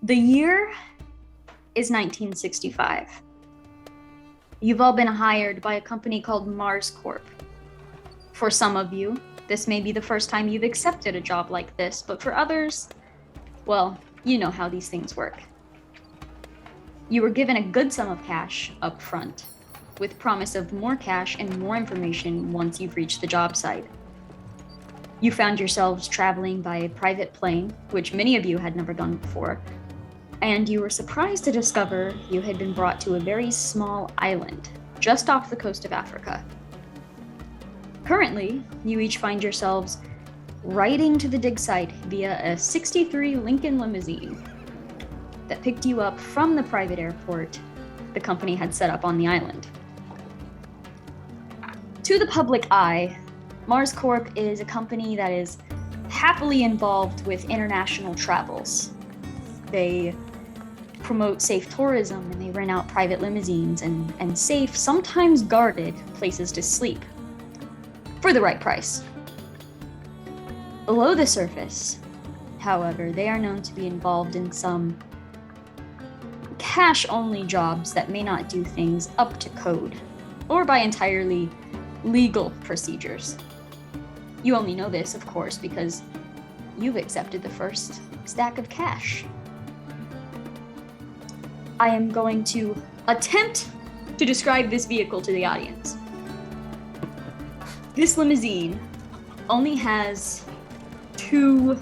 The year is 1965. You've all been hired by a company called MARSCORP. For some of you, this may be the first time you've accepted a job like this, but for others, well, you know how these things work. You were given a good sum of cash up front, with promise of more cash and more information once you've reached the job site. You found yourselves traveling by a private plane, which many of you had never done before, and you were surprised to discover you had been brought to a very small island, just off the coast of Africa. Currently, you each find yourselves riding to the dig site via a '63 Lincoln limousine that picked you up from the private airport the company had set up on the island. To the public eye, MARSCORP is a company that is happily involved with international travels. They promote safe tourism and they rent out private limousines and safe, sometimes guarded, places to sleep for the right price. Below the surface, however, they are known to be involved in some cash-only jobs that may not do things up to code or by entirely legal procedures. You only know this, of course, because you've accepted the first stack of cash. I am going to attempt to describe this vehicle to the audience. This limousine only has 2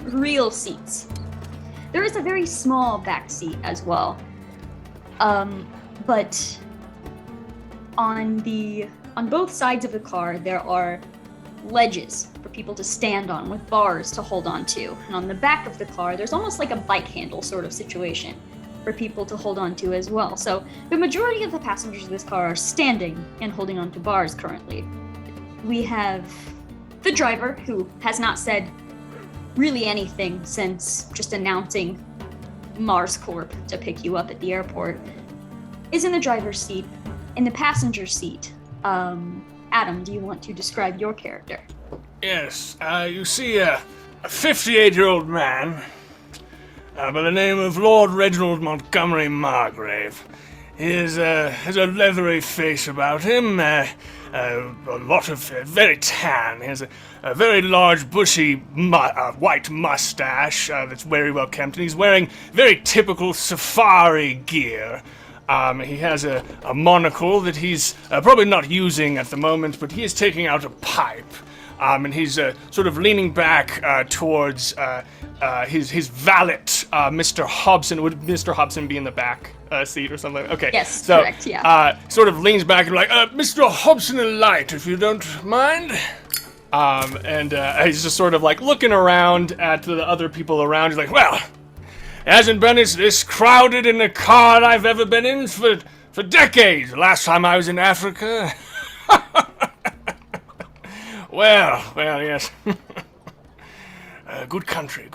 real seats. There is a very small back seat as well. But on both sides of the car, there are ledges for people to stand on with bars to hold on to. And on the back of the car, there's almost like a bike handle sort of situation for people to hold on to as well. So the majority of the passengers of this car are standing and holding on to bars currently. We have the driver, who has not said really anything since just announcing MARSCORP to pick you up at the airport, is in the driver's seat. In the passenger seat, Adam, do you want to describe your character? Yes, you see a 58-year-old man by the name of Lord Reginald Montgomery Margrave. He has a leathery face about him, a lot of very tan. He has a very large, bushy, white mustache that's very well kept, and he's wearing very typical safari gear. He has a monocle that he's probably not using at the moment, but he is taking out a pipe. And he's sort of leaning back towards his valet, Mr. Hobson. Would Mr. Hobson be in the back seat or something? Okay. Yes, so, correct, yeah. Sort of leans back and like, Mr. Hobson a light, if you don't mind. And he's just sort of like looking around at the other people around. He's like, well, it hasn't been this crowded in a car I've ever been in for decades. Last time I was in Africa. Well, yes. Good country.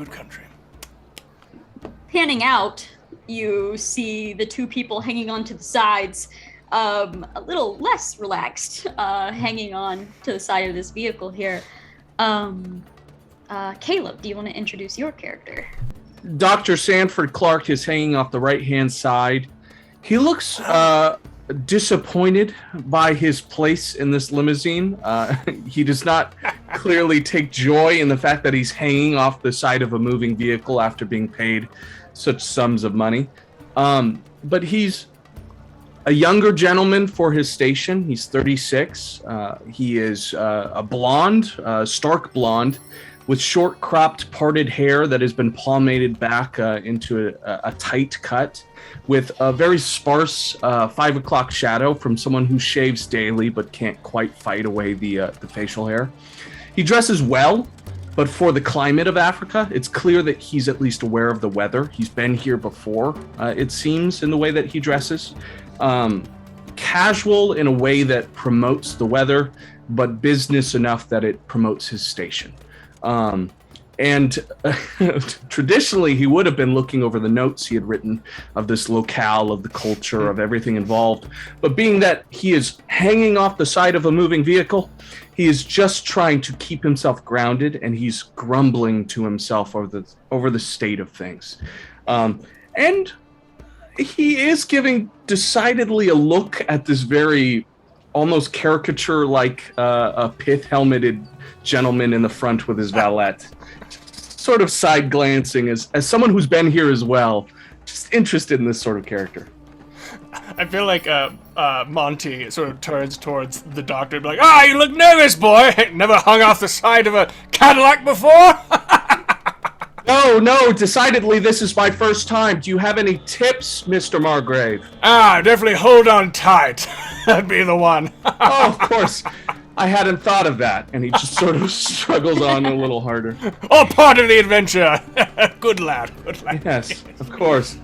Panning out, you see the 2 people hanging on to the sides, a little less relaxed, hanging on to the side of this vehicle here. Caleb, do you want to introduce your character? Dr. Sanford Clark is hanging off the right-hand side. He looks disappointed by his place in this limousine. He does not clearly take joy in the fact that he's hanging off the side of a moving vehicle after being paid such sums of money. But he's a younger gentleman for his station. He's 36. He is a blonde, stark blonde, with short cropped parted hair that has been pomaded back into a tight cut, with a very sparse 5 o'clock shadow from someone who shaves daily but can't quite fight away the facial hair. He dresses well, but for the climate of Africa, it's clear that he's at least aware of the weather. He's been here before, it seems, in the way that he dresses. Casual in a way that promotes the weather, but business enough that it promotes his station. And traditionally, he would have been looking over the notes he had written of this locale, of the culture, of everything involved. But being that he is hanging off the side of a moving vehicle, he is just trying to keep himself grounded, and he's grumbling to himself over the state of things. And he is giving decidedly a look at this very almost caricature-like a pith-helmeted gentleman in the front with his valet. Sort of side-glancing as someone who's been here as well. Just interested in this sort of character. I feel like Monty sort of turns towards the doctor and be like, you look nervous, boy! Never hung off the side of a Cadillac before? No, decidedly this is my first time. Do you have any tips, Mr. Margrave? Definitely hold on tight. That'd be the one. Oh, of course. I hadn't thought of that. And he just sort of struggles on a little harder. All part of the adventure. Good lad. Yes, of course.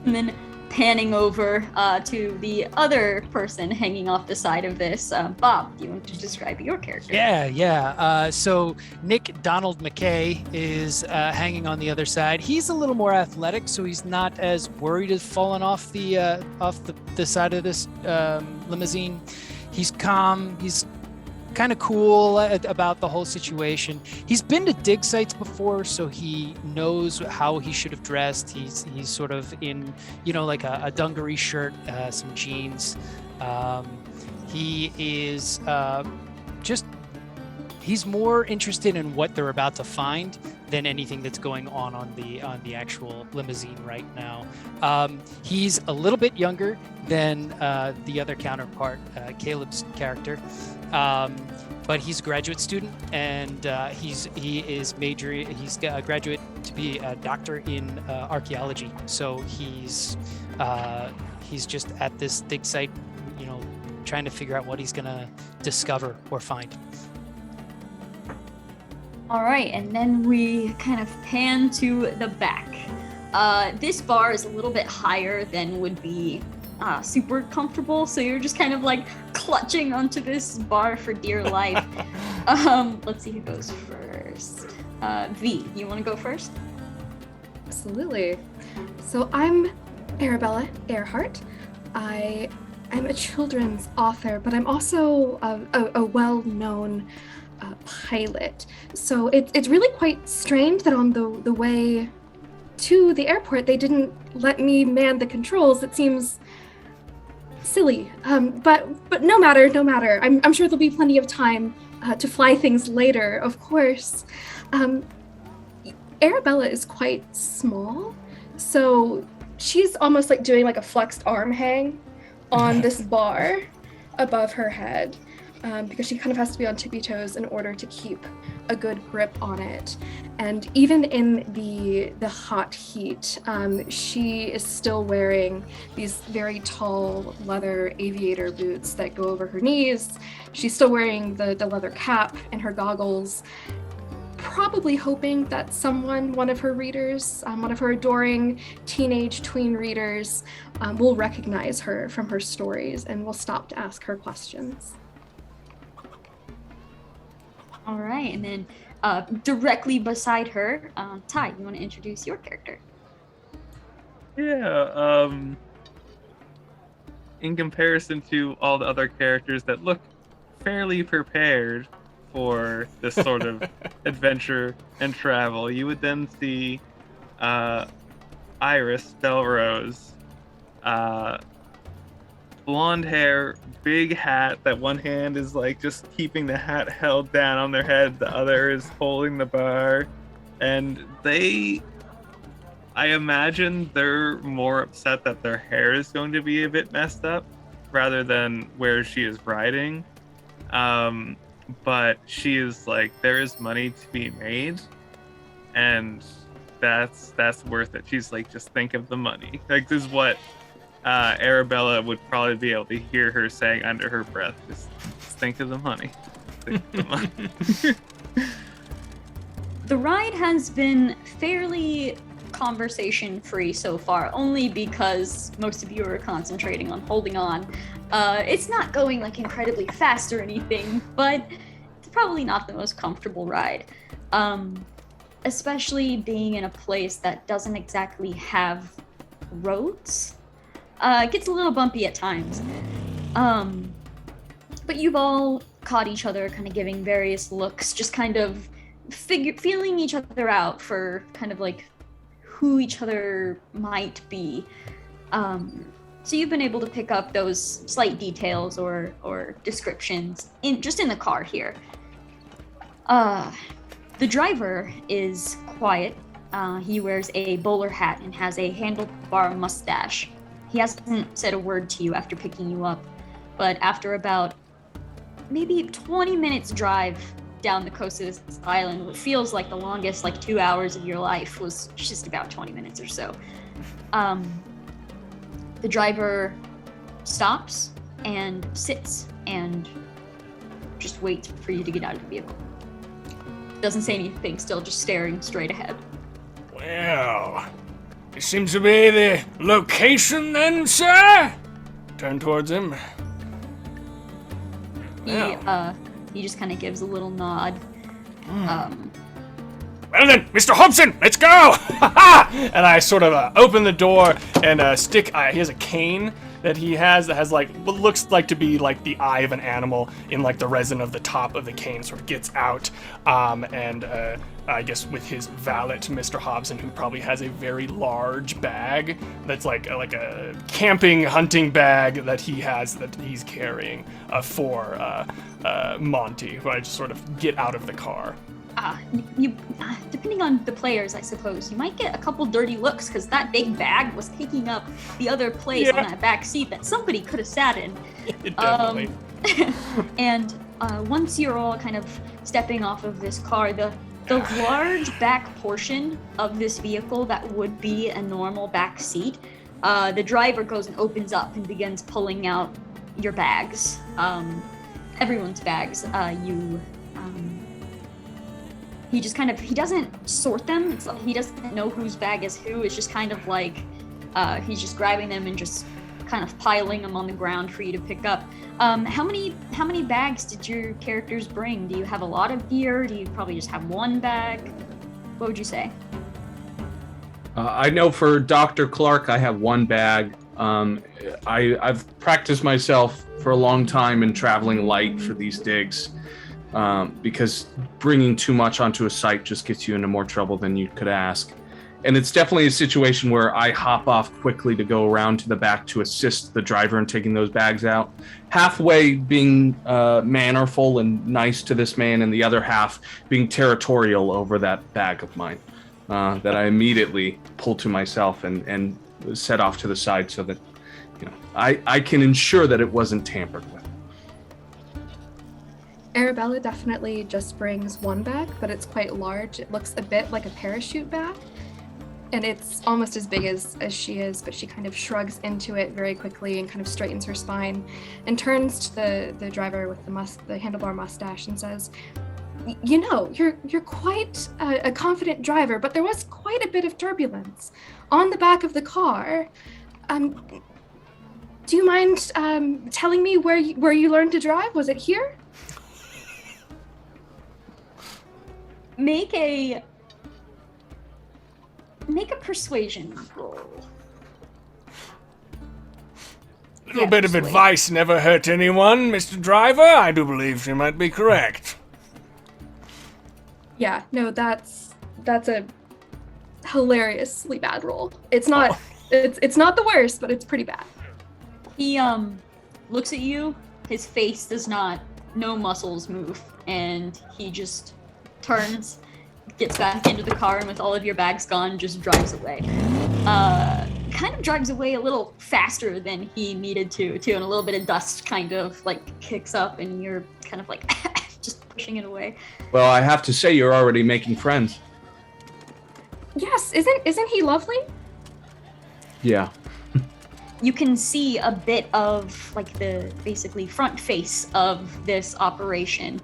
And then panning over to the other person hanging off the side of this. Bob, do you want to describe your character? Yeah. So Nick Donald McKay is hanging on the other side. He's a little more athletic, so he's not as worried of falling off the side of this limousine. He's calm. He's kind of cool about the whole situation. He's been to dig sites before, so he knows how he should have dressed. He's sort of in, like a dungaree shirt, some jeans. He is he's more interested in what they're about to find than anything that's going on the actual limousine right now. He's a little bit younger than the other counterpart, Caleb's character. But he's a graduate student, and he's a graduate to be a doctor in archaeology. So he's just at this dig site, trying to figure out what he's gonna discover or find. All right, and then we kind of pan to the back. This bar is a little bit higher than would be super comfortable, so you're just kind of like clutching onto this bar for dear life. Let's see who goes first. V, you want to go first? Absolutely. So I'm Arabella Earhart. I'm a children's author, but I'm also a well-known pilot. So it's really quite strange that on the way to the airport they didn't let me man the controls. It seems silly, but no matter. I'm sure there'll be plenty of time to fly things later, of course. Arabella is quite small, so she's almost like doing like a flexed arm hang on this bar above her head, because she kind of has to be on tippy toes in order to keep a good grip on it. And even in the hot heat, she is still wearing these very tall leather aviator boots that go over her knees. She's still wearing the leather cap and her goggles, probably hoping that one of her readers, one of her adoring teenage tween readers, will recognize her from her stories and will stop to ask her questions. All right, and then directly beside her, Ty, you want to introduce your character? Yeah, in comparison to all the other characters that look fairly prepared for this sort of adventure and travel, you would then see Iris Belrose, blonde hair, big hat that one hand is like just keeping the hat held down on their head, the other is holding the bar, and I imagine they're more upset that their hair is going to be a bit messed up rather than where she is riding. But she is like, there is money to be made, and that's worth it. She's like, just think of the money. Like, this is what Arabella would probably be able to hear her saying under her breath. Just think of the money. Think of the money. The ride has been fairly conversation-free so far, only because most of you are concentrating on holding on. It's not going like incredibly fast or anything, but it's probably not the most comfortable ride. Especially being in a place that doesn't exactly have roads. It gets a little bumpy at times. But you've all caught each other kind of giving various looks, just kind of feeling each other out for kind of like who each other might be. So you've been able to pick up those slight details or descriptions in the car here. The driver is quiet. He wears a bowler hat and has a handlebar mustache. He hasn't said a word to you after picking you up, but after about maybe 20 minutes drive down the coast of this island, what feels like the longest, 2 hours of your life, was just about 20 minutes or so. The driver stops and sits and just waits for you to get out of the vehicle. Doesn't say anything, still just staring straight ahead. Well, it seems to be the location then, sir? Turn towards him. He just kind of gives a little nod. Well then, Mr. Hobson, let's go! And I sort of open the door and he has a cane that he has that has what looks like to be the eye of an animal in the resin of the top of the cane, sort of gets out, and I guess with his valet, Mr. Hobson, who probably has a very large bag that's like a camping hunting bag that he's carrying for Monty, who I just sort of get out of the car. Depending on the players, I suppose, you might get a couple dirty looks because that big bag was taking up the other place on that back seat that somebody could have sat in. Definitely. And once you're all kind of stepping off of this car, the large back portion of this vehicle that would be a normal back seat, the driver goes and opens up and begins pulling out your bags, everyone's bags. He just he doesn't sort them. It's he doesn't know whose bag is who. It's just kind of he's just grabbing them and just kind of piling them on the ground for you to pick up. How many bags did your characters bring? Do you have a lot of gear? Do you probably just have one bag? What would you say? I know for Dr. Clark, I have one bag. I've practiced myself for a long time in traveling light for these digs. Because bringing too much onto a site just gets you into more trouble than you could ask. And it's definitely a situation where I hop off quickly to go around to the back to assist the driver in taking those bags out. Halfway being mannerful and nice to this man, and the other half being territorial over that bag of mine that I immediately pull to myself and set off to the side so that I can ensure that it wasn't tampered with. Arabella definitely just brings one bag, but it's quite large. It looks a bit like a parachute bag, and it's almost as big as she is, but she kind of shrugs into it very quickly and kind of straightens her spine and turns to the driver with the handlebar mustache and says, you're quite a confident driver, but there was quite a bit of turbulence on the back of the car. Do you mind telling me where you learned to drive? Was it here? Make a persuasion roll. A little bit of advice never hurt anyone, Mr. Driver. I do believe she might be correct. Yeah, no, that's a hilariously bad roll. It's not it's not the worst, but it's pretty bad. He looks at you. His face no muscles move, and he just turns, gets back into the car, and with all of your bags gone, just drives away. Kind of drives away a little faster than he needed to, and a little bit of dust kind of kicks up, and you're kind of just pushing it away. Well, I have to say, you're already making friends. Yes, isn't he lovely? Yeah. You can see a bit of the basically front face of this operation.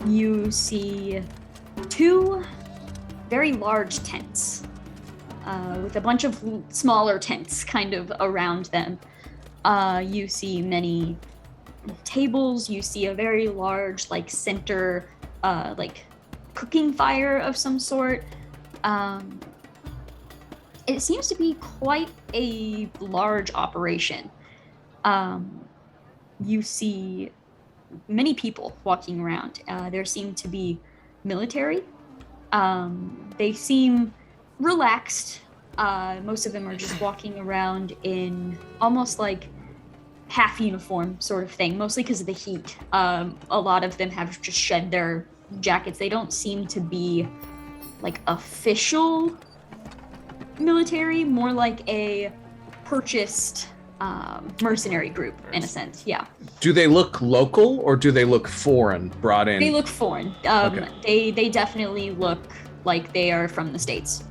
You see two very large tents with a bunch of smaller tents kind of around them. You see many tables. You see a very large center cooking fire of some sort. It seems to be quite a large operation. You see many people walking around. There seem to be military. They seem relaxed. Most of them are just walking around in almost like half uniform sort of thing, mostly because of the heat. A lot of them have just shed their jackets. They don't seem to be like official military, more like a purchased mercenary group in a sense. Yeah. Do they look local or do they look foreign, brought in? They look foreign. Okay. They definitely look like they are from the States.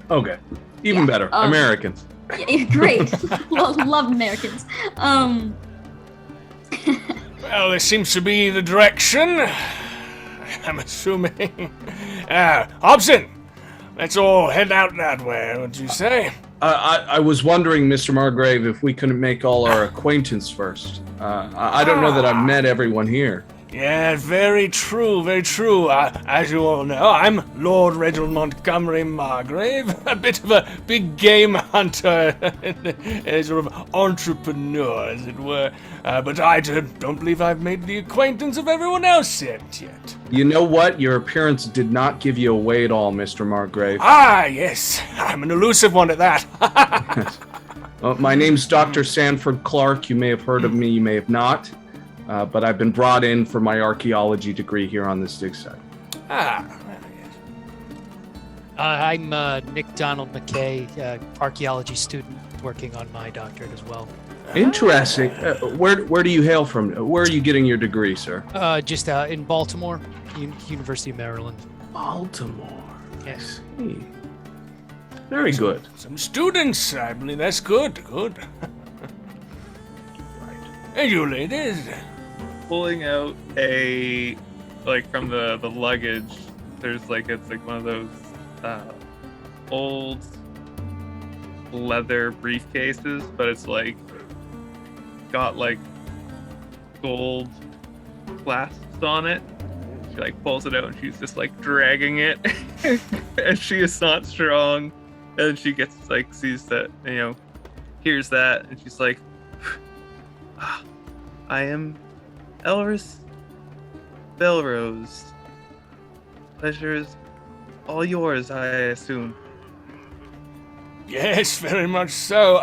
Okay. Even better. Americans. Yeah, great. Love Americans. Well, this seems to be the direction. I'm assuming. Hobson, let's all head out that way, would you say? I was wondering, Mr. Margrave, if we couldn't make all our acquaintance first. I don't know that I've met everyone here. Yeah, very true, very true. As you all know, I'm Lord Reginald Montgomery Margrave, a bit of a big game hunter, a sort of entrepreneur, as it were. But I don't believe I've made the acquaintance of everyone else yet. You know what? Your appearance did not give you away at all, Mr. Margrave. Ah, yes. I'm an elusive one at that. Well, my name's Dr. Sanford Clark. You may have heard of me, you may have not. But I've been brought in for my archaeology degree here on this dig site. Well, yes. I'm Nick Donald McKay, archaeology student working on my doctorate as well. Interesting. Where do you hail from? Where are you getting your degree, sir? Just in Baltimore, University of Maryland. Baltimore. Yes. I see. Very good. Some students, I believe. That's good. Right. And you ladies? Pulling out from the luggage, there's it's one of those old leather briefcases, but it's got gold clasps on it. She pulls it out and she's just dragging it and she is not strong, and she gets sees that, hears that, and she's like, I am Elris Belrose. Pleasure is all yours, I assume. Yes, very much so.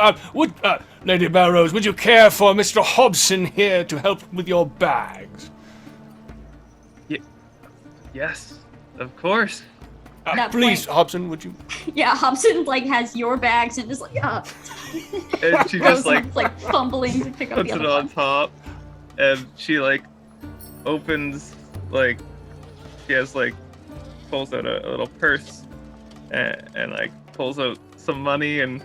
Lady Belrose, would you care for Mr. Hobson here to help with your bags? Yes, of course. Please, Hobson, would you? Yeah, Hobson has your bags and is And she just fumbling to pick up puts the it other on one. top, and she opens she has pulls out a little purse and pulls out some money and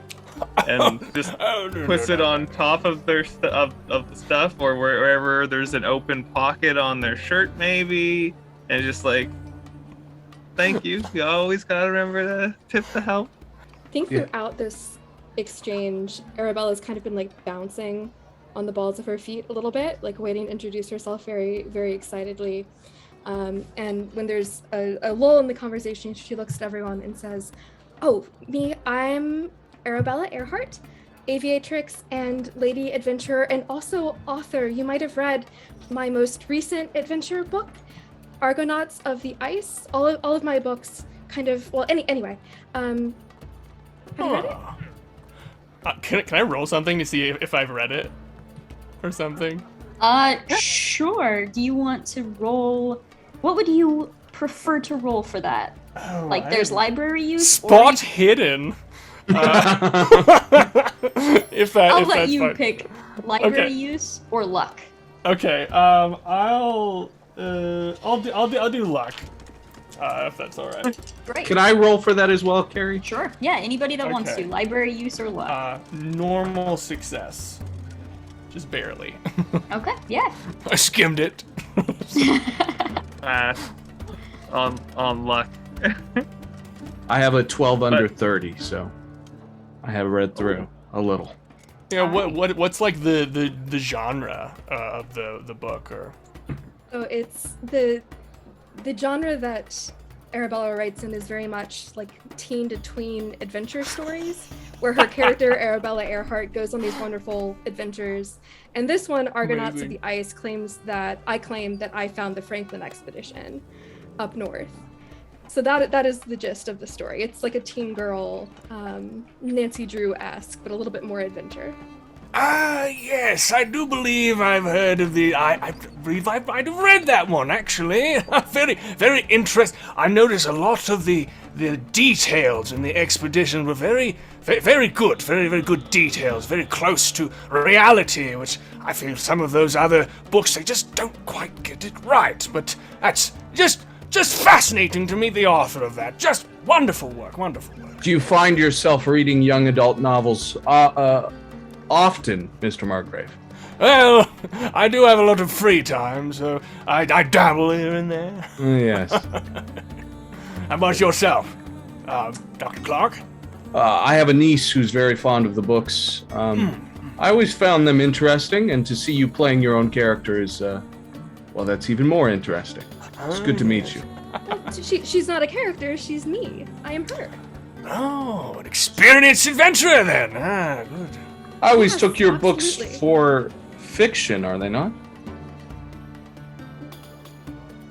just puts it on top of their of the stuff, or wherever there's an open pocket on their shirt maybe, and just thank you. You always gotta remember to tip the help. I think throughout this exchange, Arabella's kind of been bouncing on the balls of her feet a little bit, waiting to introduce herself very, very excitedly. And when there's a lull in the conversation, she looks at everyone and says, "Oh, me, I'm Arabella Earhart, aviatrix and lady adventurer, and also author. You might have read my most recent adventure book, Argonauts of the Ice. All of my books anyway. Have you read it? Can I roll something to see if I've read it or something? Sure. Do you want to roll? What would you prefer to roll for that? Oh, There's library use? Spot hidden. I'll let you fine. pick library use or luck. Okay. I'll do luck. If that's all right. Great. Can I roll for that as well, Carrie? Sure. Yeah, anybody that wants Okay. to. Library use or luck. Normal success. Just barely. Okay, yeah. I skimmed it. On luck. I have a 12 under 30, so I have read through a little. Yeah. What's the genre of the book or? So it's the genre that Arabella writes in is very much teen to tween adventure stories, where her character Arabella Earhart goes on these wonderful adventures. And this one, Argonauts of the Ice, I claim that I found the Franklin expedition up north. So that is the gist of the story. It's like a teen girl, Nancy Drew-esque, but a little bit more adventure. Yes, I do believe I've heard of the. I believe I might have read that one actually. Very, very interesting. I noticed a lot of the details in the expedition were very, very good. Very, very good details. Very close to reality, which I feel some of those other books they just don't quite get it right. But that's just fascinating to meet the author of that. Just wonderful work. Wonderful work. Do you find yourself reading young adult novels often, Mr. Margrave? Well, I do have a lot of free time, so I dabble here and there. Yes. How about yourself, Dr. Clark? I have a niece who's very fond of the books. I always found them interesting, and to see you playing your own character is, well, that's even more interesting. It's good to meet you. She's not a character, she's me. I am her. Oh, an experienced adventurer then. Good. I always Yes, took your absolutely. books for fiction, are they not?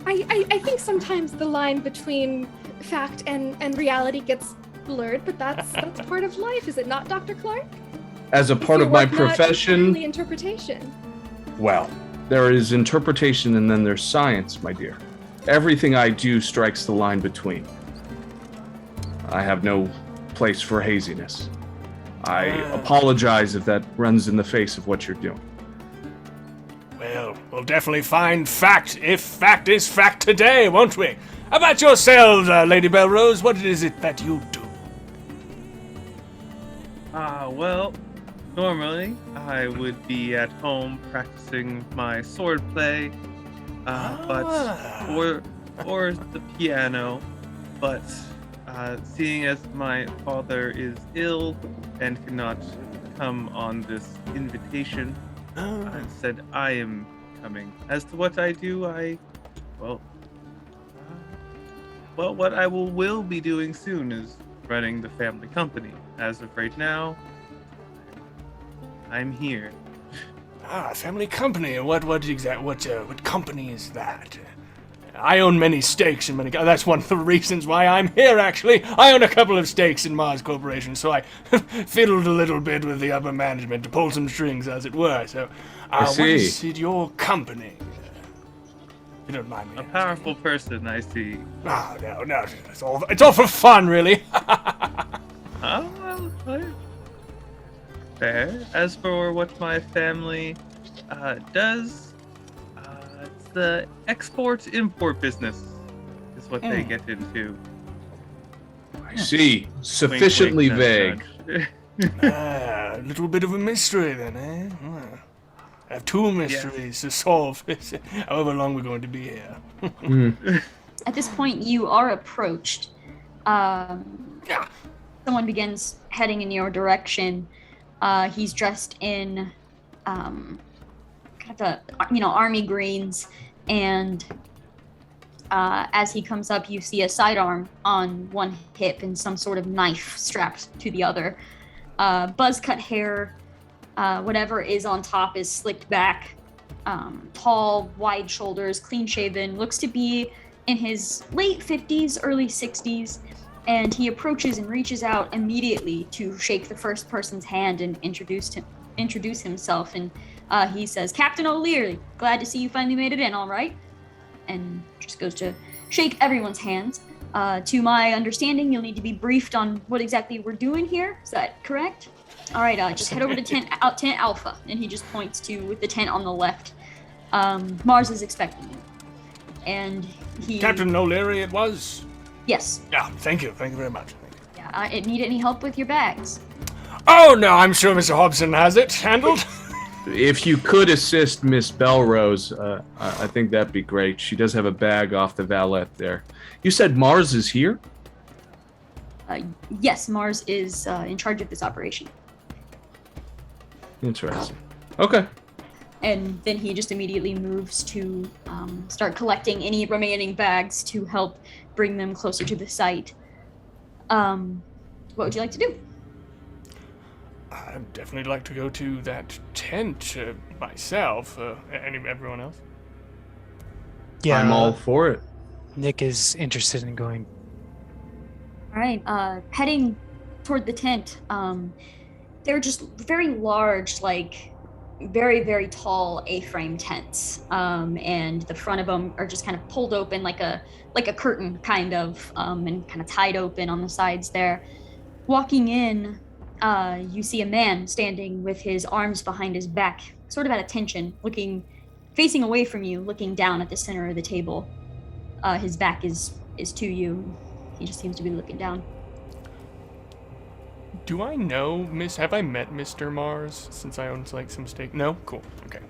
I think sometimes the line between fact and reality gets blurred, but that's part of life, is it not, Dr. Clark? As a part Your of my work not profession, entirely interpretation. well, there is interpretation and then there's science, my dear. Everything I do strikes the line between. I have no place for haziness. I apologize if that runs in the face of what you're doing. Well, we'll definitely find fact, if fact is fact today, won't we? How about yourselves, Lady Belrose? What is it that you do? Well, normally I would be at home practicing my swordplay, but or the piano, but seeing as my father is ill and cannot come on this invitation, instead I am coming. As to what I do, what I will be doing soon is running the family company. As of right now, I'm here. Family company. What company is that? I own many stakes in many. That's one of the reasons why I'm here. Actually, I own a couple of stakes in Mars Corporation, so I fiddled a little bit with the upper management to pull some strings, as it were. So, what is it your company? If you don't mind me. A powerful person, I see. Oh, no, it's all for fun, really. Fair. As for what my family does, it's the export-import business is what they get into. I see. Sufficiently Wink, vague. wink, nudge, nudge. A little bit of a mystery, then, eh? I have two mysteries to solve, however long we're going to be here. At this point, you are approached. Someone begins heading in your direction. He's dressed in kind of army greens, and as he comes up, you see a sidearm on one hip and some sort of knife strapped to the other. Buzz cut hair, whatever is on top is slicked back. Tall, wide shoulders, clean shaven, looks to be in his late 50s, early 60s. And he approaches and reaches out immediately to shake the first person's hand and introduce himself. And he says, "Captain O'Leary, glad to see you finally made it in, all right?" And just goes to shake everyone's hands. To my understanding, you'll need to be briefed on what exactly we're doing here. Is that correct? All right, just head over to tent Alpha. And he just points to the tent on the left. Mars is expecting you. And he... Captain O'Leary it was? Yes. Yeah, thank you very much. Yeah, need any help with your bags? Oh, no, I'm sure Mr. Hobson has it handled. If you could assist Miss Belrose, I think that'd be great. She does have a bag off the valet there. You said Mars is here? Yes, Mars is in charge of this operation. Interesting. Okay. And then he just immediately moves to start collecting any remaining bags to help bring them closer to the site. What would you like to do? I'd definitely like to go to that tent myself. Everyone else? Yeah, I'm all for it. Nick is interested in going All right, heading toward the tent. They're just very large, like very, very tall A-frame tents. And the front of them are just kind of pulled open like a curtain, kind of, and kind of tied open on the sides there. Walking in, you see a man standing with his arms behind his back, sort of at attention, facing away from you, looking down at the center of the table. His back is to you. He just seems to be looking down. Do I know have I met Mr. Mars since I own like some stake? No? Cool. Okay.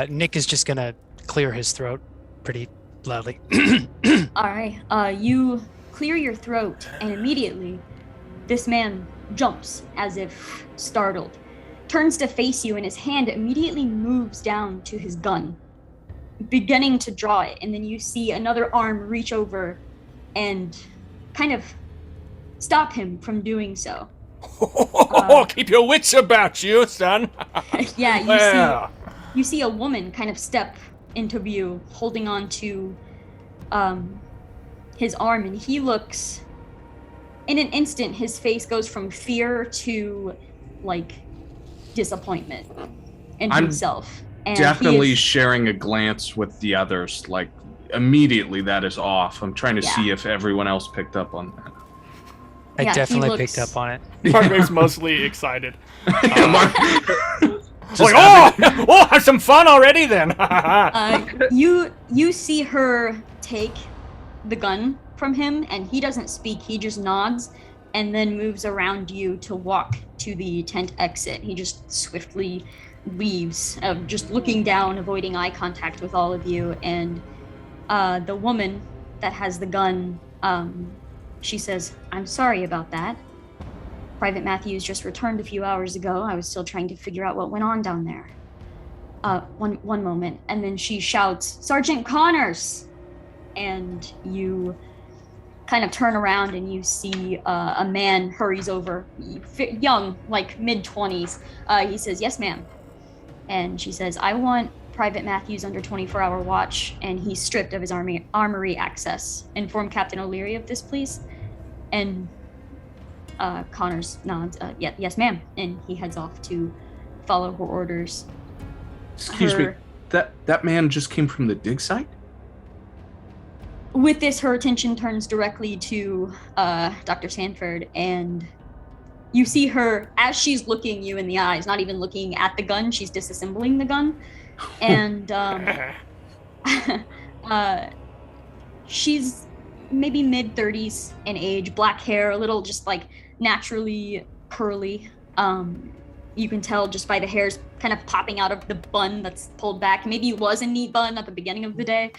Nick is just gonna clear his throat pretty loudly. All right. You clear your throat, and immediately, this man jumps as if startled, turns to face you, and his hand immediately moves down to his gun, beginning to draw it. And then you see another arm reach over and kind of stop him from doing so. Keep your wits about you, son. Yeah, you see a woman kind of step into view, holding on to his arm, and he looks, in an instant, his face goes from fear to like disappointment in himself. And definitely sharing a glance with the others, like immediately that is off. I'm trying to see if everyone else picked up on that. I definitely picked up on it. Margaret's mostly excited. Have some fun already then. You see her take the gun from him, and he doesn't speak. He just nods and then moves around you to walk to the tent exit. He just swiftly leaves, just looking down, avoiding eye contact with all of you. And the woman that has the gun, she says, "I'm sorry about that. Private Matthews just returned a few hours ago. I was still trying to figure out what went on down there." One moment. And then she shouts, "Sergeant Connors!" And you kind of turn around and you see a man hurries over, young, like mid-20s. He says, "Yes, ma'am." And she says, "I want Private Matthews under 24-hour watch, and he's stripped of his armory access. Inform Captain O'Leary of this, please." And Connors nods, "Yes, ma'am." And he heads off to follow her orders. Excuse me, that man just came from the dig site? With this, her attention turns directly to Dr. Sanford, and you see her, as she's looking you in the eyes, not even looking at the gun, she's disassembling the gun. And she's maybe mid-30s in age, black hair, a little just like naturally curly. You can tell just by the hairs kind of popping out of the bun that's pulled back. Maybe it was a neat bun at the beginning of the day.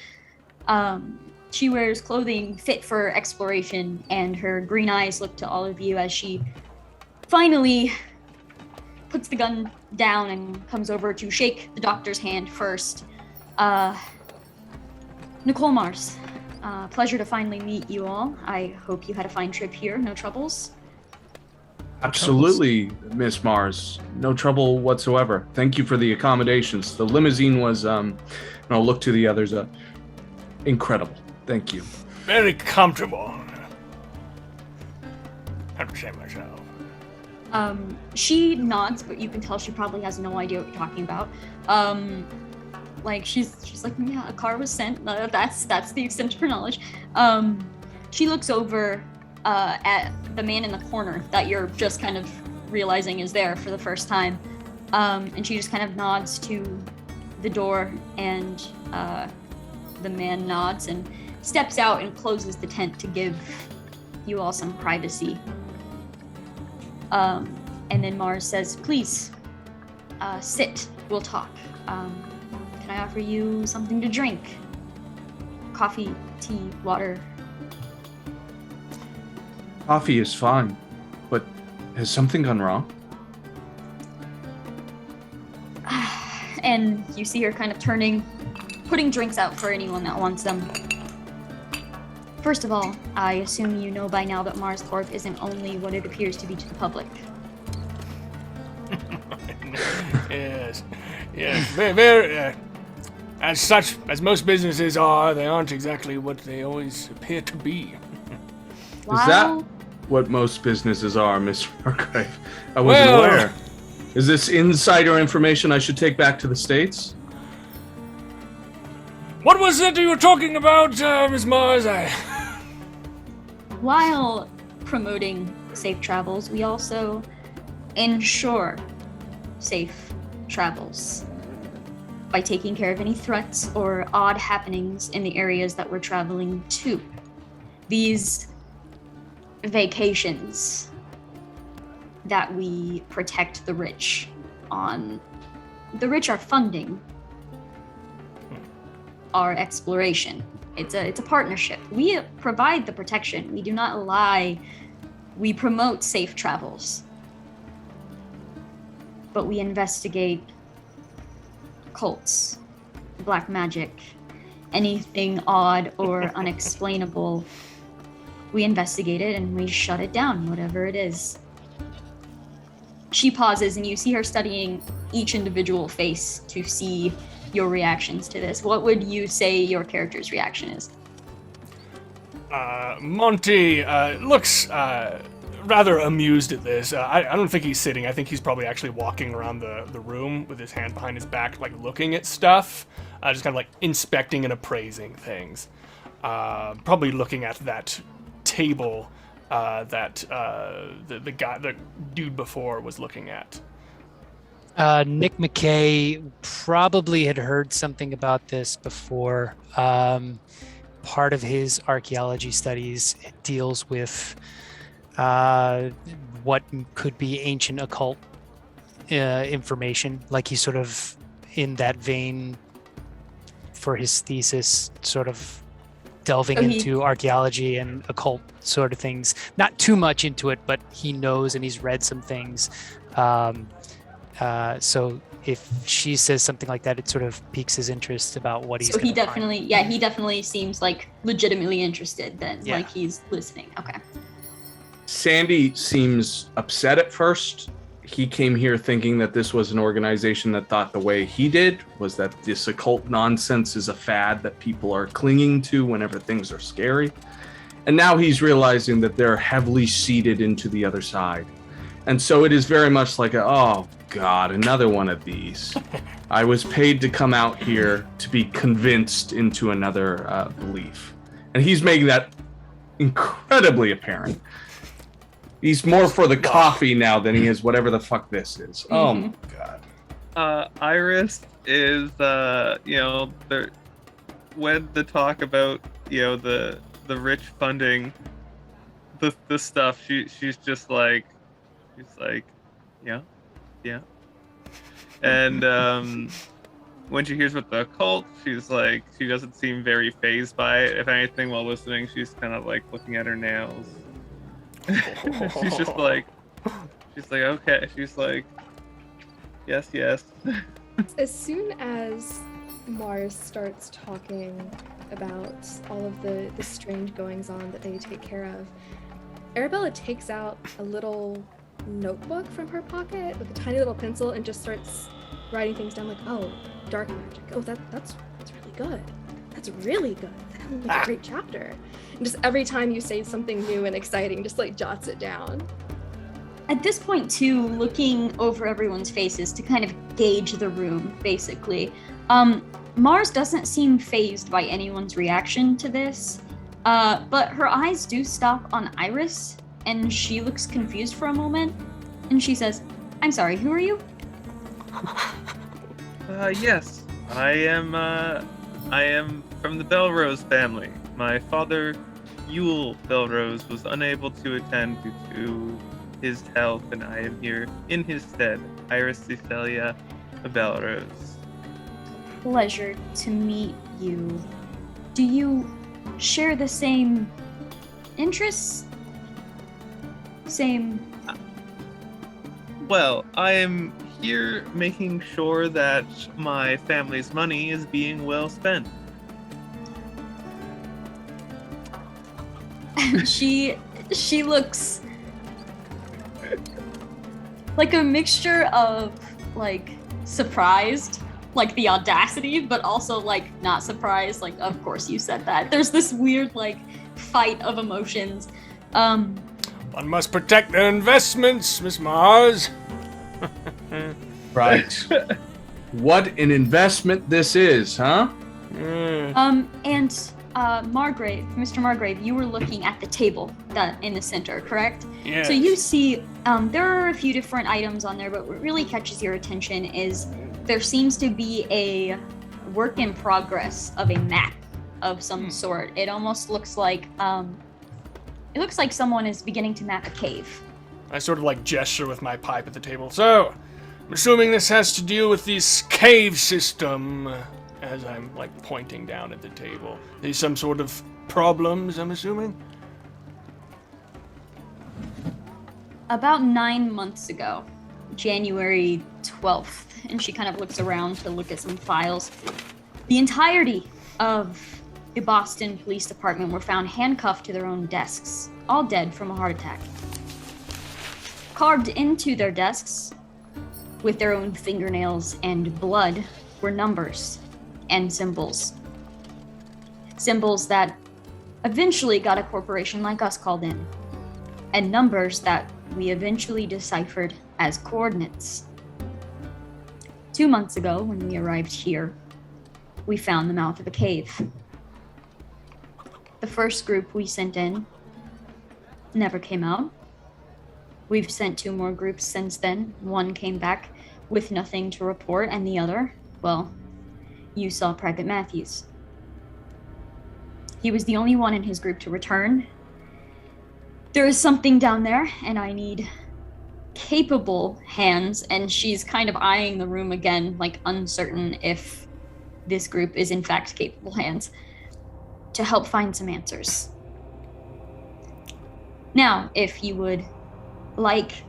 She wears clothing fit for exploration, and her green eyes look to all of you as she finally puts the gun down and comes over to shake the doctor's hand first. Nicole Mars, pleasure to finally meet you all. I hope you had a fine trip here. No troubles? Absolutely, Miss Mars. No trouble whatsoever. Thank you for the accommodations. The limousine was, and I'll look to the others, incredible. Thank you. Very comfortable. I have to say myself. She nods, but you can tell she probably has no idea what you're talking about. Like she's like, "Yeah, a car was sent." That's the extent of her knowledge. She looks over at the man in the corner that you're just kind of realizing is there for the first time, and she just kind of nods to the door, and the man nods and steps out and closes the tent to give you all some privacy. And then Mars says, "Please, sit. We'll talk. Can I offer you something to drink? Coffee, tea, water?" Coffee is fine, but has something gone wrong? And you see her kind of putting drinks out for anyone that wants them. First of all, I assume you know by now that MARSCORP isn't only what it appears to be to the public. Yes. Very, as such, as most businesses are, they aren't exactly what they always appear to be. Is that While what most businesses are, Miss Margrave? I wasn't aware. Is this insider information I should take back to the States? What was it you were talking about, Miss Mars? while promoting safe travels, we also ensure safe travels by taking care of any threats or odd happenings in the areas that we're traveling to. These vacations that we protect the rich on, the rich are funding our exploration. It's a partnership. We provide the protection. We do not lie. We promote safe travels. But we investigate cults, black magic, anything odd or unexplainable. We investigate it and we shut it down, whatever it is. She pauses and you see her studying each individual face to see your reactions to this. What would you say your character's reaction is? Monty looks rather amused at this. I don't think he's sitting. I think he's probably actually walking around the room with his hand behind his back, like looking at stuff, just kind of like inspecting and appraising things. Probably looking at that table that the dude before was looking at. Nick McKay probably had heard something about this before. Part of his archaeology studies deals with what could be ancient occult information. Like he's sort of in that vein for his thesis, sort of delving into archaeology and occult sort of things. Not too much into it, but he knows and he's read some things. So if she says something like that, it sort of piques his interest about what he's. So he definitely seems like legitimately interested. Then, like he's listening. Okay. Sandy seems upset at first. He came here thinking that this was an organization that thought the way he did, was that this occult nonsense is a fad that people are clinging to whenever things are scary. And now he's realizing that they're heavily seeded into the other side. And so it is very much like, oh God, another one of these. I was paid to come out here to be convinced into another belief. And he's making that incredibly apparent. He's more for the coffee now than he is whatever the fuck this is. Mm-hmm. Oh my God. Iris is, when the talk about, the rich funding the stuff, she's just like, yeah. And when she hears about the occult, she's like, she doesn't seem very fazed by it. If anything, while listening, she's kind of like looking at her nails. she's like, okay. She's like, yes. As soon as Mars starts talking about all of the strange goings on that they take care of, Arabella takes out a little notebook from her pocket with a tiny little pencil and just starts writing things down, like, oh, dark magic. Oh, that's really good. That's really good. That'll make a great chapter. And just every time you say something new and exciting, just like jots it down. At this point, too, looking over everyone's faces to kind of gauge the room, basically, Mars doesn't seem fazed by anyone's reaction to this, but her eyes do stop on Iris, and she looks confused for a moment, and she says, I'm sorry, who are you? Yes, I am from the Belrose family. My father, Yule Belrose, was unable to attend due to his health, and I am here in his stead. Iris Cecilia Belrose. Pleasure to meet you. Do you share the same interests? Same... Well, I am here making sure that my family's money is being well spent. She looks like a mixture of like surprised, like the audacity, but also like not surprised, like of course you said that. There's this weird like fight of emotions, One must protect their investments, Miss Mars. Right. What an investment this is, huh? Margrave, Mr. Margrave, you were looking at the table that in the center, correct? Yes. So you see, there are a few different items on there, but what really catches your attention is there seems to be a work in progress of a map of some sort. It almost looks like, someone is beginning to map a cave. I sort of like gesture with my pipe at the table. So, I'm assuming this has to do with this cave system, as I'm like pointing down at the table. There's some sort of problems, I'm assuming? About 9 months ago, January 12th, and she kind of looks around to look at some files. The entirety of the Boston Police Department were found handcuffed to their own desks, all dead from a heart attack. Carved into their desks, with their own fingernails and blood, were numbers and symbols. Symbols that eventually got a corporation like us called in, and numbers that we eventually deciphered as coordinates. 2 months ago, when we arrived here, we found the mouth of a cave. The first group we sent in never came out. We've sent 2 more groups since then. One came back with nothing to report, and the other, well, you saw Private Matthews. He was the only one in his group to return. There is something down there, and I need capable hands, and she's kind of eyeing the room again, like uncertain if this group is in fact capable hands, to help find some answers. Now, if you would like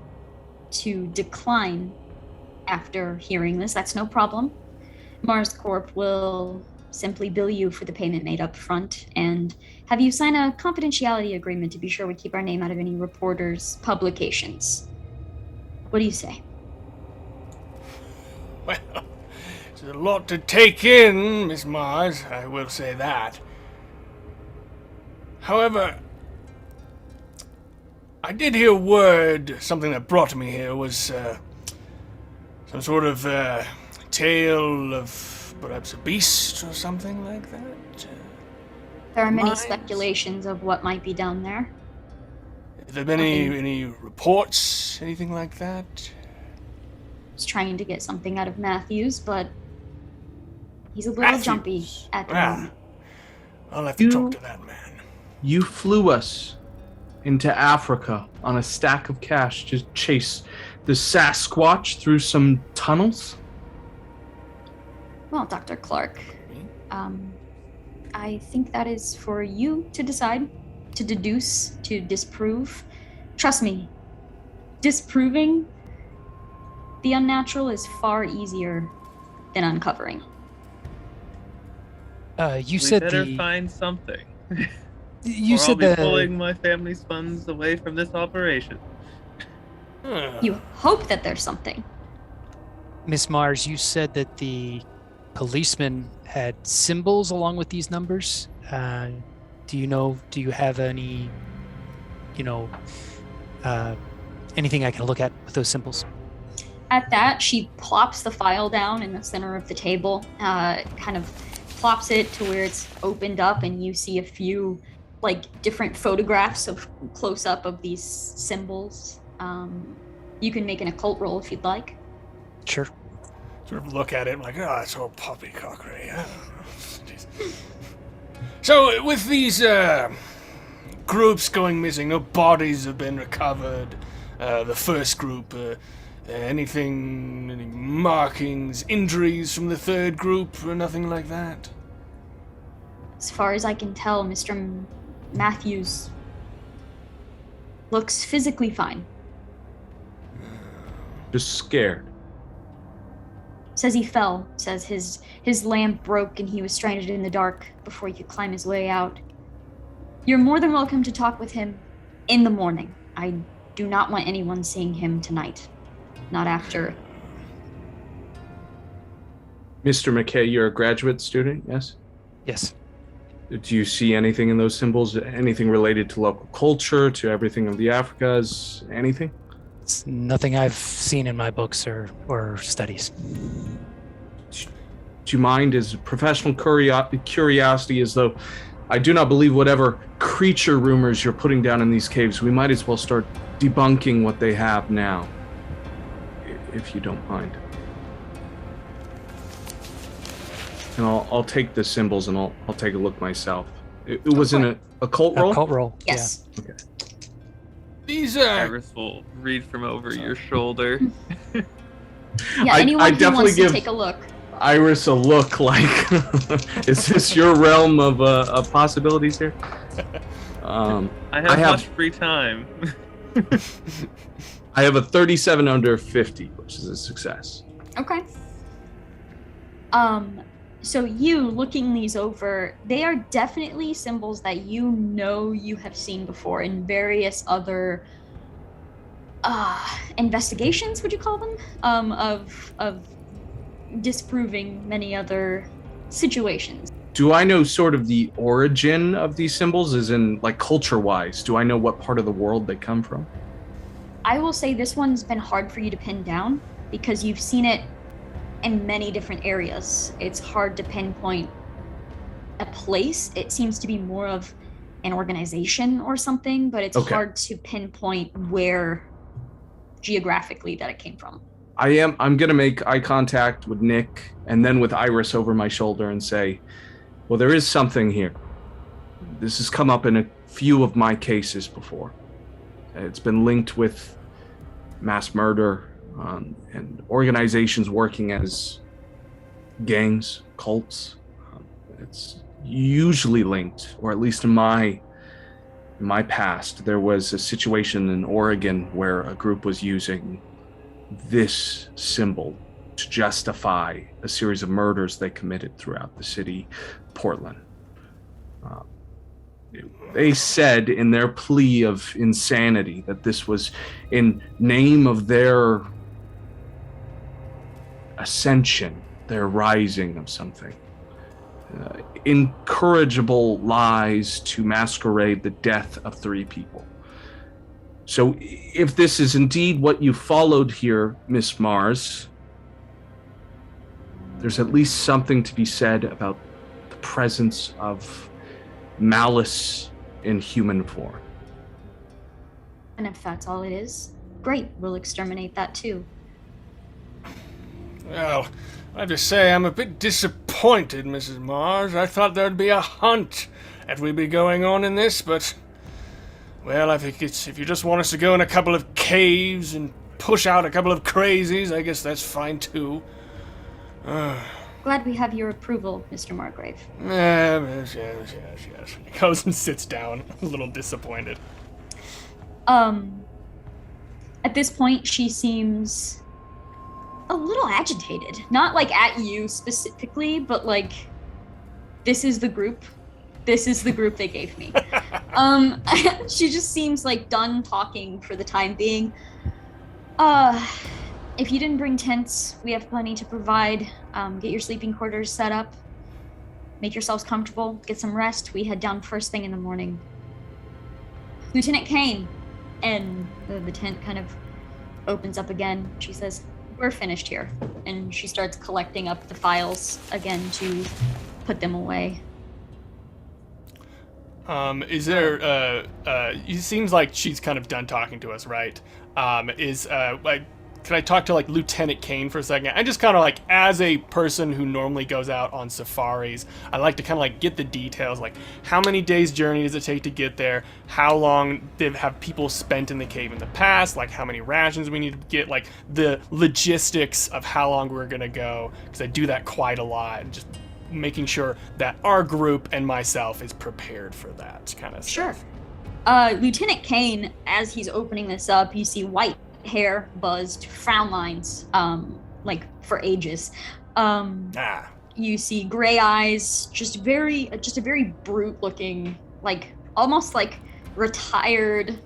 to decline after hearing this, that's no problem. MARSCORP will simply bill you for the payment made up front and have you sign a confidentiality agreement to be sure we keep our name out of any reporters' publications. What do you say? Well, it's a lot to take in, Miss Mars, I will say that. However, I did hear word, something that brought me here was some sort of tale of perhaps a beast or something like that. There are many speculations of what might be down there. Have there been any reports, anything like that? I was trying to get something out of Matthews, but he's a little jumpy at the moment. I'll have to talk to that man. You flew us into Africa on a stack of cash to chase the Sasquatch through some tunnels? Well, Dr. Clark, I think that is for you to decide, to deduce, to disprove. Trust me, disproving the unnatural is far easier than uncovering. We better find something. You I'll be pulling my family's funds away from this operation. You hope that there's something. Miss Mars, you said that the policeman had symbols along with these numbers. Do you have any, anything I can look at with those symbols? At that, she plops the file down in the center of the table, kind of plops it to where it's opened up, and you see a few different photographs of close-up of these symbols. You can make an occult roll if you'd like. Sure. Sort of look at it like, oh, it's all poppycockery. I don't know. So, with these groups going missing, no bodies have been recovered. The first group, any markings, injuries from the third group, or nothing like that? As far as I can tell, Mr. Matthews looks physically fine. Just scared. Says he fell. Says his lamp broke and he was stranded in the dark before he could climb his way out. You're more than welcome to talk with him in the morning. I do not want anyone seeing him tonight. Not after. Mr. McKay, you're a graduate student, yes? Yes. Do you see anything in those symbols? Anything related to local culture, to everything of the Africas? Anything? It's nothing I've seen in my books or studies. Do you mind, as professional curiosity, as though I do not believe whatever creature rumors you're putting down in these caves, we might as well start debunking what they have now, if you don't mind. And I'll take the symbols and I'll take a look myself. It was in a occult roll? Occult roll. Yes. Yeah. Okay. These are. Iris will read from over your shoulder. Yeah, anyone I who definitely wants to give take a look. Iris a look like, is this your realm of possibilities here? I have much free time. I have a 37 under 50, which is a success. Okay. So you looking these over, they are definitely symbols that you know you have seen before in various other investigations, would you call them? Of disproving many other situations. Do I know sort of the origin of these symbols, as in like culture-wise? Do I know what part of the world they come from? I will say this one's been hard for you to pin down because you've seen it in many different areas. It's hard to pinpoint a place. It seems to be more of an organization or something, but it's hard to pinpoint where geographically that it came from. I'm gonna make eye contact with Nick and then with Iris over my shoulder and say, well, there is something here. This has come up in a few of my cases before. It's been linked with mass murder and organizations working as gangs, cults. It's usually linked, or at least in my past, there was a situation in Oregon where a group was using this symbol to justify a series of murders they committed throughout the city, Portland. They said in their plea of insanity that this was in name of their ascension, their rising of something. Incorrigible lies to masquerade the death of 3 people. So if this is indeed what you followed here, Miss Mars, there's at least something to be said about the presence of malice in human form. And if that's all it is, great, we'll exterminate that too. Well, I have to say I'm a bit disappointed, Mrs. Mars. I thought there'd be a hunt that would be going on in this, but... well, I think if you just want us to go in a couple of caves and push out a couple of crazies, I guess that's fine too. Glad we have your approval, Mr. Margrave. Yes. He goes and sits down, a little disappointed. At this point, she seems a little agitated. Not like at you specifically, but like, this is the group they gave me. She just seems like done talking for the time being. If you didn't bring tents, we have plenty to provide. Get your sleeping quarters set up. Make yourselves comfortable. Get some rest. We head down first thing in the morning. Lieutenant Kane. And the tent kind of opens up again. She says, we're finished here. And she starts collecting up the files again to put them away. Is there, it seems like she's kind of done talking to us, right? Can I talk to, like, Lieutenant Kane for a second? I just kind of, like, as a person who normally goes out on safaris, I like to kind of, like, get the details, like, how many days' journey does it take to get there? How long have people spent in the cave in the past? Like, how many rations we need to get? Like, the logistics of how long we're gonna go, because I do that quite a lot, and just making sure that our group and myself is prepared for that kind of stuff. Sure. Lieutenant Kane, as he's opening this up, you see white hair, buzzed, frown lines, like for ages. You see gray eyes, just a very brute looking, like almost like retired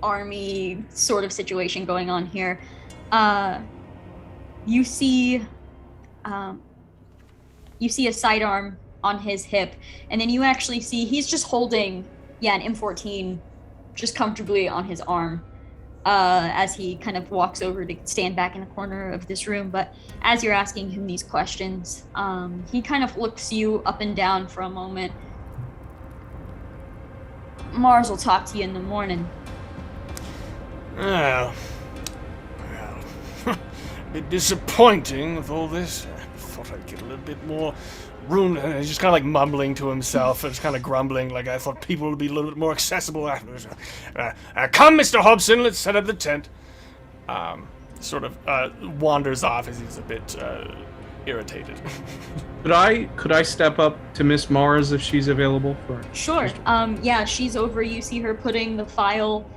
army sort of situation going on here. You see a sidearm on his hip, and then you actually see he's just holding, an M14 just comfortably on his arm as he kind of walks over to stand back in the corner of this room. But as you're asking him these questions, he kind of looks you up and down for a moment. Mars will talk to you in the morning. Well, a bit disappointing with all this. I thought I'd get a little bit more room. He's just kind of like mumbling to himself and just kind of grumbling, like I thought people would be a little bit more accessible afterwards. Come, Mr. Hobson, let's set up the tent. Sort of wanders off as he's a bit irritated. Could I step up to Miss Mars if she's available for? Sure. She's over. You see her putting the file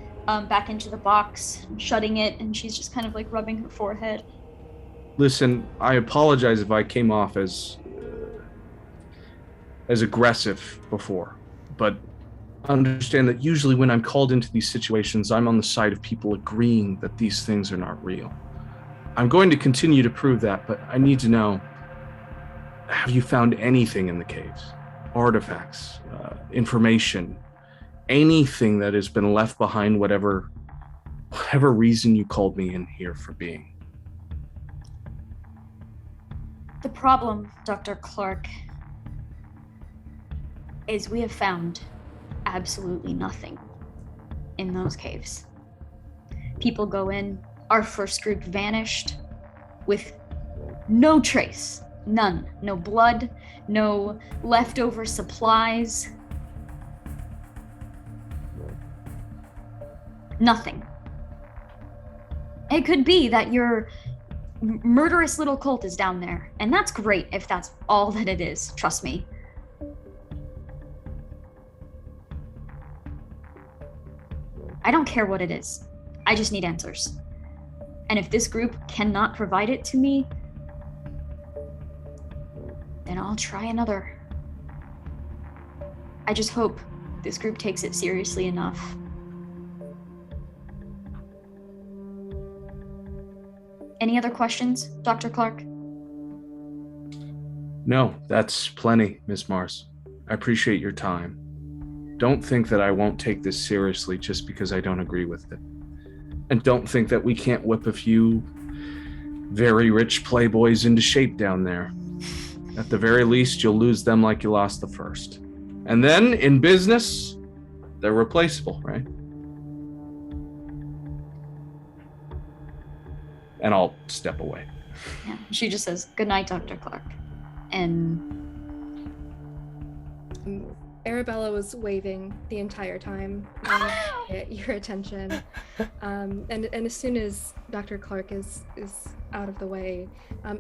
back into the box, shutting it, and she's just kind of like rubbing her forehead. Listen, I apologize if I came off as aggressive before, but understand that usually when I'm called into these situations, I'm on the side of people agreeing that these things are not real. I'm going to continue to prove that, but I need to know, have you found anything in the caves? Artifacts, information, anything that has been left behind, whatever reason you called me in here for being? The problem, Dr. Clark, is we have found absolutely nothing in those caves. People go in, our first group vanished with no trace, none. No blood, no leftover supplies. Nothing. It could be that your murderous little cult is down there, and that's great if that's all that it is, trust me. I don't care what it is. I just need answers. And if this group cannot provide it to me, then I'll try another. I just hope this group takes it seriously enough. Any other questions, Dr. Clark? No, that's plenty, Miss Mars. I appreciate your time. Don't think that I won't take this seriously just because I don't agree with it. And don't think that we can't whip a few very rich playboys into shape down there. At the very least, you'll lose them like you lost the first. And then, in business, they're replaceable, right? And I'll step away. Yeah, she just says, "Good night, Dr. Clark." And Arabella was waving the entire time to get your attention. And as soon as Dr. Clark is out of the way,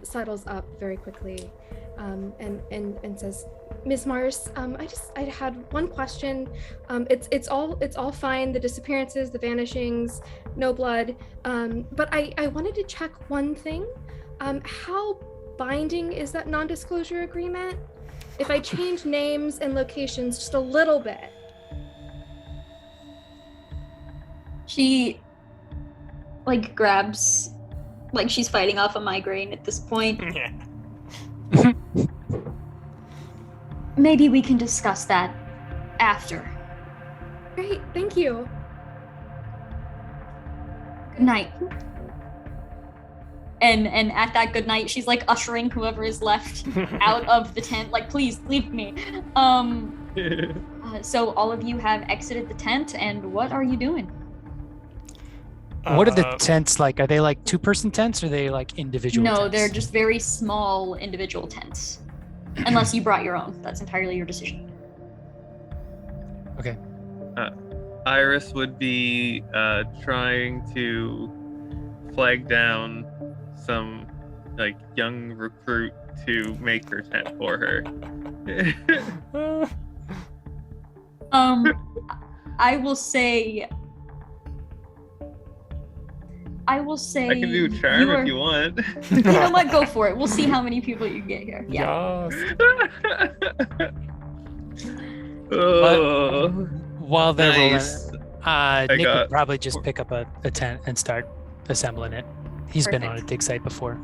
sidles up very quickly and says, "Miss Mars, I had one question. It's all fine, the disappearances, the vanishings, no blood. But I wanted to check one thing. How binding is that non-disclosure agreement? If I change names and locations just a little bit." She grabs, she's fighting off a migraine at this point. Yeah. Maybe we can discuss that after. Great, thank you. Good night. And at that good night, she's ushering whoever is left out of the tent. Please leave me. So all of you have exited the tent, and what are you doing? What are the tents like? Are they two-person tents, or are they individual tents? No, they're just very small individual tents. Unless you brought your own. That's entirely your decision. Okay. Iris would be trying to flag down some young recruit to make her tent for her. I will say I can do charm if you want. You know what? Go for it. We'll see how many people you get here. Yeah. While they're Nice. rolling, Nick would probably just pick up a tent and start assembling it. He's been on a dig site before.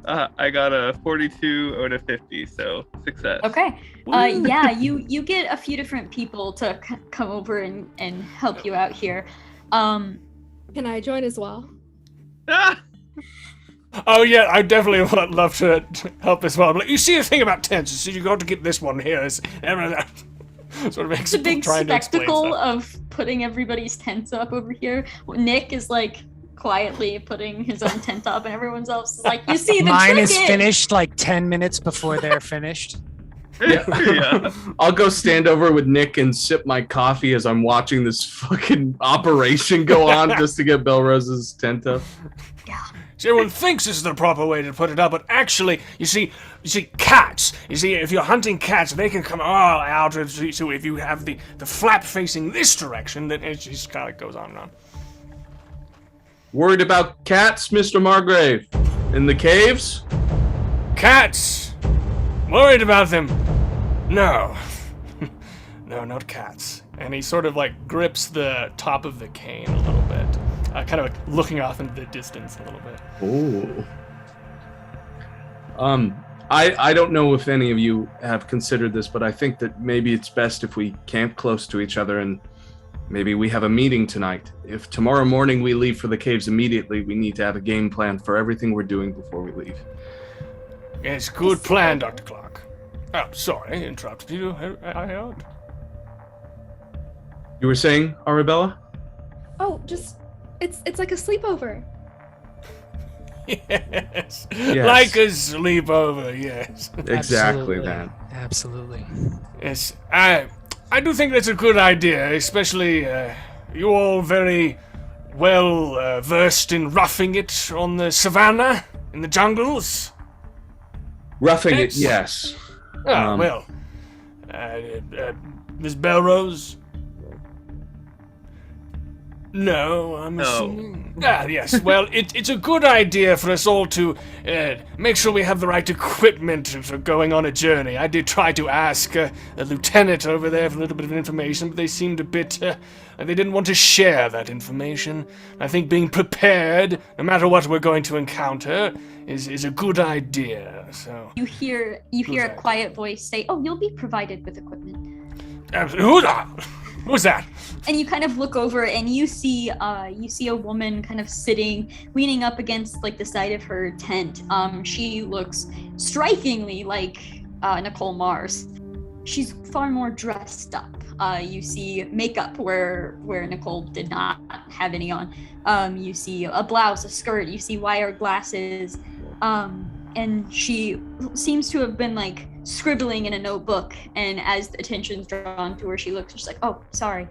I got a 42 out of 50, so success. Okay. Yeah, you get a few different people to come over and help you out here. Can I join as well? Ah! Oh yeah, I definitely would love to help as well. But you see the thing about tents, so you got to get this one here. Sort of It's a big spectacle of putting everybody's tents up over here. Nick is like quietly putting his own tent up, and everyone else is like, "You see, the Mine trick is finished like 10 minutes before they're finished. Yeah. I'll go stand over with Nick and sip my coffee as I'm watching this fucking operation go on just to get Belrose's tent up. See, everyone thinks this is the proper way to put it up, but actually, you see cats. You see, if you're hunting cats, they can come all out. So if you have the flap facing this direction, then it just kind of goes on and on. Worried about cats, Mr. Margrave? In the caves? Cats! Worried about them? No. No, not cats. And he sort of like grips the top of the cane a little bit, kind of like looking off into the distance a little bit. Ooh. I don't know if any of you have considered this, but I think that maybe it's best if we camp close to each other and maybe we have a meeting tonight. If tomorrow morning we leave for the caves immediately, we need to have a game plan for everything we're doing before we leave. Yes, good plan, Dr. Clark. Oh, sorry, interrupted you. I heard. You were saying, Arabella? Oh, just it's like a sleepover. Yes. Yes. Like a sleepover, yes. Exactly Absolutely. that. Absolutely. Yes, I do think that's a good idea, especially you all very well versed in roughing it on the savannah, in the jungles. Roughing Thanks. it, yes. Ah, well, Miss Belrose? No, I'm No. assuming. Ah, yes. Well, it's a good idea for us all to make sure we have the right equipment for going on a journey. I did try to ask the lieutenant over there for a little bit of information, but they seemed a bit. They didn't want to share that information. I think being prepared, no matter what we're going to encounter, is a good idea. So. You hear a quiet voice say, "Oh, you'll be provided with equipment." Who's that? And you kind of look over and you see a woman kind of sitting, leaning up against like the side of her tent. She looks strikingly like Nicole Mars. She's far more dressed up. You see makeup where Nicole did not have any on. You see a blouse, a skirt. You see wire glasses. And she seems to have been like scribbling in a notebook, and as the attention's drawn to her, she looks just like, "Oh, sorry,"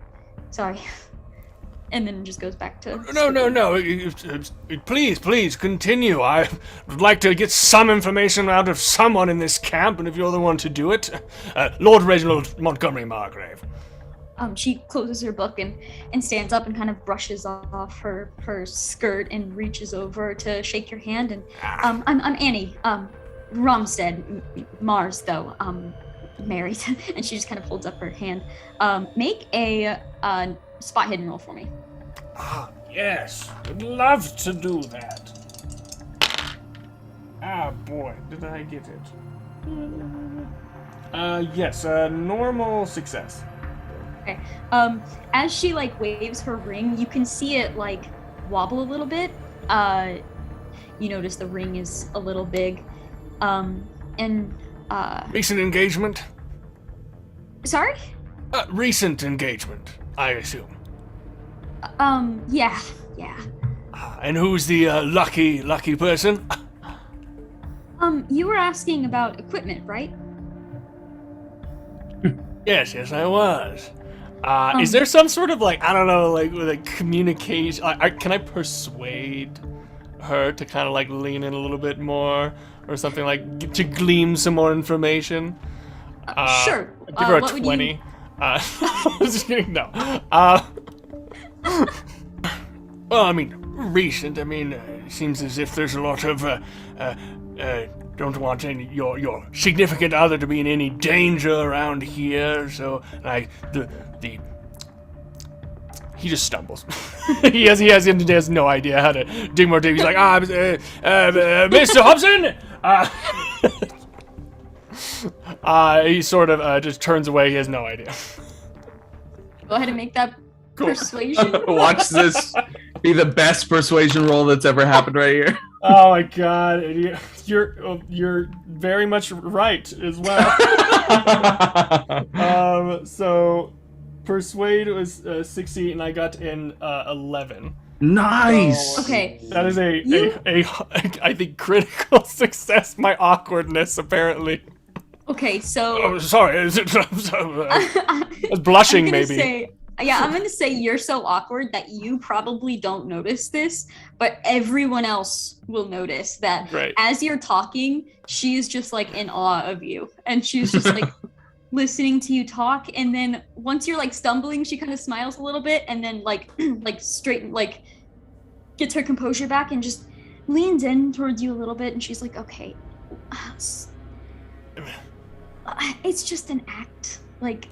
and then just goes back to No. Please continue. I would like to get some information out of someone in this camp, and if you're the one to do it, Lord Reginald Montgomery Margrave. She closes her book and stands up and kind of brushes off her skirt and reaches over to shake your hand. And I'm Annie, Romstead, Mars though, married. And she just kind of holds up her hand. Make a spot hidden roll for me. Ah, yes. I'd love to do that. Ah, boy, did I get it? Yes, normal success. Okay. As she like waves her ring, you can see it like wobble a little bit. You notice the ring is a little big. Recent engagement? Sorry? Recent engagement, I assume. Yeah. And who's the lucky person? You were asking about equipment, right? Yes, I was. Is there some sort of like, I don't know, like communication? Can I persuade her to kind of like lean in a little bit more or something, like to glean some more information? Sure. Give her a what would 20. Just kidding, no. Well, I mean, recent. I mean, it seems as if there's a lot of don't want your significant other to be in any danger around here. So, like the he just stumbles. he has no idea how to dig more deep. He's like, Mr. Hobson. He sort of just turns away. He has no idea. Go ahead and make that persuasion. Watch this be the best persuasion roll that's ever happened right here. Oh my god, you're very much right as well. So persuade was 16, and I got in 11. Nice. So Okay. that is I think critical success. My awkwardness apparently. Okay, so Oh, sorry. I was blushing maybe. I'm gonna say you're so awkward that you probably don't notice this, but everyone else will notice that. Right. As you're talking, she is just like in awe of you, and she's just like listening to you talk. And then once you're like stumbling, she kind of smiles a little bit, and then like gets her composure back and just leans in towards you a little bit, and she's like, "Okay, it's just an act. Like,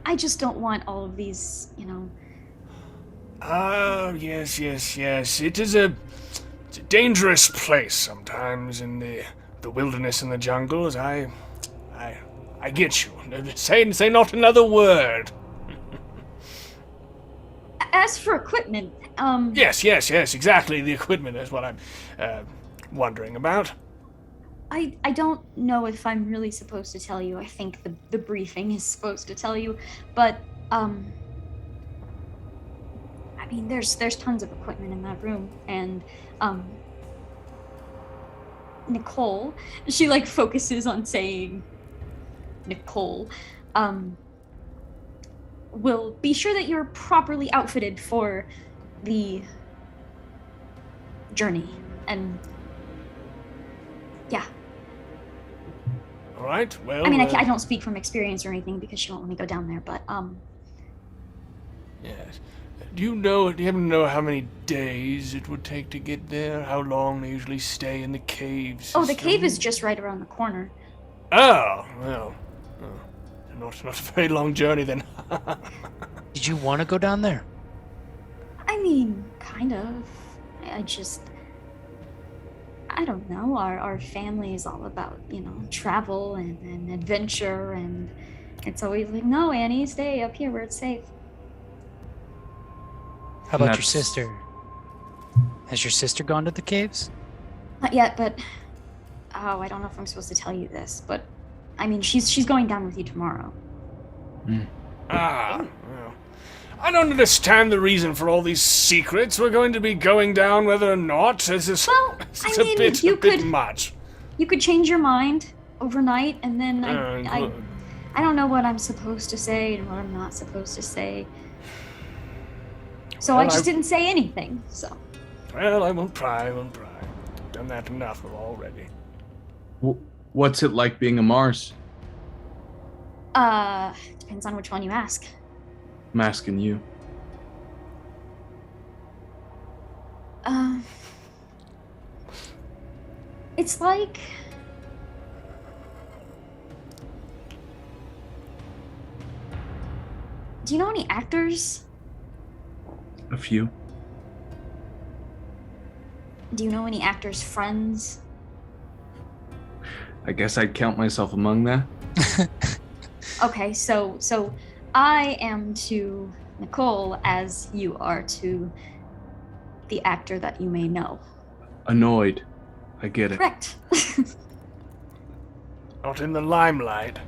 I just don't want all of these, Oh, yes. It is a dangerous place sometimes in the wilderness and the jungles. I get you. Say not another word. As for equipment, Yes, exactly. The equipment is what I'm wondering about. I don't know if I'm really supposed to tell you. I think the briefing is supposed to tell you, but I mean, there's tons of equipment in that room, and Nicole, she like focuses on saying Nicole, will be sure that you're properly outfitted for the journey, and yeah. All right. Well. I mean, I don't speak from experience or anything because she won't let me go down there, but Yes. Do you happen to know how many days it would take to get there? How long they usually stay in the caves? oh, the cave is just right around the corner. Oh, well. Not a very long journey then. Did you want to go down there? I mean, kind of. I don't know. Our family is all about, travel and adventure, and it's always like, no, Annie, stay up here where it's safe. How about your That's- sister? Has your sister gone to the caves? Not yet, but I don't know if I'm supposed to tell you this, but I mean, she's going down with you tomorrow. Well. I don't understand the reason for all these secrets. We're going to be going down whether or not. This is Well, it's I mean, a bit much. You could change your mind overnight, and then Good. I don't know what I'm supposed to say and what I'm not supposed to say. So Well, I just didn't say anything. So Well, I won't pry. Done that enough already. What's it like being a Mars? depends on which one you ask. I'm asking you. It's like do you know any actors? A few. Do you know any actors' friends? I guess I'd count myself among that. Okay, so I am to Nicole as you are to the actor that you may know. Annoyed. I get it. Correct. Not in the limelight.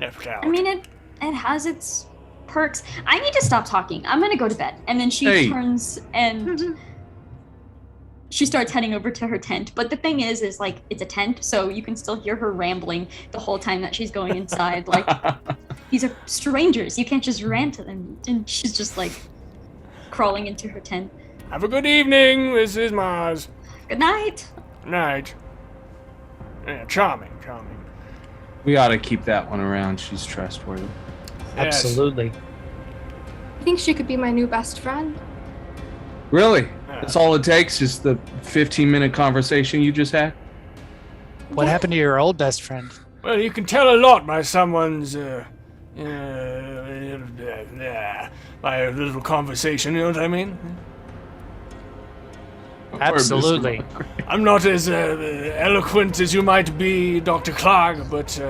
Left out. I mean, it has its perks. I need to stop talking. I'm gonna go to bed. And then she Hey. turns and she starts heading over to her tent. But the thing is like it's a tent, so you can still hear her rambling the whole time that she's going inside. Like these are strangers. You can't just rant to them. And she's just like crawling into her tent. Have a good evening. This is Mars. Good night. Night. Yeah, charming. We ought to keep that one around. She's trustworthy. Yes. Absolutely. I think she could be my new best friend. Really? That's all it takes is the 15-minute conversation you just had? What happened to your old best friend? Well, you can tell a lot by someone's My little conversation, you know what I mean? Absolutely. I'm not as eloquent as you might be, Dr. Clark, but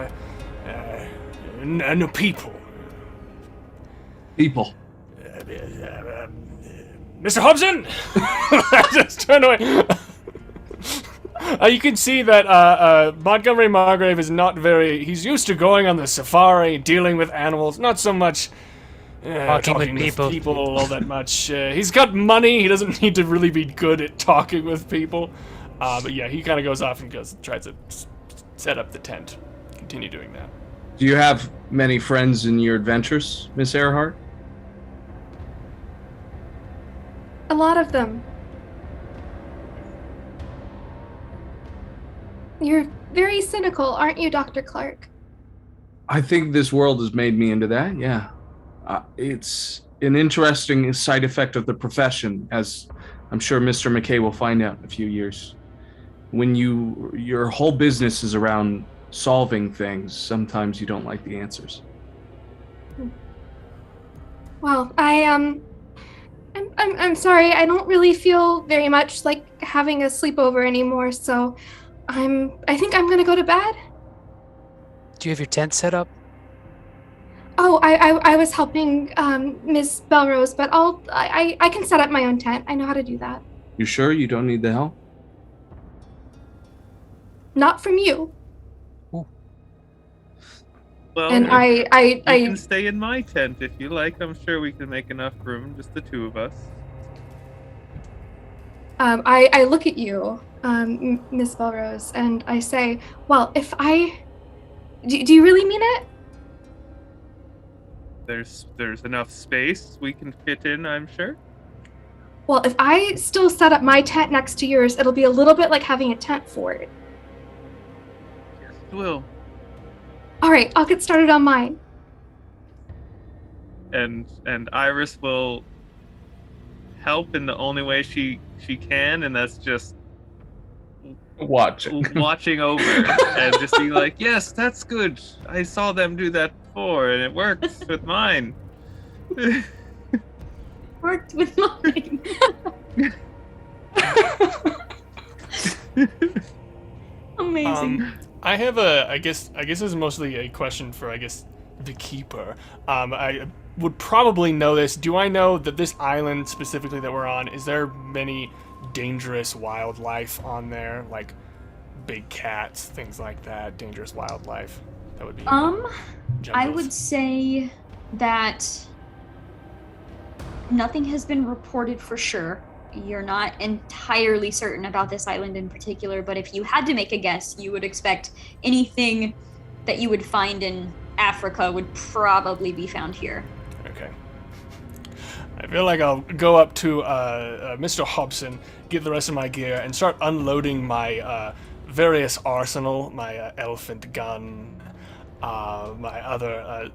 no people. People. Mr. Hobson! I just turned away. You can see that Montgomery Margrave is not very... He's used to going on the safari, dealing with animals, not so much talking with people all that much. He's got money, he doesn't need to really be good at talking with people. But yeah, he kind of goes off and tries to set up the tent. Continue doing that. Do you have many friends in your adventures, Miss Earhart? A lot of them. You're very cynical, aren't you, Dr. Clark? I think this world has made me into that, yeah. It's an interesting side effect of the profession, as I'm sure Mr. McKay will find out in a few years. When your whole business is around solving things, sometimes you don't like the answers. Well, I'm sorry. I don't really feel very much like having a sleepover anymore, so I think I'm gonna go to bed. Do you have your tent set up? Oh, I was helping Miss Belrose, but I can set up my own tent. I know how to do that. You sure you don't need the help? Not from you. Well, And you I can stay in my tent if you like. I'm sure we can make enough room, just the two of us. I look at you, Miss Belrose, and I say, well, if do you really mean it? There's enough space we can fit in, I'm sure. Well, if I still set up my tent next to yours, it'll be a little bit like having a tent fort. Yes, it will. All right, I'll get started on mine. And Iris will help in the only way she can, and that's just watching over and just being like, yes, that's good. I saw them do that before, and it works with mine. Worked with mine. Amazing. I have I guess this is mostly a question for, the keeper. I would probably know this. Do I know that this island specifically that we're on, is there many dangerous wildlife on there? Like big cats, things like that, dangerous wildlife? That would be I jungles. would say that nothing has been reported for sure. You're not entirely certain about this island in particular, but if you had to make a guess, you would expect anything that you would find in Africa would probably be found here. Okay. I feel like I'll go up to Mr. Hobson, get the rest of my gear, and start unloading my various arsenal, my elephant gun, my other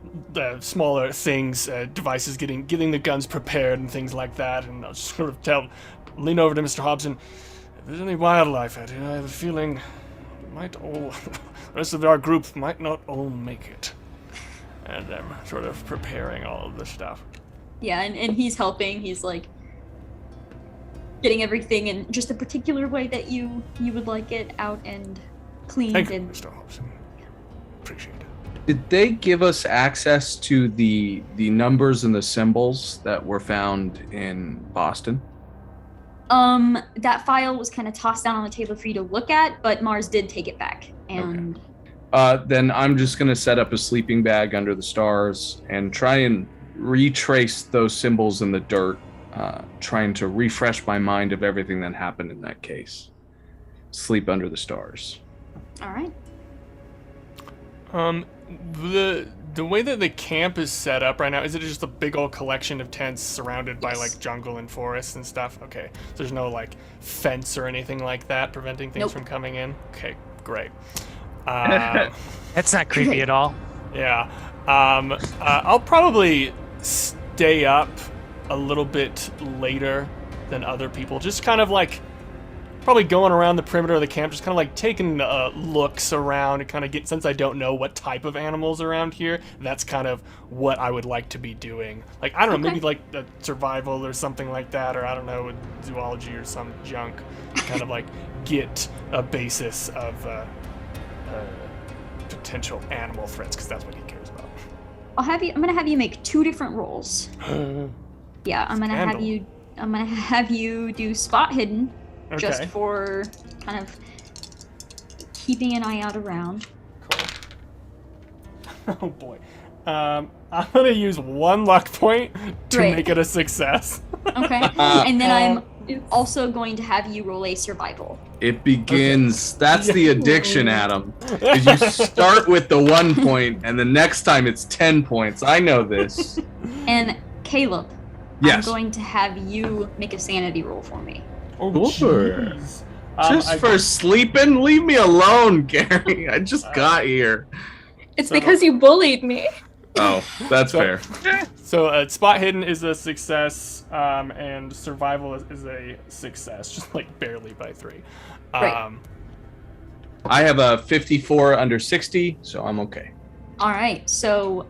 smaller things, devices, getting the guns prepared and things like that, and I'll just sort of lean over to Mr. Hobson. If there's any wildlife out here, I have a feeling the rest of our group might not all make it. And I'm sort of preparing all of this stuff. Yeah, and he's helping. He's like getting everything in just a particular way that you would like it out and cleaned. Thank you, and Mr. Hobson. Appreciate it. Did they give us access to the numbers and the symbols that were found in Boston? That file was kind of tossed down on the table for you to look at, but Mars did take it back. And Then I'm just going to set up a sleeping bag under the stars and try and retrace those symbols in the dirt, trying to refresh my mind of everything that happened in that case. Sleep under the stars. all right. The way that the camp is set up right now, is it just a big old collection of tents surrounded by like jungle and forests and stuff? Okay. So there's no like fence or anything like that preventing things from coming in? Okay, great. That's not creepy at all. Yeah. I'll probably stay up a little bit later than other people. Just kind of like probably going around the perimeter of the camp, just kind of like taking looks around and kind of get, since I don't know what type of animals around here, that's kind of what I would like to be doing. Like, I don't know, maybe like survival or something like that, or I don't know, zoology or some junk. Kind of like get a basis of potential animal threats, because that's what he cares about. I'm gonna have you make 2 different rolls. Yeah, I'm gonna have you do spot hidden, just for kind of keeping an eye out around. Cool. Oh boy. I'm gonna use 1 luck point to make it a success. Okay. And then I'm also going to have you roll a survival. It begins. That's the addiction, Adam. Is you start with the 1 point, and the next time it's 10 points. I know this. And Caleb, yes. I'm going to have you make a sanity roll for me. Oh, sure. Just for sleeping? Leave me alone, Gary. I just got here. It's because you bullied me. Oh, that's fair. So spot hidden is a success, and survival is a success, just like barely by 3. Right. I have a 54 under 60, so I'm okay. All right. So,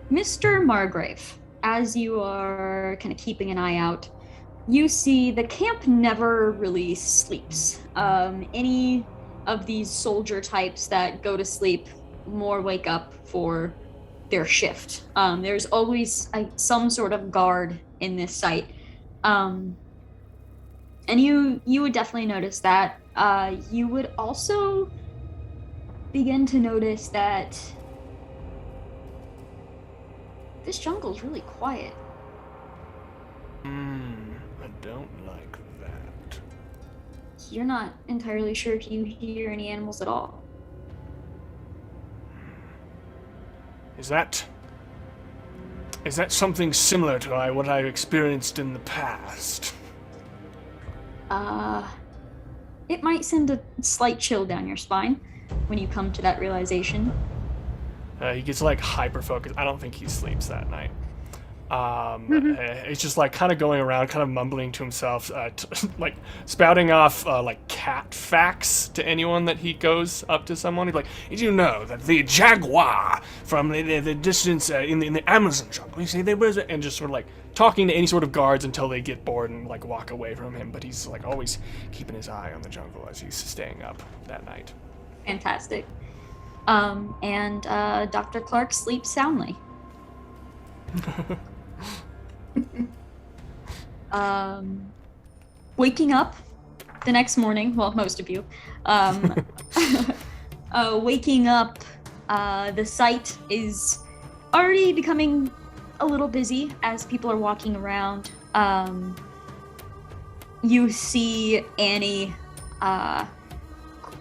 Mr. Margrave, as you are kind of keeping an eye out, you see the camp never really sleeps. Any of these soldier types that go to sleep more wake up for their shift. There's always some sort of guard in this site. And you would definitely notice that. You would also begin to notice that this jungle's really quiet. I don't like that. You're not entirely sure if you hear any animals at all. Is that something similar to what I've experienced in the past? It might send a slight chill down your spine when you come to that realization. He gets like hyper focused. I don't think he sleeps that night. It's just like kind of going around, kind of mumbling to himself, like spouting off like cat facts to anyone that he goes up to someone. He's like, "Did you know that the jaguar from the distance in the Amazon jungle? You see, they was," and just sort of like talking to any sort of guards until they get bored and like walk away from him. But he's like always keeping his eye on the jungle as he's staying up that night. Fantastic. And Dr. Clark sleeps soundly. Waking up the next morning, well, most of you, waking up, the site is already becoming a little busy as people are walking around. You see Annie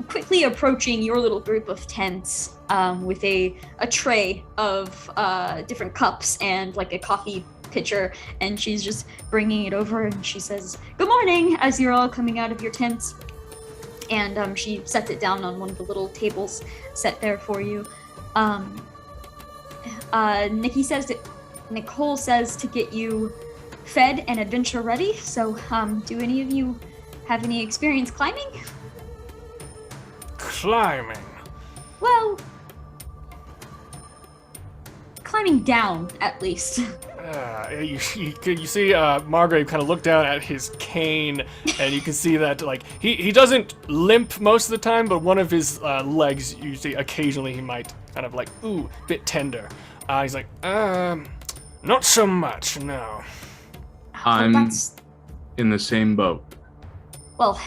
quickly approaching your little group of tents with a tray of different cups and like a coffee pitcher, and she's just bringing it over, and she says, "Good morning," as you're all coming out of your tents. And she sets it down on one of the little tables set there for you. Nicole says to get you fed and adventure ready. So, do any of you have any experience climbing? Climbing? Well, climbing down, at least. You see Margrave kind of look down at his cane, and you can see that like he doesn't limp most of the time, but one of his legs, you see occasionally he might kind of like, bit tender. He's like, not so much, no. I'm in the same boat. Well,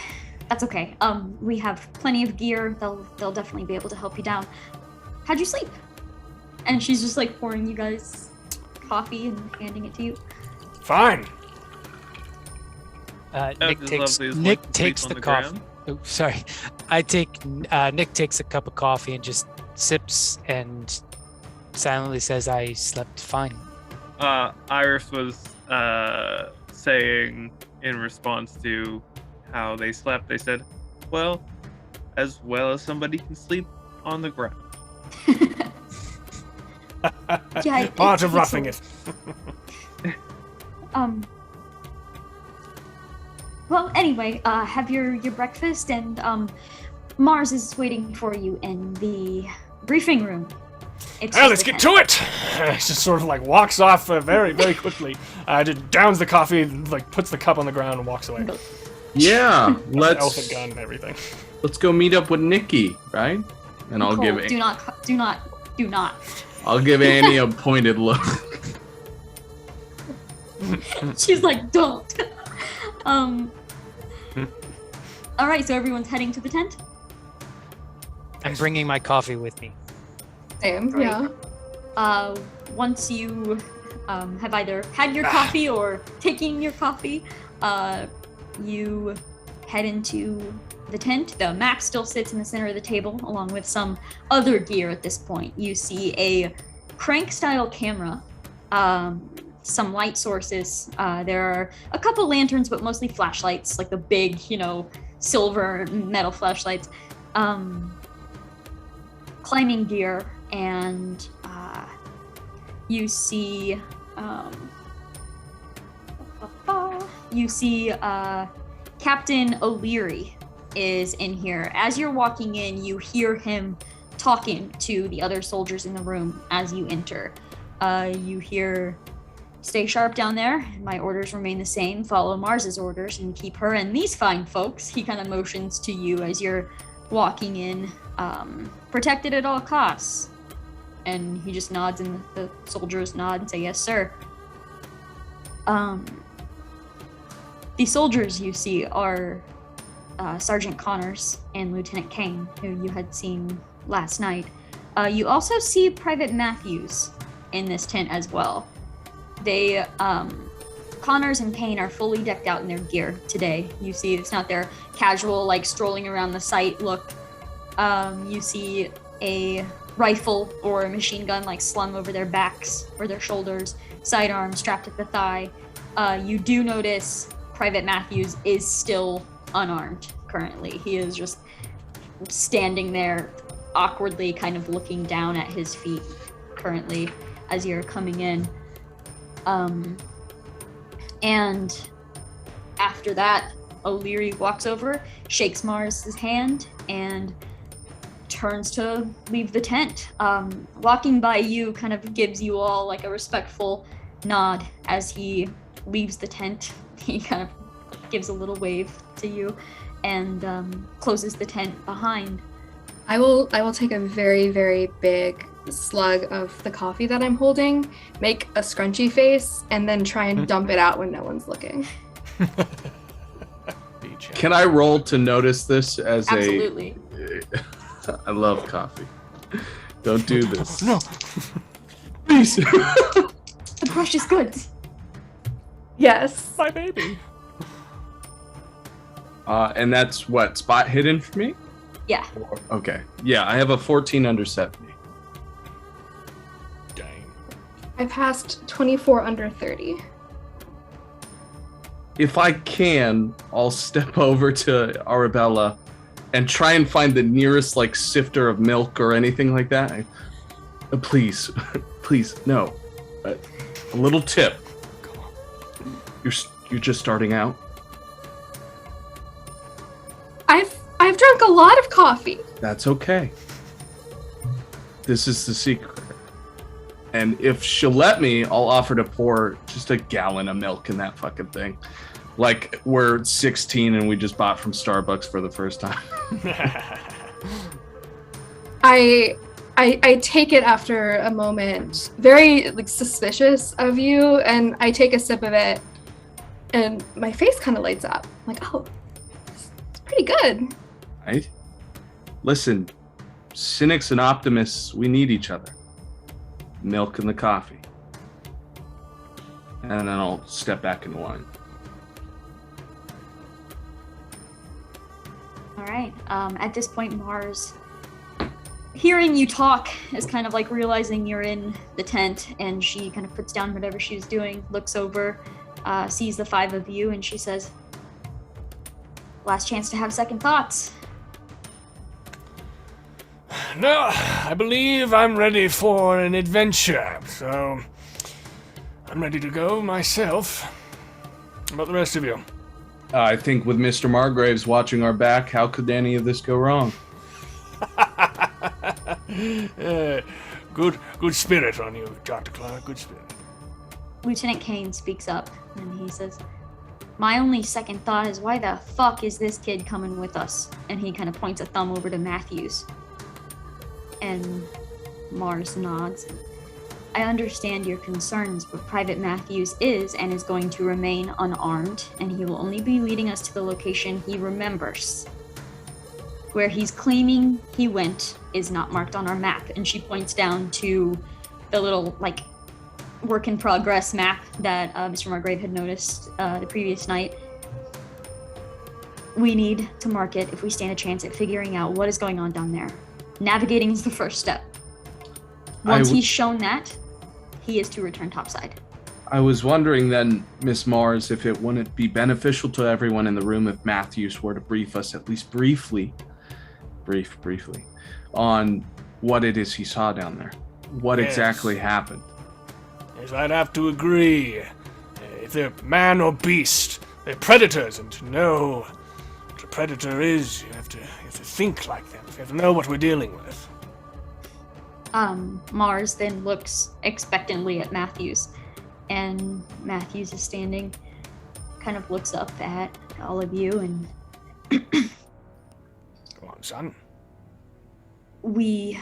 that's okay. We have plenty of gear. They'll definitely be able to help you down. How'd you sleep? And she's just like pouring you guys coffee and handing it to you. Fine. Nick takes the coffee. Oh, sorry. Nick takes a cup of coffee and just sips and silently says, "I slept fine." Iris was saying in response to how they slept, they said, well as somebody can sleep on the ground. Yeah, Part of roughing it. Well, anyway, have your breakfast, and Mars is waiting for you in the briefing room. Well, let's get to it. Just sort of like walks off very, very quickly. Just downs the coffee, like puts the cup on the ground and walks away. Yeah, Elephant let's gun and everything. let's go meet up with Nikki, right? And I'll Nicole, give do not. I'll give Annie a pointed look. She's like, don't. All right, so everyone's heading to the tent. I'm bringing my coffee with me. Same, Great. yeah. Once you have either had your coffee or taking your coffee, you head into the tent. The map still sits in the center of the table, along with some other gear at this point. You see a crank-style camera, some light sources. There are a couple lanterns, but mostly flashlights, like the big, silver metal flashlights. Climbing gear, and you see Captain O'Leary is in here. As you're walking in, you hear him talking to the other soldiers in the room as you enter. You hear, "Stay sharp down there. My orders remain the same. Follow Mars's orders and keep her and these fine folks." He kind of motions to you as you're walking in. "Protected at all costs." And he just nods, and the soldiers nod and say, "Yes, sir." The soldiers you see are Sergeant Connors and Lieutenant Kane, who you had seen last night. You also see Private Matthews in this tent as well. They, Connors and Kane are fully decked out in their gear today. You see it's not their casual, like, strolling around the site look. You see a rifle or a machine gun, like, slung over their backs or their shoulders, sidearm strapped at the thigh. You do notice Private Matthews is still unarmed currently. He is just standing there awkwardly, kind of looking down at his feet currently as you're coming in. And after that, O'Leary walks over, shakes Mars's hand, and turns to leave the tent. Walking by you kind of gives you all like a respectful nod as he leaves the tent. He kind of gives a little wave to you and closes the tent behind. I will take a very, very big slug of the coffee that I'm holding, make a scrunchy face, and then try and dump it out when no one's looking. Can I roll to notice this as Absolutely. I love coffee. Don't do this. No. Please. The precious goods. Yes. My baby. And that's what, spot hidden for me? Yeah. Okay. Yeah, I have a 14 under 70. Dang. I passed 24 under 30. If I can, I'll step over to Arabella and try and find the nearest like sifter of milk or anything like that. Please, please, no. A little tip. You're just starting out. I've drunk a lot of coffee. That's okay. This is the secret. And if she'll let me, I'll offer to pour just a gallon of milk in that fucking thing. Like we're 16 and we just bought from Starbucks for the first time. I take it after a moment, very like suspicious of you, and I take a sip of it, and my face kind of lights up. I'm like, oh, it's pretty good. Right? Listen, cynics and optimists, we need each other. Milk and the coffee. And then I'll step back in the wine. All right. At this point, Mars, hearing you talk, is kind of like realizing you're in the tent, and she kind of puts down whatever she's doing, looks over, sees the five of you, and she says, "Last chance to have second thoughts." No, I believe I'm ready for an adventure, so I'm ready to go myself. How about the rest of you? I think with Mr. Margraves watching our back, how could any of this go wrong? Good spirit on you, Dr. Clark. Good spirit. Lieutenant Kane speaks up and he says, "My only second thought is why the fuck is this kid coming with us?" And he kind of points a thumb over to Matthews. And Mars nods. "I understand your concerns, but Private Matthews is and is going to remain unarmed, and he will only be leading us to the location he remembers. Where he's claiming he went is not marked on our map." And she points down to the little, like, work in progress map that Mr. Margrave had noticed the previous night. "We need to mark it if we stand a chance at figuring out what is going on down there. Navigating is the first step. Once he's shown that, he is to return topside." I was wondering then, Miss Mars, if it wouldn't be beneficial to everyone in the room if Matthews were to brief us, at least briefly, on what it is he saw down there. What exactly happened. Yes, I'd have to agree. If they're man or beast, they're predators, and to know what a predator is, you have to think like them. You have to know what we're dealing with. Mars then looks expectantly at Matthews, and Matthews is standing, kind of looks up at all of you, and Go on, son. we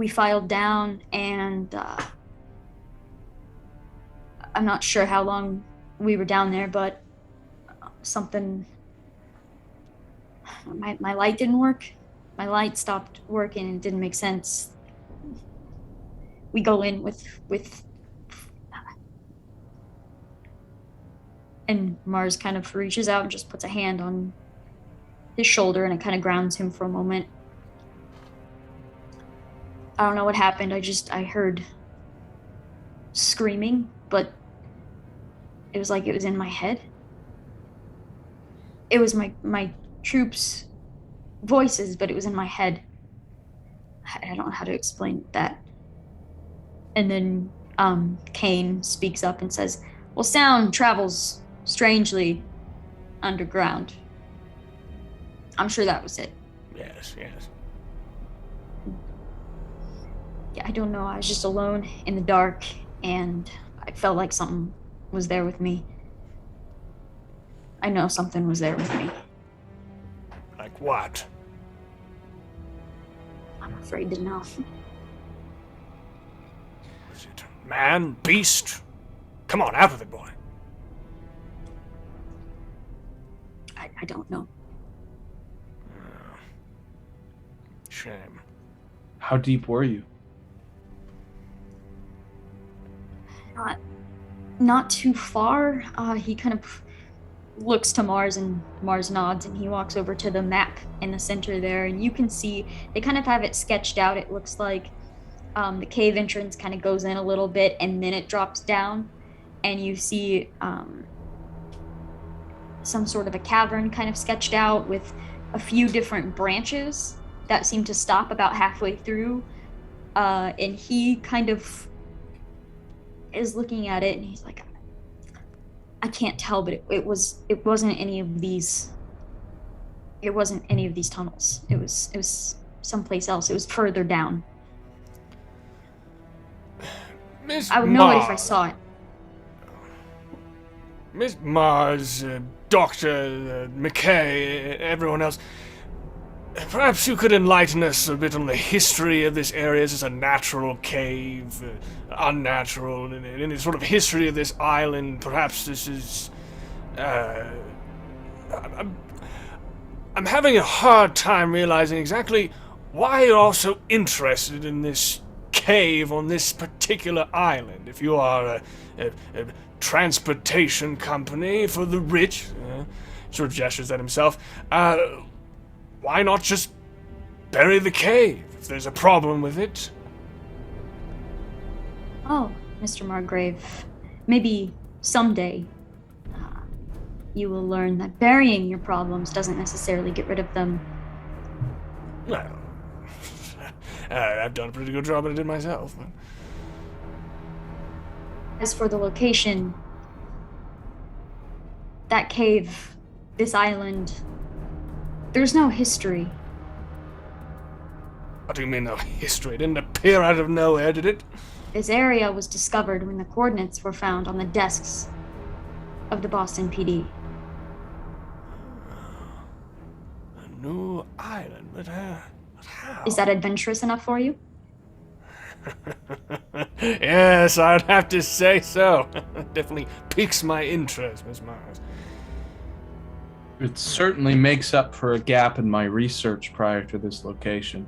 filed down, and I'm not sure how long we were down there, but something, my light didn't work. My light stopped working and it didn't make sense. We go in with and Mars kind of reaches out and just puts a hand on his shoulder, and it kind of grounds him for a moment. I don't know what happened. I heard screaming, but it was like it was in my head. It was my troops' voices, but it was in my head. I don't know how to explain that. And then Kane speaks up and says, "Well, sound travels strangely underground." I'm sure that was it. Yes. Yeah, I don't know. I was just alone in the dark, and I felt like something was there with me. I know something was there with me. Like what? I'm afraid to know. Is it man, beast? Come on, out with it, boy. I don't know. Shame. How deep were you? Not too far. He kind of looks to Mars, and Mars nods, and he walks over to the map in the center there, and you can see they kind of have it sketched out. It looks like the cave entrance kind of goes in a little bit and then it drops down, and you see some sort of a cavern kind of sketched out with a few different branches that seem to stop about halfway through, and he kind of is looking at it, and he's like, "I can't tell, but it wasn't any of these. It wasn't any of these tunnels. It was someplace else. It was further down. Miss I would know it if I saw it." Miss Mars, Dr. McKay, everyone else, perhaps you could enlighten us a bit on the history of this area. Is this a natural cave, unnatural, and any sort of history of this island? Perhaps this is... I'm having a hard time realizing exactly why you're all so interested in this cave on this particular island. If you are a transportation company for the rich, sort of gestures at himself, why not just bury the cave if there's a problem with it? "Oh, Mr. Margrave, maybe someday you will learn that burying your problems doesn't necessarily get rid of them." Well, I've done a pretty good job at it myself. But... As for the location, That cave, this island, there's no history. What do you mean, no history? It didn't appear out of nowhere, did it? This area was discovered when the coordinates were found on the desks of the Boston PD. A new island, but how? Is that adventurous enough for you? Yes, I'd have to say so. Definitely piques my interest, Miss Mars. It certainly makes up for a gap in my research prior to this location.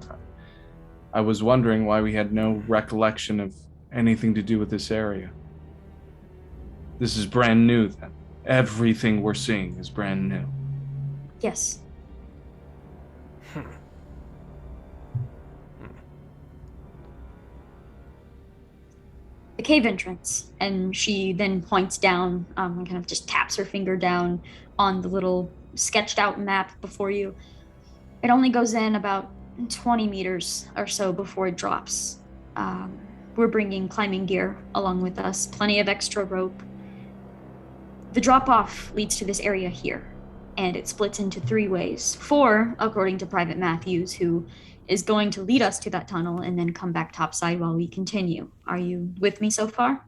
I was wondering why we had no recollection of anything to do with this area. This is brand new, then. Everything we're seeing is brand new. Yes. The cave entrance, and she then points down, and kind of just taps her finger down on the little sketched out map before you. It only goes in about 20 meters or so before it drops. We're bringing climbing gear along with us, plenty of extra rope. The drop-off leads to this area here, and it splits into 3 ways. 4, according to Private Matthews, who is going to lead us to that tunnel and then come back topside while we continue. Are you with me so far?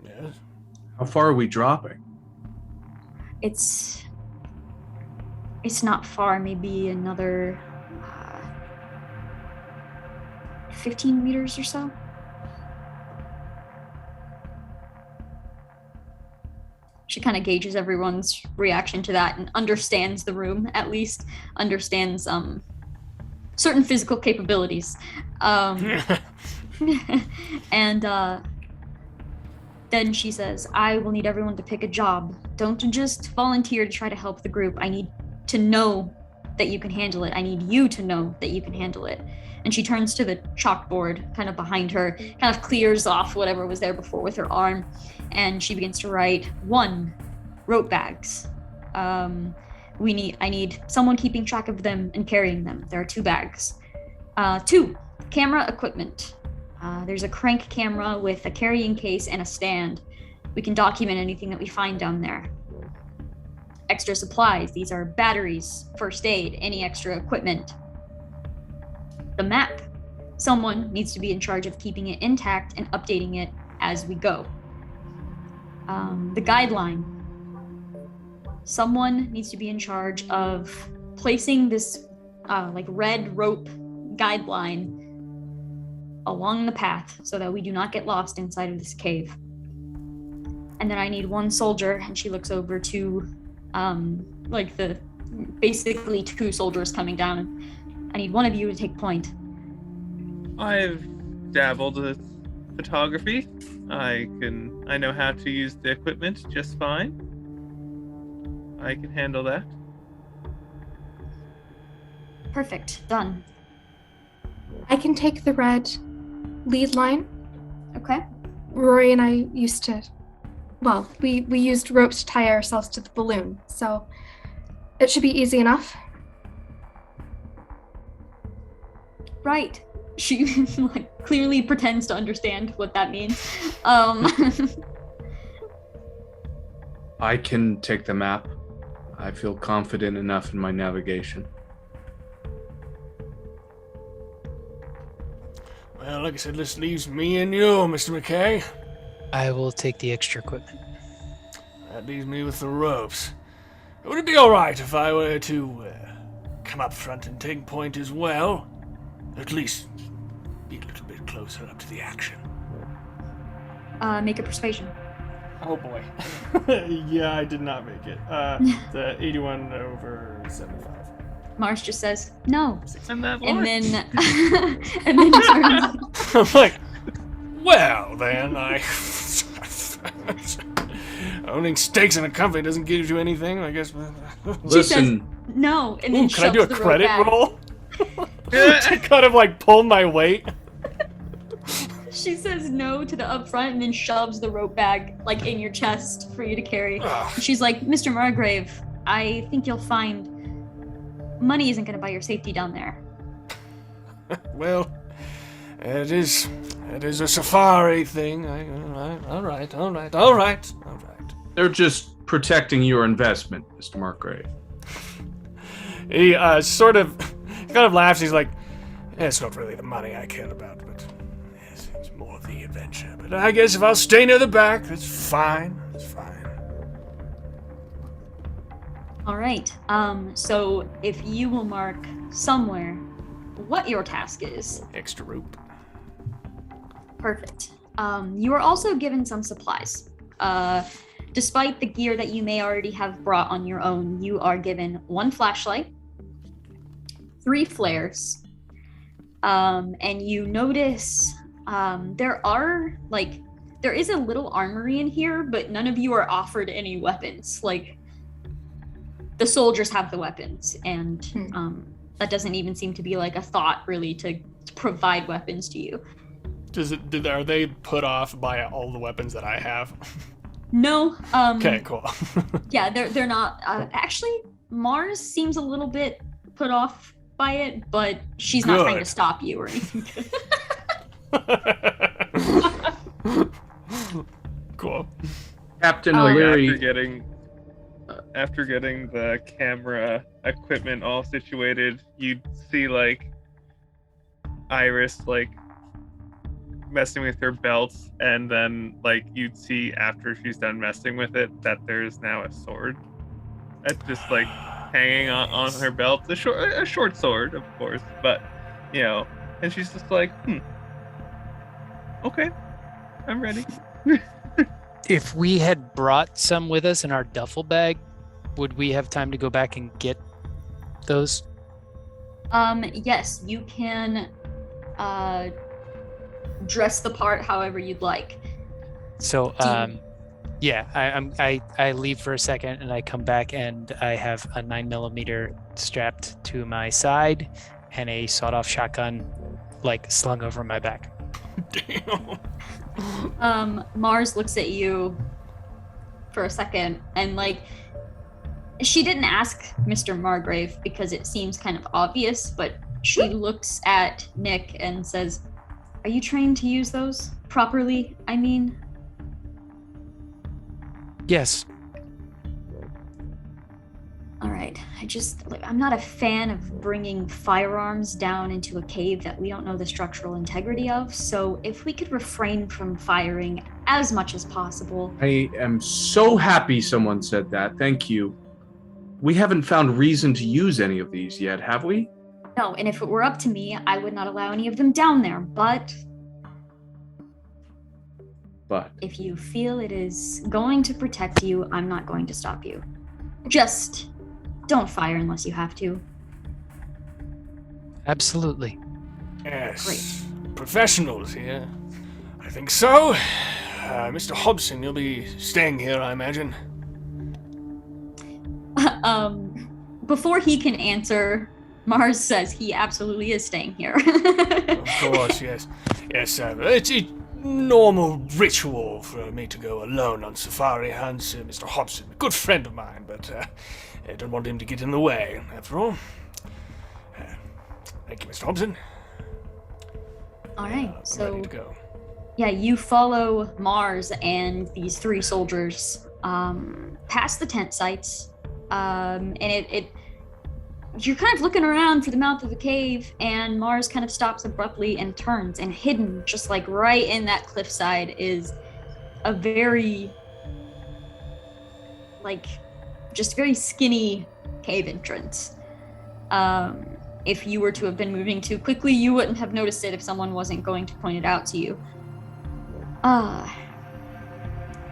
Yes. How far are we dropping? It's not far, maybe another 15 meters or so. She kind of gauges everyone's reaction to that and understands the room, at least understands certain physical capabilities. And then she says, I will need everyone to pick a job. Don't just volunteer to try to help the group. I need to know that you can handle it. I need you to know that you can handle it. And she turns to the chalkboard kind of behind her, kind of clears off whatever was there before with her arm, and she begins to write 1, rope bags. I need someone keeping track of them and carrying them. There are 2 bags. 2, camera equipment. There's a crank camera with a carrying case and a stand. We can document anything that we find down there. Extra supplies. These are batteries, first aid, any extra equipment. The map. Someone needs to be in charge of keeping it intact and updating it as we go. The guideline. Someone needs to be in charge of placing this red rope guideline along the path so that we do not get lost inside of this cave. And then I need 1 soldier, and she looks over to basically 2 soldiers coming down. I need one of you to take point. I've dabbled with photography. I know how to use the equipment just fine. I can handle that. Perfect. Done. I can take the red lead line. Okay. Rory and I used to, we used rope to tie ourselves to the balloon, so it should be easy enough. Right. She clearly pretends to understand what that means. I can take the map. I feel confident enough in my navigation. Well, like I said, this leaves me and you, Mr. McKay. I will take the extra equipment. That leaves me with the ropes. Would it be all right if I were to come up front and take point as well? At least be a little bit closer up to the action. Make a persuasion. Oh boy. Yeah, I did not make it. The 81 over 75. Mars just says no, And that and one. then and then turns. I'm like, well, then owning stakes in a company doesn't give you anything, I guess. She says Listen, no, and then Ooh, can I do a shoves the rope credit back. roll? To kind of like pull my weight. She says no to the upfront and then shoves the rope bag in your chest for you to carry. Ugh. She's like, Mr. Margrave, I think you'll find money isn't going to buy your safety down there. Well, it is a safari thing. All right. they're just protecting your investment, Mr. Markgrave. He kind of laughs. He's like, it's not really the money I care about, but it's more of the adventure. But I guess if I'll stay near the back, that's fine. That's fine. All right. So if you will mark somewhere what your task is. Extra rope. Perfect. You are also given some supplies. Despite the gear that you may already have brought on your own, you are given 1 flashlight, 3 flares, and you notice there is a little armory in here, but none of you are offered any weapons. Like, the soldiers have the weapons, and that doesn't even seem to be like a thought really to provide weapons to you. Are they put off by all the weapons that I have? No. Okay, cool. Yeah, they're not. Actually, Mars seems a little bit put off by it, but she's not trying to stop you or anything. Cool. Captain O'Leary. After getting the camera equipment all situated, you'd see like Iris like messing with her belts, and then like you'd see after she's done messing with it that there's now a sword that's just like hanging on her belt, a short sword, of course, but you know, and she's just like, okay, I'm ready. If we had brought some with us in our duffel bag, would we have time to go back and get those? Yes, you can dress the part however you'd like. So, I leave for a second and I come back and I have a 9mm strapped to my side and a sawed-off shotgun like slung over my back. Damn. Mars looks at you for a second, and like, she didn't ask Mr. Margrave because it seems kind of obvious, but she looks at Nick and says, "Are you trained to use those properly? I mean..." Yes. All right. I'm not a fan of bringing firearms down into a cave that we don't know the structural integrity of, so if we could refrain from firing as much as possible. I am so happy someone said that. Thank you. We haven't found reason to use any of these yet, have we? No, and if it were up to me, I would not allow any of them down there, but if you feel it is going to protect you, I'm not going to stop you. Just don't fire unless you have to. Absolutely. Yes. Great. Professionals here. I think so. Mr. Hobson, you'll be staying here, I imagine. Before he can answer, Mars says he absolutely is staying here. Of course, yes. Yes, it's a normal ritual for me to go alone on safari hunts. Mr. Hobson, a good friend of mine, but I don't want him to get in the way, after all. Thank you, Mr. Hobson. All right, I'm so ready to go. yeah, you follow Mars and these 3 soldiers past the tent sites, and you're kind of looking around for the mouth of the cave, and Mars kind of stops abruptly and turns, and hidden just like right in that cliffside is a very very skinny cave entrance. If you were to have been moving too quickly, you wouldn't have noticed it if someone wasn't going to point it out to you. The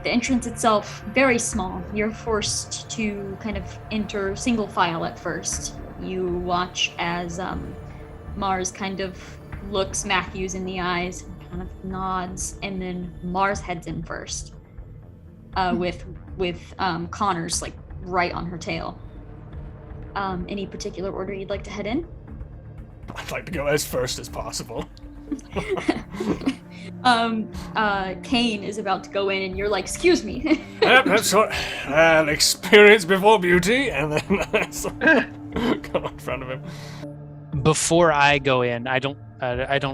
entrance itself, very small. You're forced to kind of enter single file at first. You watch as Mars kind of looks Matthews in the eyes and kind of nods, and then Mars heads in first, with Connors like right on her tail. Any particular order you'd like to head in? I'd like to go as first as possible. Kane is about to go in, and you're like, "Excuse me." Yep, that's what. Experience before beauty, and then go in front of him. Before I go in, I don't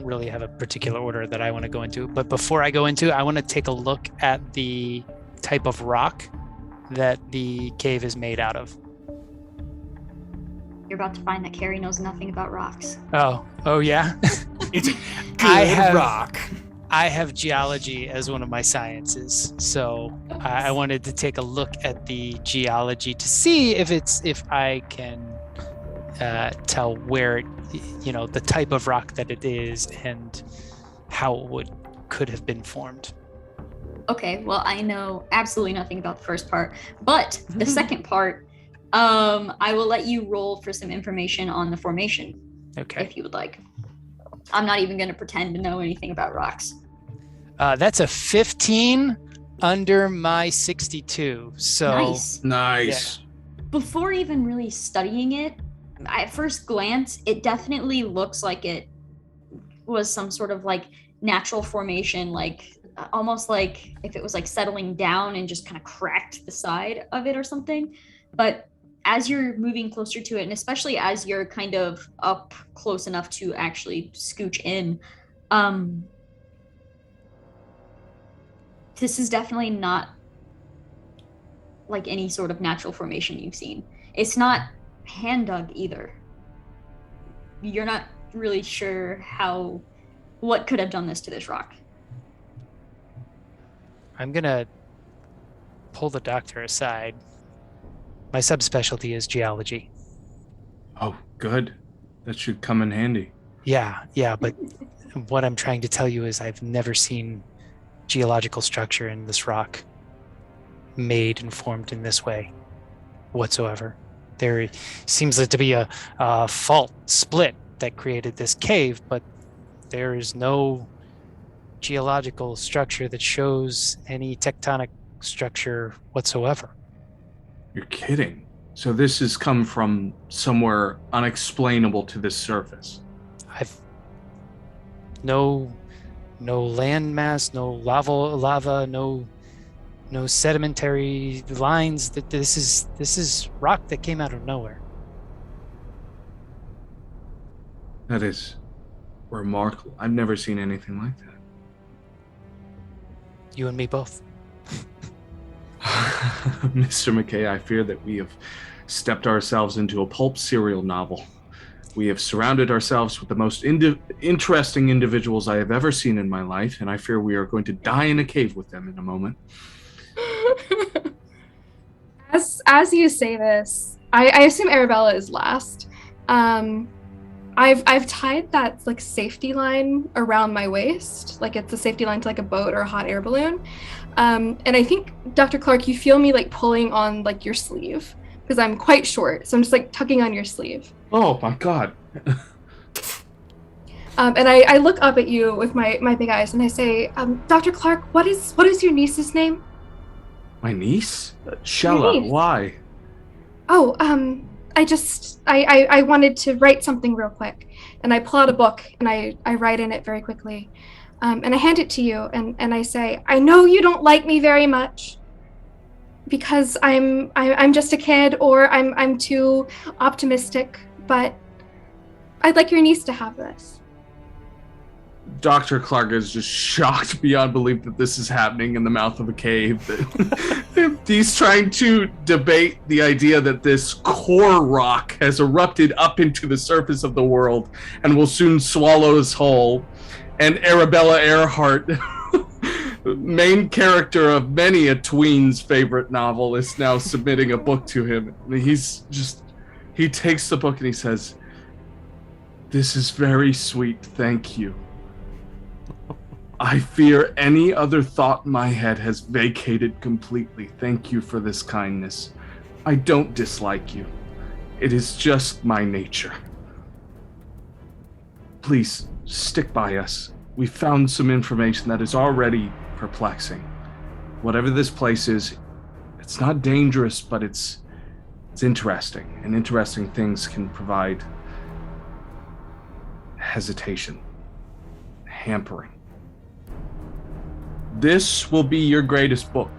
really have a particular order that I want to go into, but before I go into, I want to take a look at the type of rock that the cave is made out of. You're about to find that Carrie knows nothing about rocks. Oh yeah. It's a I good have- rock. I have geology as one of my sciences, so I wanted to take a look at the geology to see if I can tell where the type of rock that it is and how it could have been formed. Okay, well, I know absolutely nothing about the first part, but the second part, I will let you roll for some information on the formation, Okay. if you would like. I'm not even going to pretend to know anything about rocks. That's a 15 under my 62. So Nice. Nice. Before even really studying it, at first glance, it definitely looks like it was some sort of like natural formation, like almost like if it was like settling down and just kind of cracked the side of it or something. But as you're moving closer to it, and especially as you're kind of up close enough to actually scooch in, this is definitely not like any sort of natural formation you've seen. It's not hand dug either. You're not really sure what could have done this to this rock. I'm gonna pull the doctor aside. My subspecialty is geology. Oh, good. That should come in handy. Yeah, but what I'm trying to tell you is I've never seen geological structure in this rock made and formed in this way whatsoever. There seems to be a fault split that created this cave, but there is no geological structure that shows any tectonic structure whatsoever. You're kidding. So this has come from somewhere unexplainable to this surface. I've no landmass, no lava, no sedimentary lines. That this is rock that came out of nowhere. That is remarkable. I've never seen anything like that. You and me both. Mr. McKay, I fear that we have stepped ourselves into a pulp serial novel. We have surrounded ourselves with the most interesting individuals I have ever seen in my life, and I fear we are going to die in a cave with them in a moment. As you say this, I assume Arabella is last. I've tied that like safety line around my waist, like it's a safety line to like a boat or a hot air balloon. And I think, Dr. Clark, you feel me like pulling on like your sleeve because I'm quite short, so I'm just like tugging on your sleeve. Oh my God. And I look up at you with my big eyes and I say, Dr. Clark, what is your niece's name? My niece? Shella, niece. why? Oh, I wanted to write something real quick, and I pull out a book and I write in it very quickly, and I hand it to you and I say, I know you don't like me very much because I'm just a kid or I'm too optimistic, but I'd like your niece to have this. Dr. Clark is just shocked beyond belief that this is happening in the mouth of a cave. He's trying to debate the idea that this core rock has erupted up into the surface of the world and will soon swallow us whole. And Arabella Earhart, main character of many a tween's favorite novel, is now submitting a book to him. He takes the book and he says, "This is very sweet, thank you. I fear any other thought in my head has vacated completely. Thank you for this kindness. I don't dislike you. It is just my nature. Please, stick by us. We found some information that is already perplexing. Whatever this place is, it's not dangerous, but it's interesting. And interesting things can provide hesitation, hampering. This will be your greatest book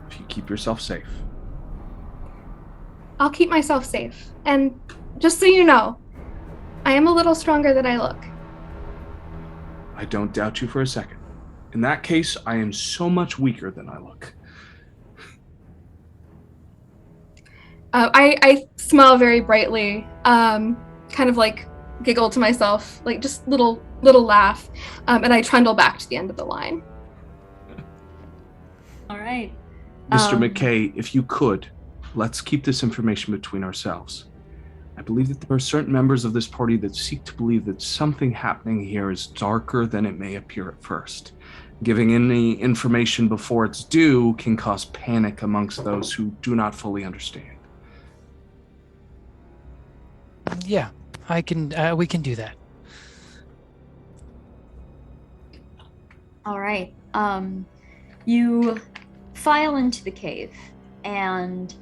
if you keep yourself safe." I'll keep myself safe. And just so you know, I am a little stronger than I look. I don't doubt you for a second. In that case, I am so much weaker than I look. I smile very brightly, kind of like giggle to myself, like just little laugh, and I trundle back to the end of the line. All right. Mr. McKay, if you could, let's keep this information between ourselves. I believe that there are certain members of this party that seek to believe that something happening here is darker than it may appear at first. Giving any information before it's due can cause panic amongst those who do not fully understand. Yeah, I can. We can do that. All right. You file into the cave, and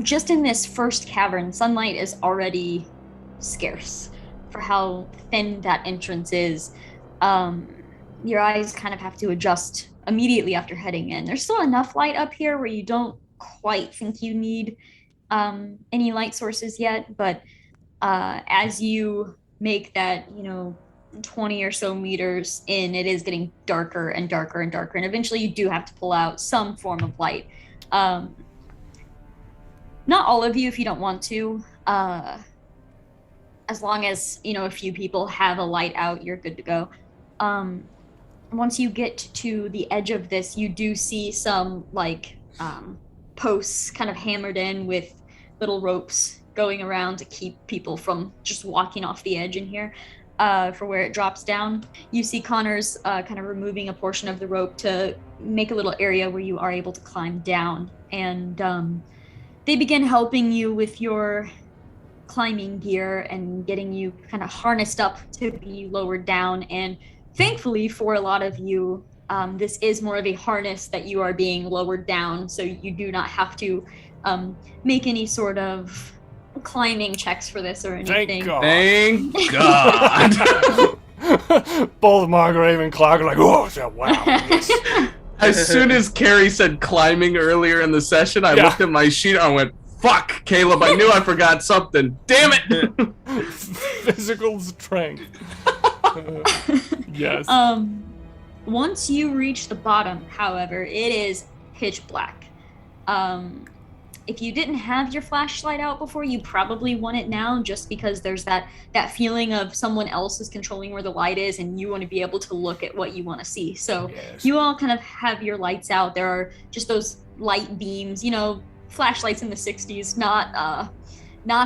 just in this first cavern, sunlight is already scarce for how thin that entrance is. Your eyes kind of have to adjust immediately after heading in. There's still enough light up here where you don't quite think you need any light sources yet, but as you make that, 20 or so meters in, it is getting darker and darker and darker, and eventually you do have to pull out some form of light. Not all of you if you don't want to. As long as, a few people have a light out, you're good to go. Once you get to the edge of this, you do see some, posts kind of hammered in with little ropes going around to keep people from just walking off the edge in here. For where it drops down, you see Connor's kind of removing a portion of the rope to make a little area where you are able to climb down. And they begin helping you with your climbing gear and getting you kind of harnessed up to be lowered down. And thankfully for a lot of you, this is more of a harness that you are being lowered down, so you do not have to make any sort of climbing checks for this or anything. Thank God. Both Margrave and Clark are like, oh, wow. Yes. As soon as Carrie said climbing earlier in the session, I looked at my sheet and I went, fuck, Caleb, I knew I forgot something. Damn it. Physical strength. Yes. Once you reach the bottom, however, it is pitch black. If you didn't have your flashlight out before, you probably want it now, just because there's that feeling of someone else is controlling where the light is and you want to be able to look at what you want to see. So yes. You all kind of have your lights out. There are just those light beams, flashlights in the 60s, not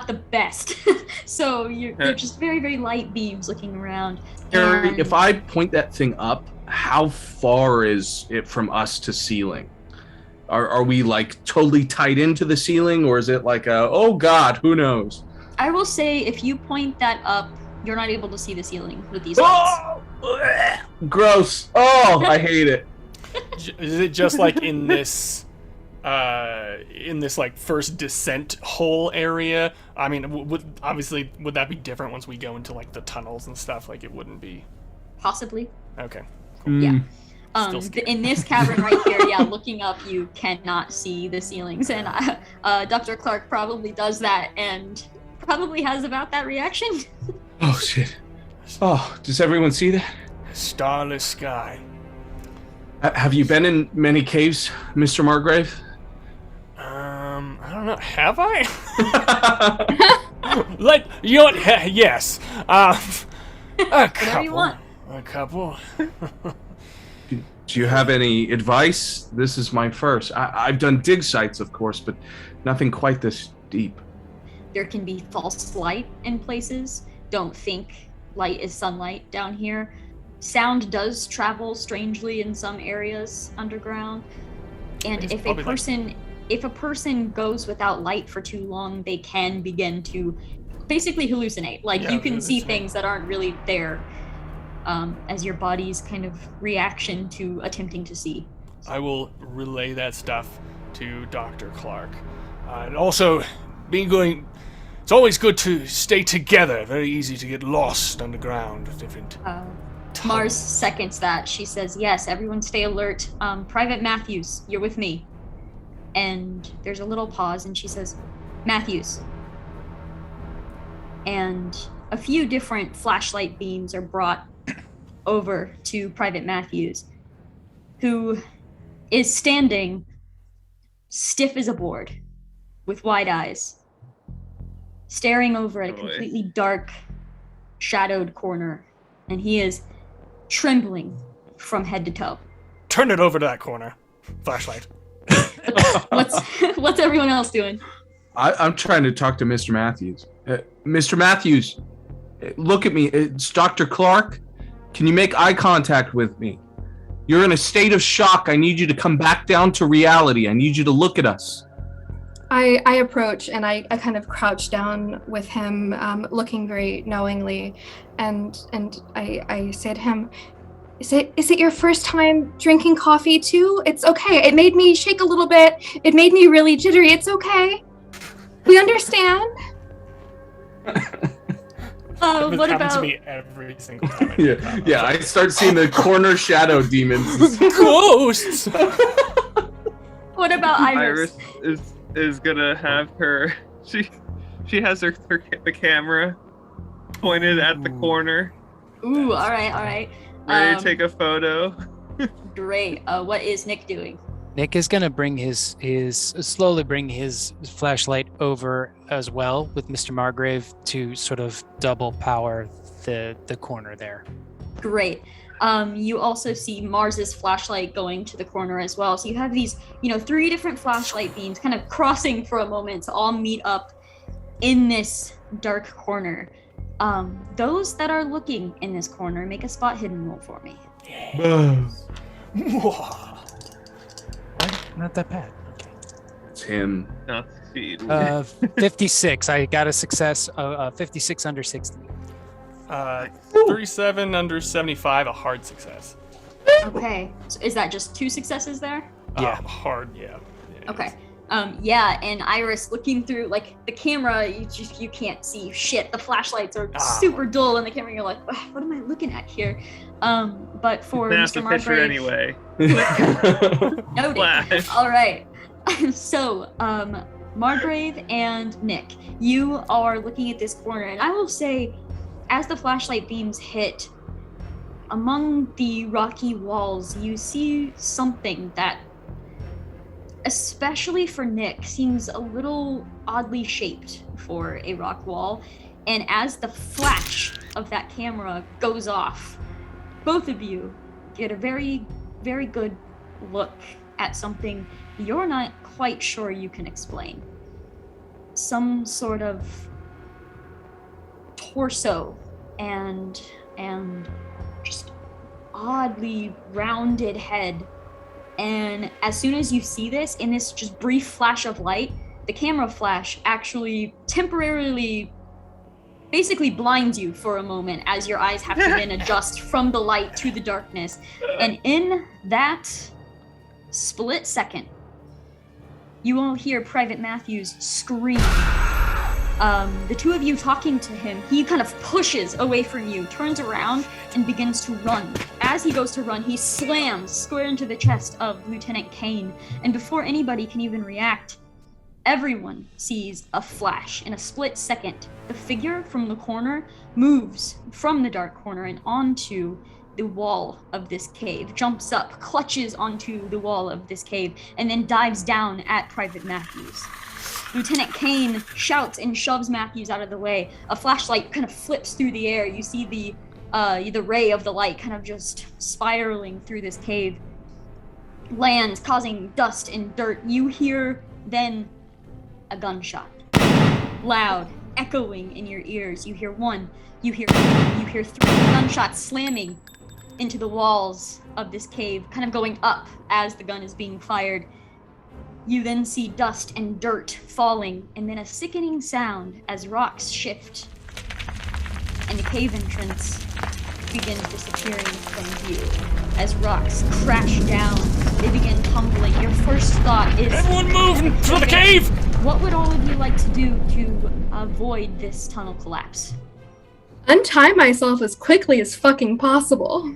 the best. So they're just very, very light beams looking around. Carrie, if I point that thing up, how far is it from us to ceiling? Are we totally tied into the ceiling, or is it oh God, who knows? I will say if you point that up, you're not able to see the ceiling with these lights. Oh, gross. Oh, I hate it. Is it just in this first descent hole area? I mean, would that be different once we go into the tunnels and stuff? It wouldn't be. Possibly. Okay. Cool. Yeah. In this cavern right here, looking up, you cannot see the ceilings, and Dr. Clark probably does that and probably has about that reaction. Oh shit. Oh, does everyone see that? Starless sky. Have you been in many caves, Mr. Margrave? I don't know. Have I? Yes. A couple. Whatever you want. A couple. Do you have any advice? This is my first. I've done dig sites, of course, but nothing quite this deep. There can be false light in places. Don't think light is sunlight down here. Sound does travel strangely in some areas underground. And if a person goes without light for too long, they can begin to basically hallucinate. You can see things that aren't really there. As your body's kind of reaction to attempting to see. I will relay that stuff to Dr. Clark. And also, it's always good to stay together. Very easy to get lost underground. Different. Mars seconds that. She says, yes, everyone stay alert. Private Matthews, you're with me. And there's a little pause, and she says, Matthews. And a few different flashlight beams are brought over to Private Matthews, who is standing stiff as a board, with wide eyes, staring over at a completely dark, shadowed corner, and he is trembling from head to toe. Turn it over to that corner. Flashlight. What's everyone else doing? I'm trying to talk to Mr. Matthews. Mr. Matthews, look at me. It's Dr. Clark. Can you make eye contact with me? You're in a state of shock. I need you to come back down to reality. I need you to look at us. I approach and I kind of crouch down with him, looking very knowingly, and I say to him, Is it your first time drinking coffee too? It's okay. It made me shake a little bit. It made me really jittery. It's okay. We understand. What happens to about me every single time. Yeah. I start seeing the corner shadow demons. Ghosts. what about Iris? Is gonna have her. She has the camera pointed at the corner. Ooh, all right. Ready to take a photo. Great. What is Nick doing? Nick is gonna slowly bring his flashlight over as well with Mr. Margrave to sort of double power the corner there. Great. You also see Mars's flashlight going to the corner as well. So you have these, 3 different flashlight beams kind of crossing for a moment to all meet up in this dark corner. Those that are looking in this corner, make a spot hidden roll for me. Not that bad. Okay. It's him. Not succeed. 56. I got a success. 56 under 60. 37 under 75, a hard success. Okay. So is that just 2 successes there? Yeah. Hard, yeah. Okay. And Iris looking through, like, the camera, you can't see shit. The flashlights are super dull in the camera. You're like, what am I looking at here? But for Mr. Picture Margrave... anyway. Noted. Flash. All right. So, Margrave and Nick, you are looking at this corner, and I will say, as the flashlight beams hit, among the rocky walls, you see something that, especially for Nick, seems a little oddly shaped for a rock wall. And as the flash of that camera goes off, both of you get a very, very good look at something you're not quite sure you can explain. Some sort of torso and just oddly rounded head. And as soon as you see this, in this just brief flash of light, the camera flash actually temporarily basically blinds you for a moment as your eyes have to then adjust from the light to the darkness. And in that split second, you will hear Private Matthews scream. The two of you talking to him, he kind of pushes away from you, turns around, and begins to run. As he goes to run, he slams square into the chest of Lieutenant Kane, and before anybody can even react, everyone sees a flash. In a split second, the figure from the corner moves from the dark corner and onto the wall of this cave, jumps up, clutches onto the wall of this cave, and then dives down at Private Matthews. Lieutenant Kane shouts and shoves Matthews out of the way. A flashlight kind of flips through the air. You see the ray of the light kind of just spiraling through this cave, lands, causing dust and dirt. You hear then a gunshot, loud, echoing in your ears. You hear 1, you hear 2, you hear 3 gunshots slamming into the walls of this cave, kind of going up as the gun is being fired. You then see dust and dirt falling, and then a sickening sound as rocks shift, and the cave entrance begins disappearing from view. As rocks crash down, they begin tumbling. Your first thought is... Everyone move to the cave! What would all of you like to do to avoid this tunnel collapse? Untie myself as quickly as fucking possible.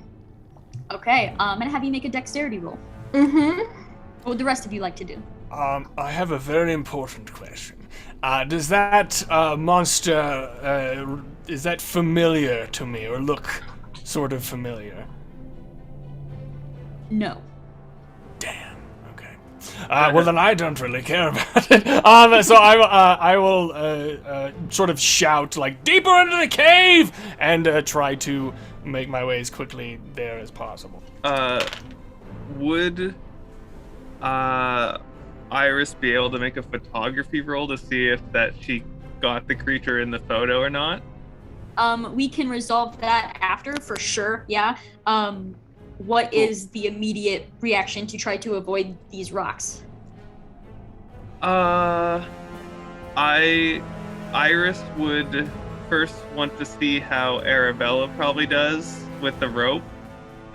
Okay, I'm gonna have you make a dexterity roll. Mm-hmm. What would the rest of you like to do? I have a very important question. Does that monster, is that familiar to me, or look sort of familiar? No. Damn, okay. Well, then I don't really care about it. So I will sort of shout like deeper into the cave and try to make my way as quickly there as possible. Would Iris be able to make a photography roll to see if that she got the creature in the photo or not? We can resolve that after for sure. Yeah. What is the immediate reaction to try to avoid these rocks? Iris would first want to see how Arabella probably does with the rope.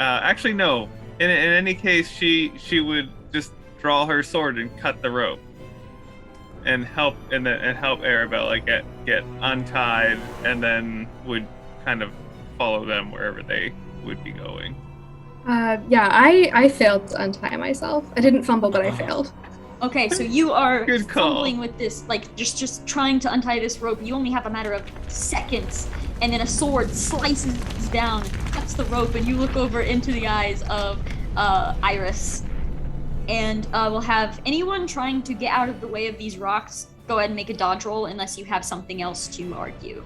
Actually, no. In any case, she would just draw her sword and cut the rope, and help Arabella get untied, and then would kind of follow them wherever they would be going. Yeah, I failed to untie myself. I didn't fumble, but I failed. Okay, so you are Good call. fumbling with this, like just trying to untie this rope. You only have a matter of seconds, and then a sword slices down, cuts the rope, and you look over into the eyes of Iris. And we'll have anyone trying to get out of the way of these rocks go ahead and make a dodge roll, unless you have something else to argue.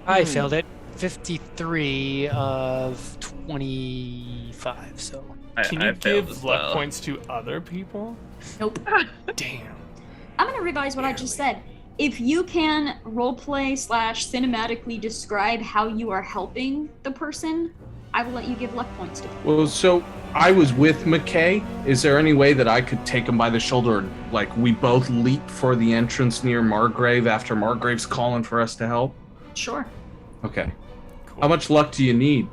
I failed it. 53 of 25, so. Can I you failed give as luck well. points to other people? Nope. Damn. I'm gonna revise what I just said. If you can roleplay / cinematically describe how you are helping the person, I will let you give luck points to people. Well, so I was with McKay. Is there any way that I could take him by the shoulder and, like, we both leap for the entrance near Margrave after Margrave's calling for us to help? Sure. Okay. Cool. How much luck do you need,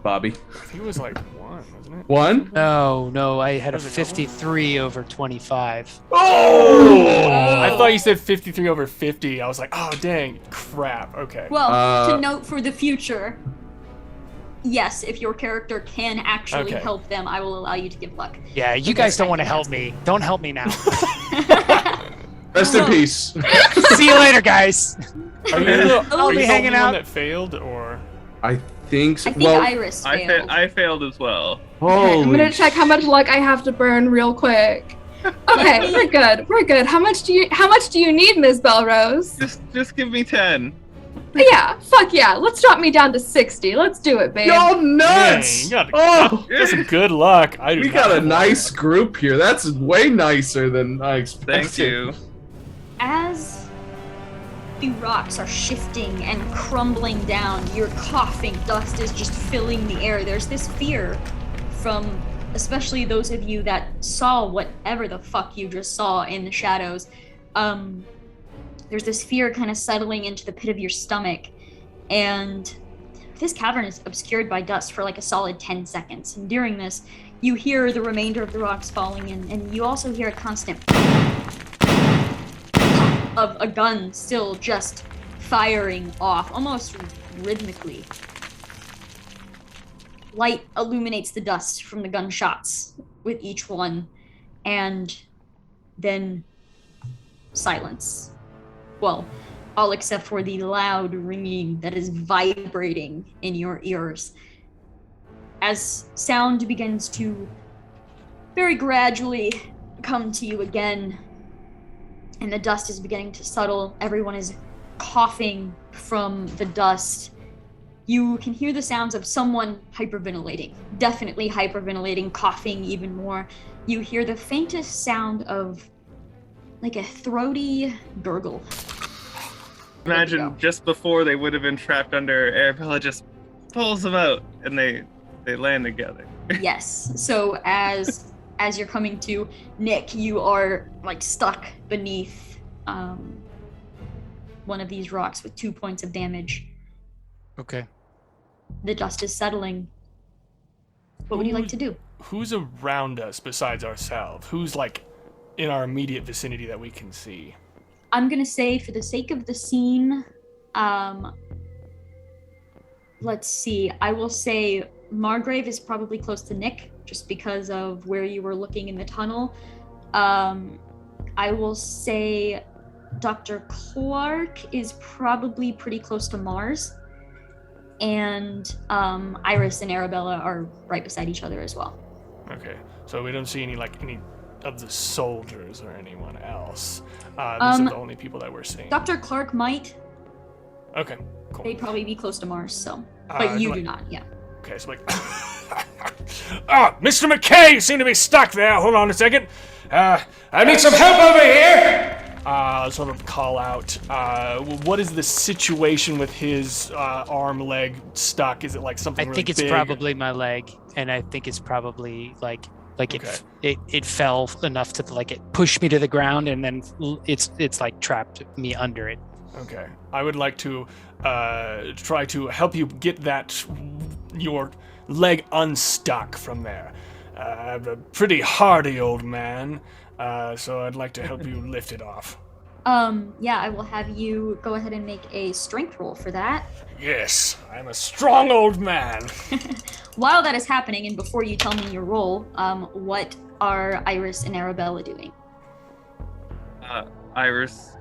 Bobby? I think it was like 1, wasn't it? 1? No, I had a Was it double? 53 over 25. Oh! I thought you said 53 over 50. I was like, oh, dang. Crap. Okay. Well, to note for the future, yes, if your character can actually Okay. help them, I will allow you to give luck. Yeah, you Okay, guys don't want to second help round. me. Don't help me now. Rest in peace. See you later, guys. Are you the, I'll are be you the hanging only out. one that failed, or? I think so. I think Well, Iris I failed. failed as well. Okay, I'm holy gonna check how much luck I have to burn real quick. Okay, we're good. We're good. How much do you need, Ms. Belrose? Just give me 10. Yeah, fuck yeah. Let's drop me down to 60. Let's do it, babe. Y'all nuts! Dang, you Oh, got some good luck. I do we not got a have nice luck. group here. That's way nicer than I expected. Thank you. As the rocks are shifting and crumbling down, you're coughing, dust is just filling the air. There's this fear from especially those of you that saw whatever the fuck you just saw in the shadows. There's this fear kind of settling into the pit of your stomach, and this cavern is obscured by dust for like a solid 10 seconds. And during this, you hear the remainder of the rocks falling in, and you also hear a constant of a gun still just firing off, almost rhythmically. Light illuminates the dust from the gunshots with each one, and then silence. Well, all except for the loud ringing that is vibrating in your ears. As sound begins to very gradually come to you again, and the dust is beginning to settle, everyone is coughing from the dust. You can hear the sounds of someone hyperventilating, definitely hyperventilating, coughing even more. You hear the faintest sound of like a throaty gurgle. Imagine just before they would have been trapped under, Arabella just pulls them out and they land together. Yes. So as you're coming to, Nick, you are like stuck beneath one of these rocks with 2 points of damage. Okay. The dust is settling. What would you like to do? Who's around us besides ourselves? Who's like in our immediate vicinity that we can see? I'm gonna say, for the sake of the scene, let's see. I will say Margrave is probably close to Nick, just because of where you were looking in the tunnel. I will say Dr. Clark is probably pretty close to Mars, and Iris and Arabella are right beside each other as well. Okay, so we don't see any of the soldiers or anyone else. These are the only people that we're seeing. Dr. Clark might. Okay, cool. They'd probably be close to Mars, so. But you do not, yeah. Okay, so Mr. McKay, you seem to be stuck there. Hold on a second. I need some help over here. Sort of call out. What is the situation with his arm, leg stuck? Is it like something? I think it's big? probably my leg, and I think it's probably like it fell enough to like it pushed me to the ground, and then it's like trapped me under it. Okay, I would like to try to help you get your leg unstuck from there. I'm a pretty hardy old man, so I'd like to help you lift it off. Yeah, I will have you go ahead and make a strength roll for that. Yes, I'm a strong old man. While that is happening, and before you tell me your roll, what are Iris and Arabella doing? Iris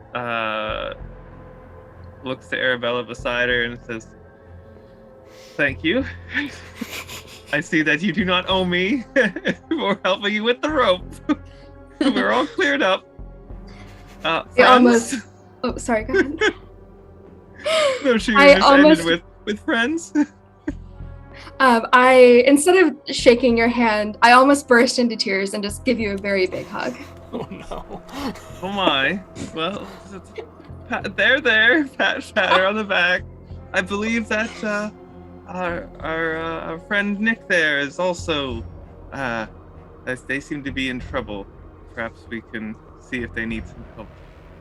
looks to Arabella beside her and says, "Thank you. I see that you do not owe me for helping you with the rope. We're all cleared up." Friends? Oh, sorry, go ahead. No, she ended with friends. Instead of shaking your hand, I almost burst into tears and just give you a very big hug. Oh no. Oh my. Well, there. Pat her on the back. I believe that our friend Nick there is also. They seem to be in trouble. Perhaps we can see if they need some help.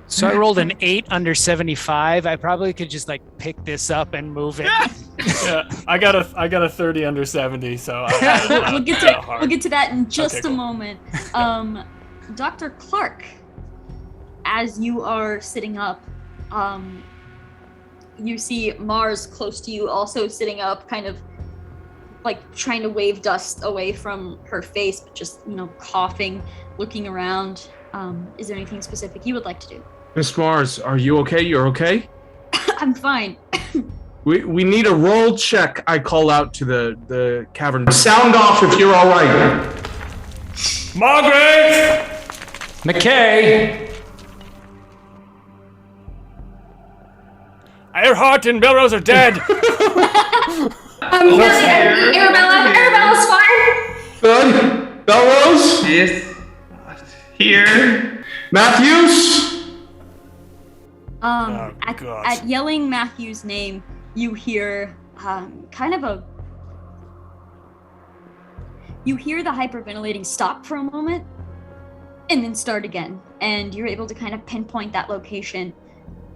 So I rolled an 8 under 75. I probably could just like pick this up and move it. Yeah, I got a 30 under 70, so we'll get to that in just a moment. Dr. Clark, as you are sitting up, you see Mars close to you, also sitting up, kind of like trying to wave dust away from her face, but just coughing, looking around. Is there anything specific you would like to do? Miss Mars, are you okay? You're okay? I'm fine. We need a roll check. I call out to the cavern. Sound off if you're all right. Margaret! McKay! Earhart and Belrose are dead. Arabella's fine. Good. Belrose? Yes. Here. Matthews? At yelling Matthew's name, you hear you hear the hyperventilating stop for a moment and then start again, and you're able to kind of pinpoint that location.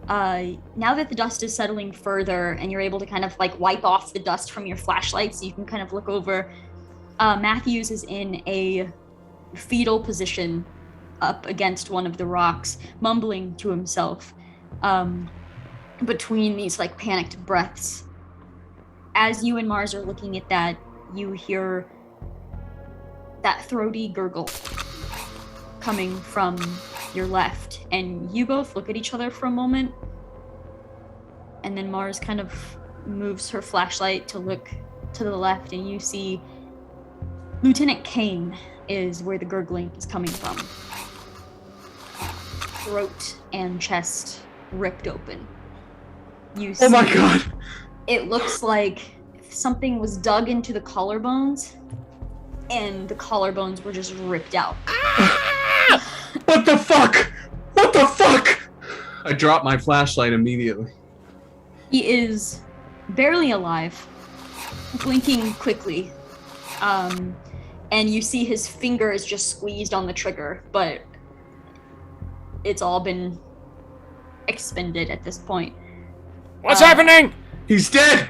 Now that the dust is settling further and you're able to kind of like wipe off the dust from your flashlight so you can kind of look over, Matthews is in a fetal position up against one of the rocks, mumbling to himself between these like panicked breaths. As you and Mars are looking at that, you hear that throaty gurgle coming from your left, and you both look at each other for a moment, and then Mars kind of moves her flashlight to look to the left, and you see Lieutenant Kane is where the gurgling is coming from. Throat and chest ripped open. You see, Oh my god! It looks like something was dug into the collarbones, and the collarbones were just ripped out. What the fuck? What the fuck? I drop my flashlight immediately. He is barely alive, blinking quickly, and you see his finger is just squeezed on the trigger, but it's all been expended at this point. What's happening? He's dead!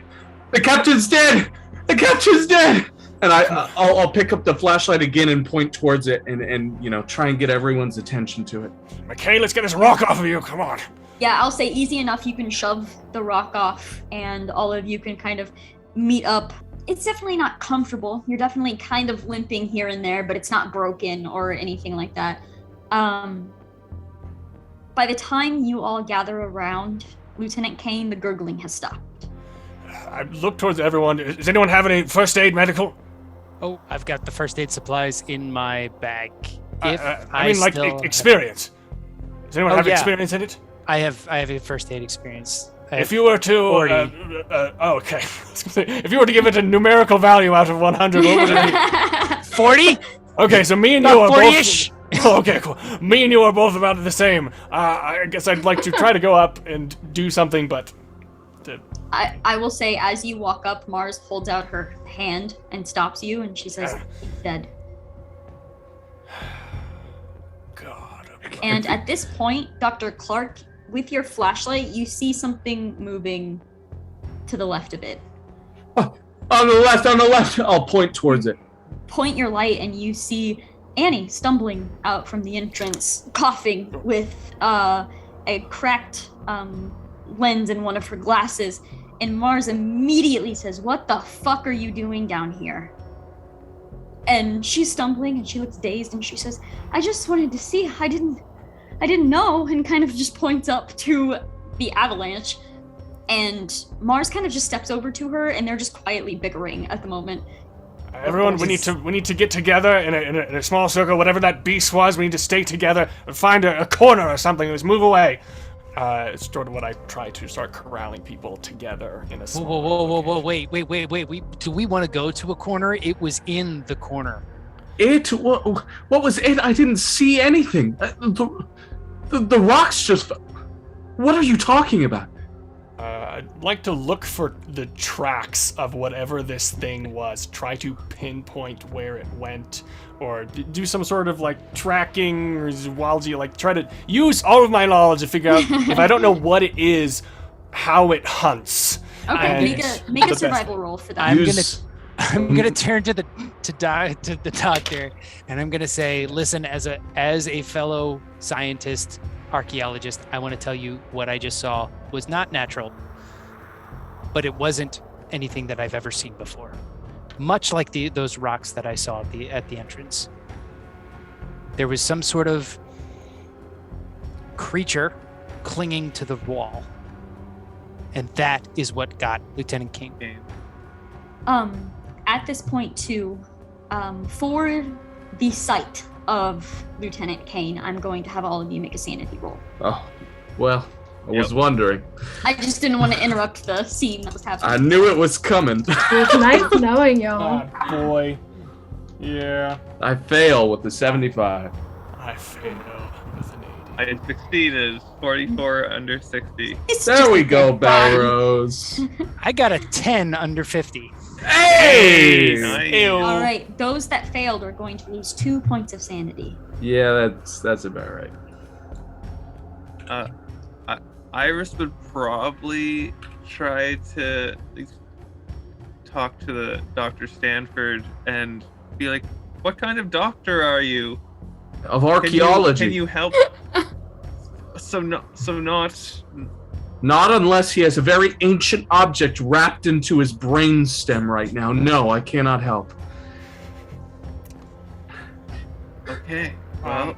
The captain's dead! The captain's dead! And I'll pick up the flashlight again and point towards it and try and get everyone's attention to it. McKay, let's get this rock off of you, come on. Yeah, I'll say easy enough. You can shove the rock off and all of you can kind of meet up. It's definitely not comfortable. You're definitely kind of limping here and there, but it's not broken or anything like that. By the time you all gather around Lieutenant Kane, the gurgling has stopped. I look towards everyone. Does anyone have any first aid medical? Oh, I've got the first aid supplies in my bag. I mean, like experience. Does anyone have experience in it? I have a first aid experience. If you were to, okay. If you were to give it a numerical value out of 100, what would it be? 40? Okay, so me and you are 40-ish. both. Okay, cool. Me and you are both about the same. I guess I'd like to try to go up and do something, but. I will say, as you walk up, Mars holds out her hand and stops you, and she says, "He's dead." God. And at this point, Dr. Clark, with your flashlight, you see something moving to the left of it. Oh, on the left. I'll point towards it. Point your light, and you see Annie stumbling out from the entrance, coughing with a cracked lens in one of her glasses. And Mars immediately says, "What the fuck are you doing down here?" And she's stumbling, and she looks dazed, and she says, "I just wanted to see. I didn't know," and kind of just points up to the avalanche. And Mars kind of just steps over to her, and they're just quietly bickering at the moment. Everyone, we need to get together in a small circle. Whatever that beast was, we need to stay together and find a corner or something. Let's move away. It's sort of what I try to start corralling people together in a small. Whoa! Wait! Do we want to go to a corner? It was in the corner. What was it? I didn't see anything. The rocks just. What are you talking about? I'd like to look for the tracks of whatever this thing was. Try to pinpoint where it went, or do some sort of like tracking or zoology. Like try to use all of my knowledge to figure out if I don't know what it is, how it hunts. Okay, make a survival roll for that. I'm gonna turn to the doctor, and I'm gonna say, listen, as a fellow scientist, archaeologist, I want to tell you what I just saw was not natural, but it wasn't anything that I've ever seen before. Much like those rocks that I saw at the entrance. There was some sort of creature clinging to the wall, and that is what got Lieutenant King. At this point too, for the sight of Lieutenant Kane, I'm going to have all of you make a sanity roll. Oh, well, I was wondering. I just didn't want to interrupt the scene that was happening. I knew it was coming. It was nice knowing y'all. Oh boy. Yeah. I fail with the 75. I fail with an 80. I succeeded. 44 under 60. There we go, Belrose. I got a 10 under 50. Hey! Nice. Ew. All right, those that failed are going to lose 2 points of sanity. Yeah, that's about right. Iris would probably try to at least talk to the Dr. Stanford and be like, "What kind of doctor are you? Of archaeology. Can you help?" Not unless he has a very ancient object wrapped into his brainstem right now. No, I cannot help. Okay. Well,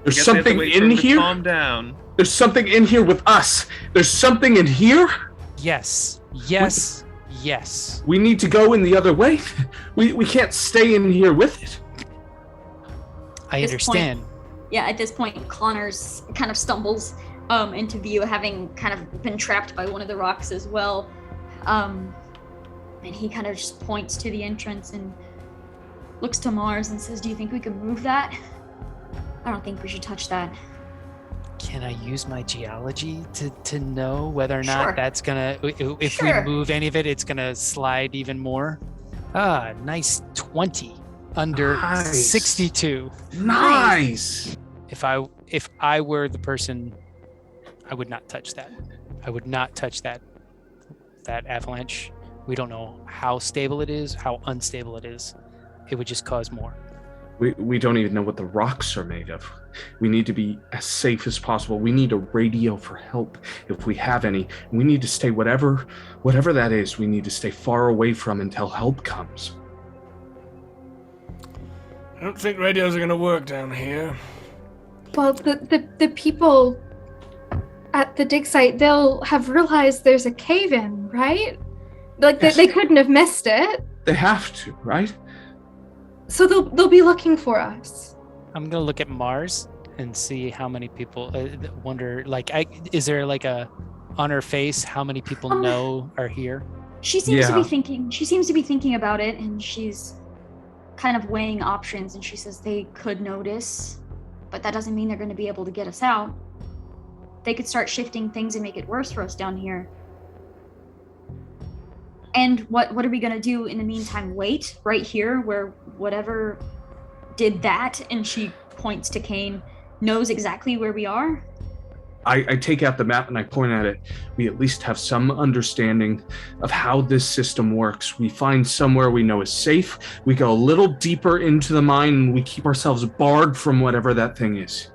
There's something in here. Calm down. There's something in here with us. There's something in here. Yes. We need to go in the other way. We can't stay in here with it. I understand. At this point, Connors kind of stumbles into view, having kind of been trapped by one of the rocks as well. And he kind of just points to the entrance and looks to Mars and says, "Do you think we can move that? I don't think we should touch that." Can I use my geology to know whether or not that's gonna, if we Sure. move any of it, it's gonna slide even more? Nice 20 under Nice. 62. Nice. If I were the person, I would not touch that. I would not touch that avalanche. We don't know how stable it is, how unstable it is. It would just cause more. We don't even know what the rocks are made of. We need to be as safe as possible. We need a radio for help if we have any. We need to stay whatever that is, we need to stay far away from until help comes. I don't think radios are gonna work down here. Well, the people at the dig site, they'll have realized there's a cave-in, right? Like they couldn't have missed it. They have to, right? So they'll be looking for us. I'm gonna look at Mars and see how many people wonder. Like, is there like a on her face how many people know are here? She seems to Yeah. be thinking. She seems to be thinking about it, and she's kind of weighing options. And she says they could notice, but that doesn't mean they're going to be able to get us out. They could start shifting things and make it worse for us down here. And what are we going to do in the meantime? Wait right here where whatever did that, and she points to Kane, knows exactly where we are? I take out the map and I point at it. We at least have some understanding of how this system works. We find somewhere we know is safe. We go a little deeper into the mine and we keep ourselves barred from whatever that thing is.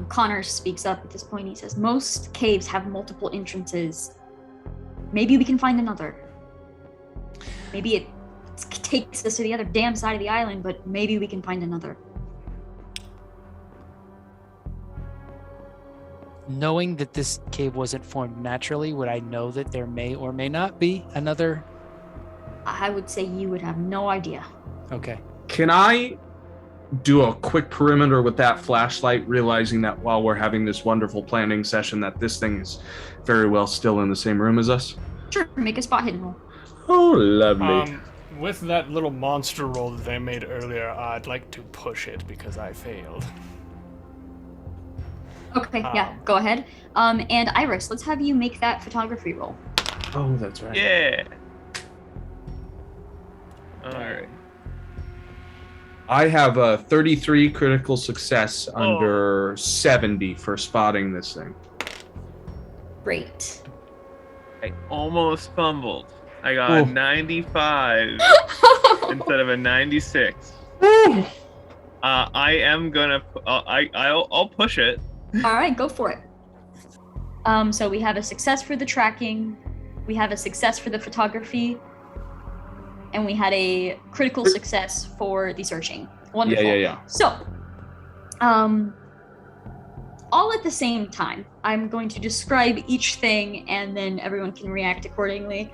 Connor speaks up at this point. He says, most caves have multiple entrances. Maybe we can find another. Maybe it takes us to the other damn side of the island, but maybe we can find another. Knowing that this cave wasn't formed naturally, would I know that there may or may not be another? I would say you would have no idea. Okay. Can I do a quick perimeter with that flashlight, realizing that while we're having this wonderful planning session, that this thing is very well still in the same room as us? Sure, make a spot hidden roll. Oh, lovely. With that little monster roll that they made earlier, I'd like to push it because I failed. Okay, yeah, go ahead. And Iris, let's have you make that photography roll. Oh, that's right. Yeah. All right. I have a 33 critical success under 70 for spotting this thing. Great. I almost fumbled. I got Oh. a 95 instead of a 96. I am gonna. I'll push it. All right, go for it. So we have a success for the tracking, we have a success for the photography, and we had a critical success for the searching. Wonderful. Yeah. So, all at the same time, I'm going to describe each thing, and then everyone can react accordingly.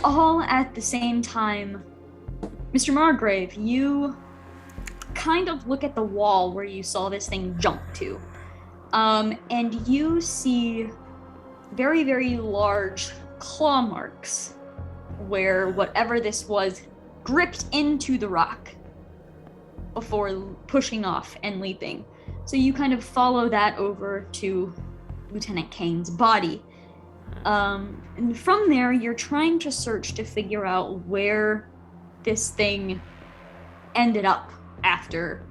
All at the same time, Mr. Margrave, you kind of look at the wall where you saw this thing jump to, and you see very, very large claw marks where whatever this was gripped into the rock before pushing off and leaping. So you kind of follow that over to Lieutenant Kane's body. And from there, you're trying to search to figure out where this thing ended up after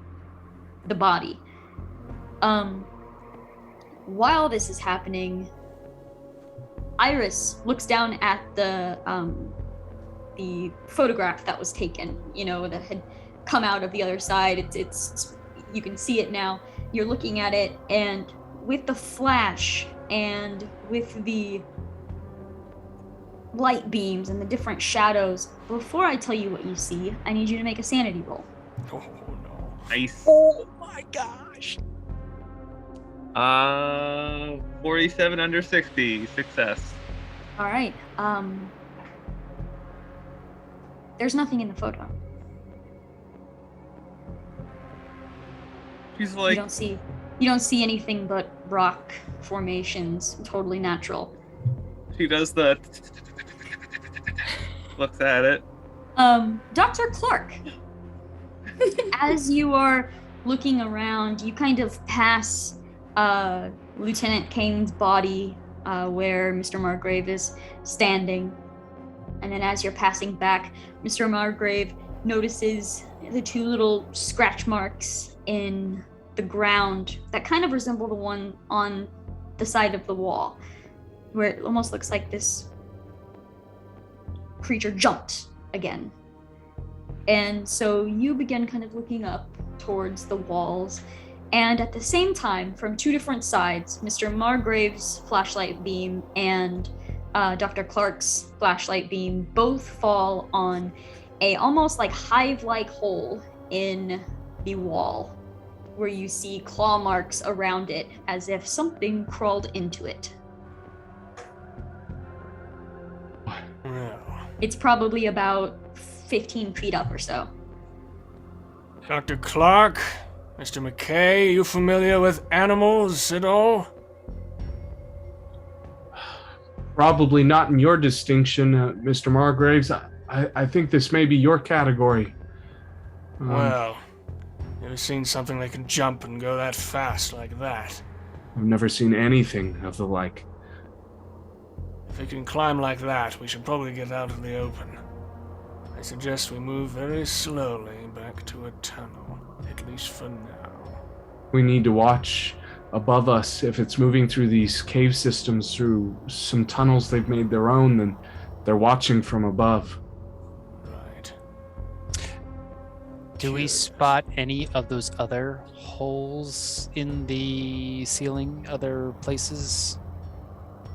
the body. While this is happening, Iris looks down at the photograph that was taken, that had come out of the other side. It's you can see it now. You're looking at it, and with the flash and with the light beams and the different shadows, before I tell you what you see, I need you to make a sanity roll. Oh no. Nice. Oh my gosh. 47 under 60. Success. All right. There's nothing in the photo. She's You like, don't see anything but rock formations, totally natural. she does the looks at it. Dr. Clark, as you are looking around, you kind of pass Lieutenant Kane's body where Mr. Margrave is standing. And then as you're passing back, Mr. Margrave notices the two little scratch marks in the ground that kind of resemble the one on the side of the wall, where it almost looks like this creature jumped again. And so you begin kind of looking up towards the walls, and at the same time, from two different sides, Mr. Margrave's flashlight beam and Dr. Clark's flashlight beam both fall on a almost like hive-like hole in the wall, where you see claw marks around it as if something crawled into it. Well, It's probably about 15 feet up or so. Dr. Clark, Mr. McKay, you familiar with animals at all? Probably not in your distinction, Mr. Margraves. I think this may be your category. Well, you ever seen something that can jump and go that fast like that? I've never seen anything of the like. If it can climb like that, we should probably get out in the open. I suggest we move very slowly back to a tunnel, at least for now. We need to watch above us. If it's moving through these cave systems, through some tunnels they've made their own, then they're watching from above. Right. Do we spot any of those other holes in the ceiling, other places?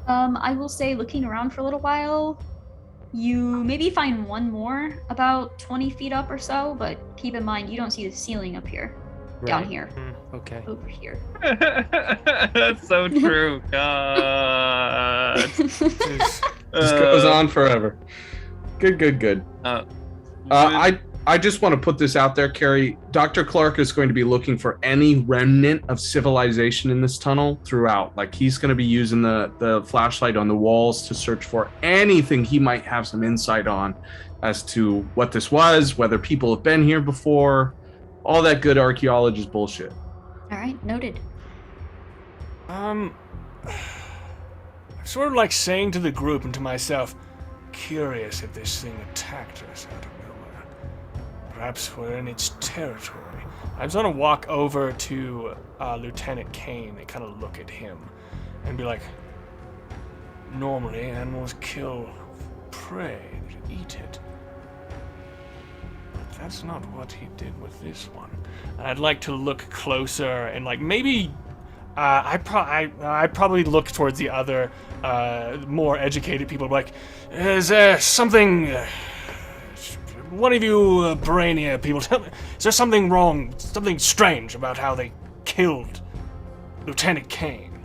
I will say, looking around for a little while, you maybe find one more about 20 feet up or so, but keep in mind you don't see the ceiling up here. Down here. Okay. Over here. That's so true. God. Just goes on forever. Good. I just want to put this out there, Carrie. Dr. Clark is going to be looking for any remnant of civilization in this tunnel throughout. Like, he's going to be using the flashlight on the walls to search for anything he might have some insight on as to what this was, whether people have been here before, all that good archaeologist bullshit. All right, noted. I'm sort of like saying to the group and to myself, curious if this thing attacked us out of nowhere. Perhaps we're in its territory. I just want to walk over to Lieutenant Kane and kind of look at him and be like, normally animals kill prey, they eat it. But that's not what he did with this one. And I'd like to look closer and like maybe I probably look towards the other more educated people, like, is there something... one of you brainier people, tell me, is there something wrong, something strange about how they killed Lieutenant Kane?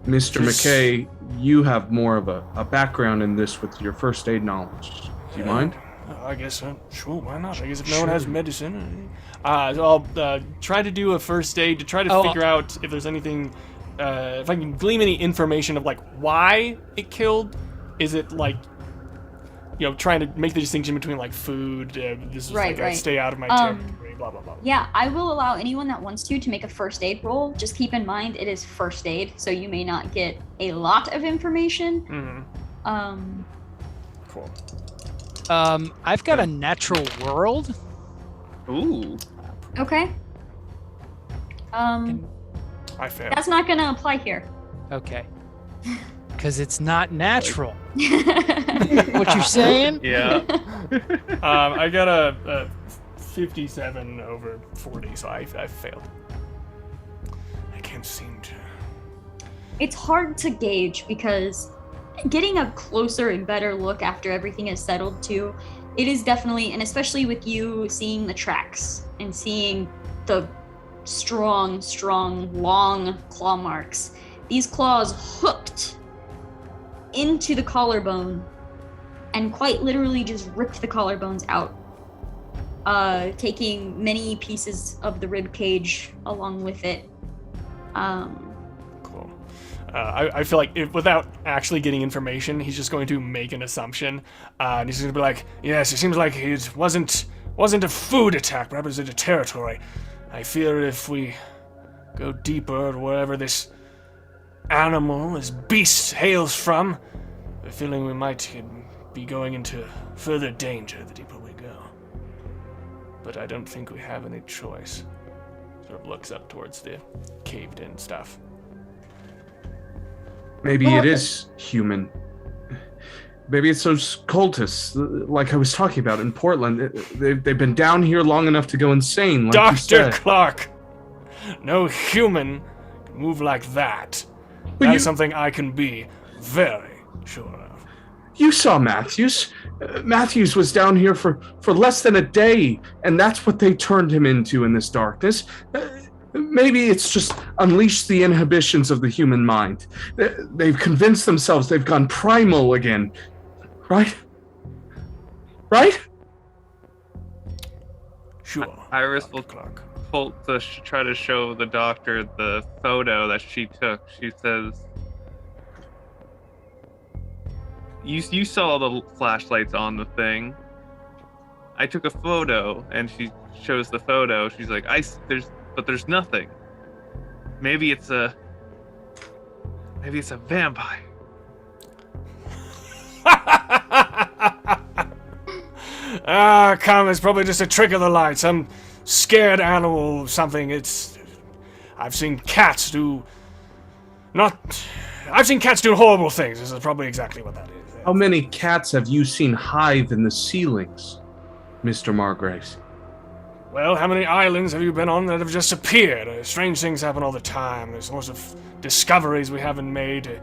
Mr. McKay, you have more of a background in this with your first aid knowledge. Do you mind? I guess, sure, why not? I guess if no one has medicine. I'll try to do a first aid to try to figure out if there's anything, if I can glean any information of, like, why it killed. Is it, like, you know, trying to make the distinction between, like, food, this is Right, like, right. I stay out of my territory, blah, blah, blah. Yeah, I will allow anyone that wants to make a first aid roll. Just keep in mind it is first aid, so you may not get a lot of information. Mm-hmm. Cool. I've got a natural world. Ooh. Okay. I failed. That's not gonna apply here. Okay. Because it's not natural. What you're saying? Yeah. I got a 57 over 40, so I failed. I can't seem to... It's hard to gauge because getting a closer and better look after everything is settled too, it is definitely, and especially with you seeing the tracks and seeing the strong, long claw marks, these claws hooked into the collarbone and quite literally just ripped the collarbones out, taking many pieces of the rib cage along with it. Cool. I feel like without actually getting information, he's just going to make an assumption, and he's going to be like, yes, it seems like it wasn't a food attack, perhaps it was a territory. I fear if we go deeper wherever this animal, this beast hails from, I'm feeling we might be going into further danger the deeper we go. But I don't think we have any choice. Sort of looks up towards the caved-in stuff. Maybe it is human. Maybe it's those cultists, like I was talking about in Portland. They've been down here long enough to go insane, like you Dr. said. Clark! No human can move like that. But That's something I can be very sure of. You saw Matthews. Matthews was down here for less than a day, and that's what they turned him into in this darkness. Maybe it's just unleashed the inhibitions of the human mind. They've convinced themselves they've gone primal again. Right? Right? Sure. Iris will Clark. try to show the doctor the photo that she took. She says, "You saw the flashlights on the thing. I took a photo," and she shows the photo. She's like, there's nothing. Maybe it's a vampire." Come, it's probably just a trick of the light. Some scared animal or something. I've seen cats do horrible things. This is probably exactly what that is. How many cats have you seen hive in the ceilings, Mr. Margraves? Well, how many islands have you been on that have just appeared? Strange things happen all the time. There's lots of discoveries we haven't made.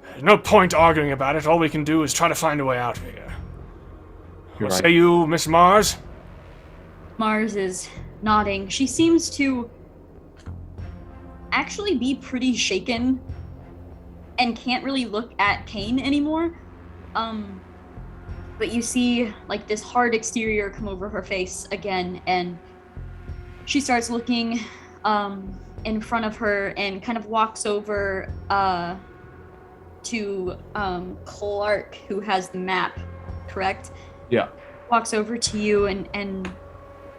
There's no point arguing about it. All we can do is try to find a way out of here. What say you, Miss Mars? Mars is nodding. She seems to actually be pretty shaken and can't really look at Kane anymore. But you see like this hard exterior come over her face again, and she starts looking in front of her and kind of walks over to Clark, who has the map, correct? Yeah. Walks over to you and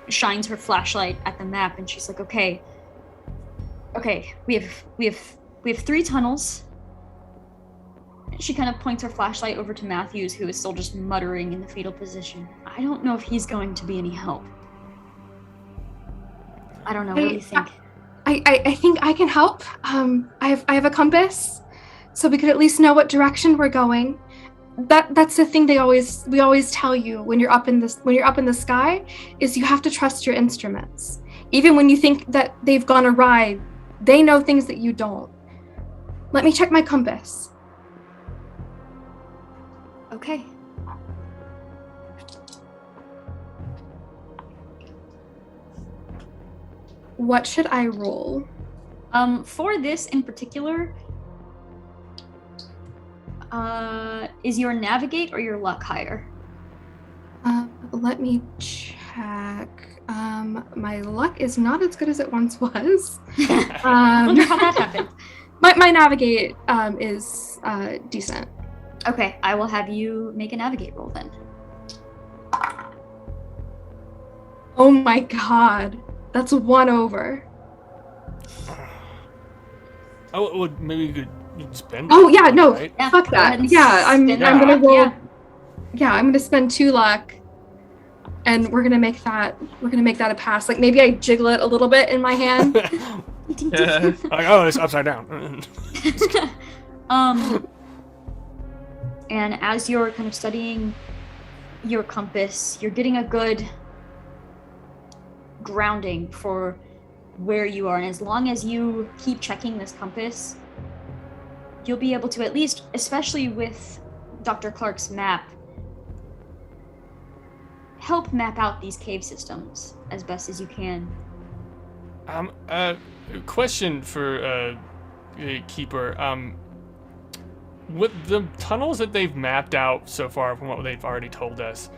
shines her flashlight at the map, and she's like, okay, we have 3 tunnels. She kind of points her flashlight over to Matthews, who is still just muttering in the fetal position. I don't know if he's going to be any help. I don't know. What do you think? I think I can help. I have a compass, so we could at least know what direction we're going. That's the thing we always tell you when you're up in the sky, is you have to trust your instruments. Even when you think that they've gone awry, they know things that you don't. Let me check my compass. Okay. What should I roll? For this in particular, is your navigate or your luck higher? Let me check. My luck is not as good as it once was. Wonder how that happened. My navigate is decent. Okay, I will have you make a navigate roll then. Oh my god, that's 1 over. Oh, well, maybe you could spend. Oh yeah, no, right? Yeah, fuck go ahead that. and Yeah, I'm spin gonna that. roll. Yeah, I'm gonna spend 2 luck, and we're gonna make that a pass. Like maybe I jiggle it a little bit in my hand. Like, oh, it's upside down. And as you're kind of studying your compass, you're getting a good grounding for where you are. And as long as you keep checking this compass, you'll be able to at least, especially with Dr. Clark's map, help map out these cave systems as best as you can. Question for Keeper. With the tunnels that they've mapped out so far from what they've already told us,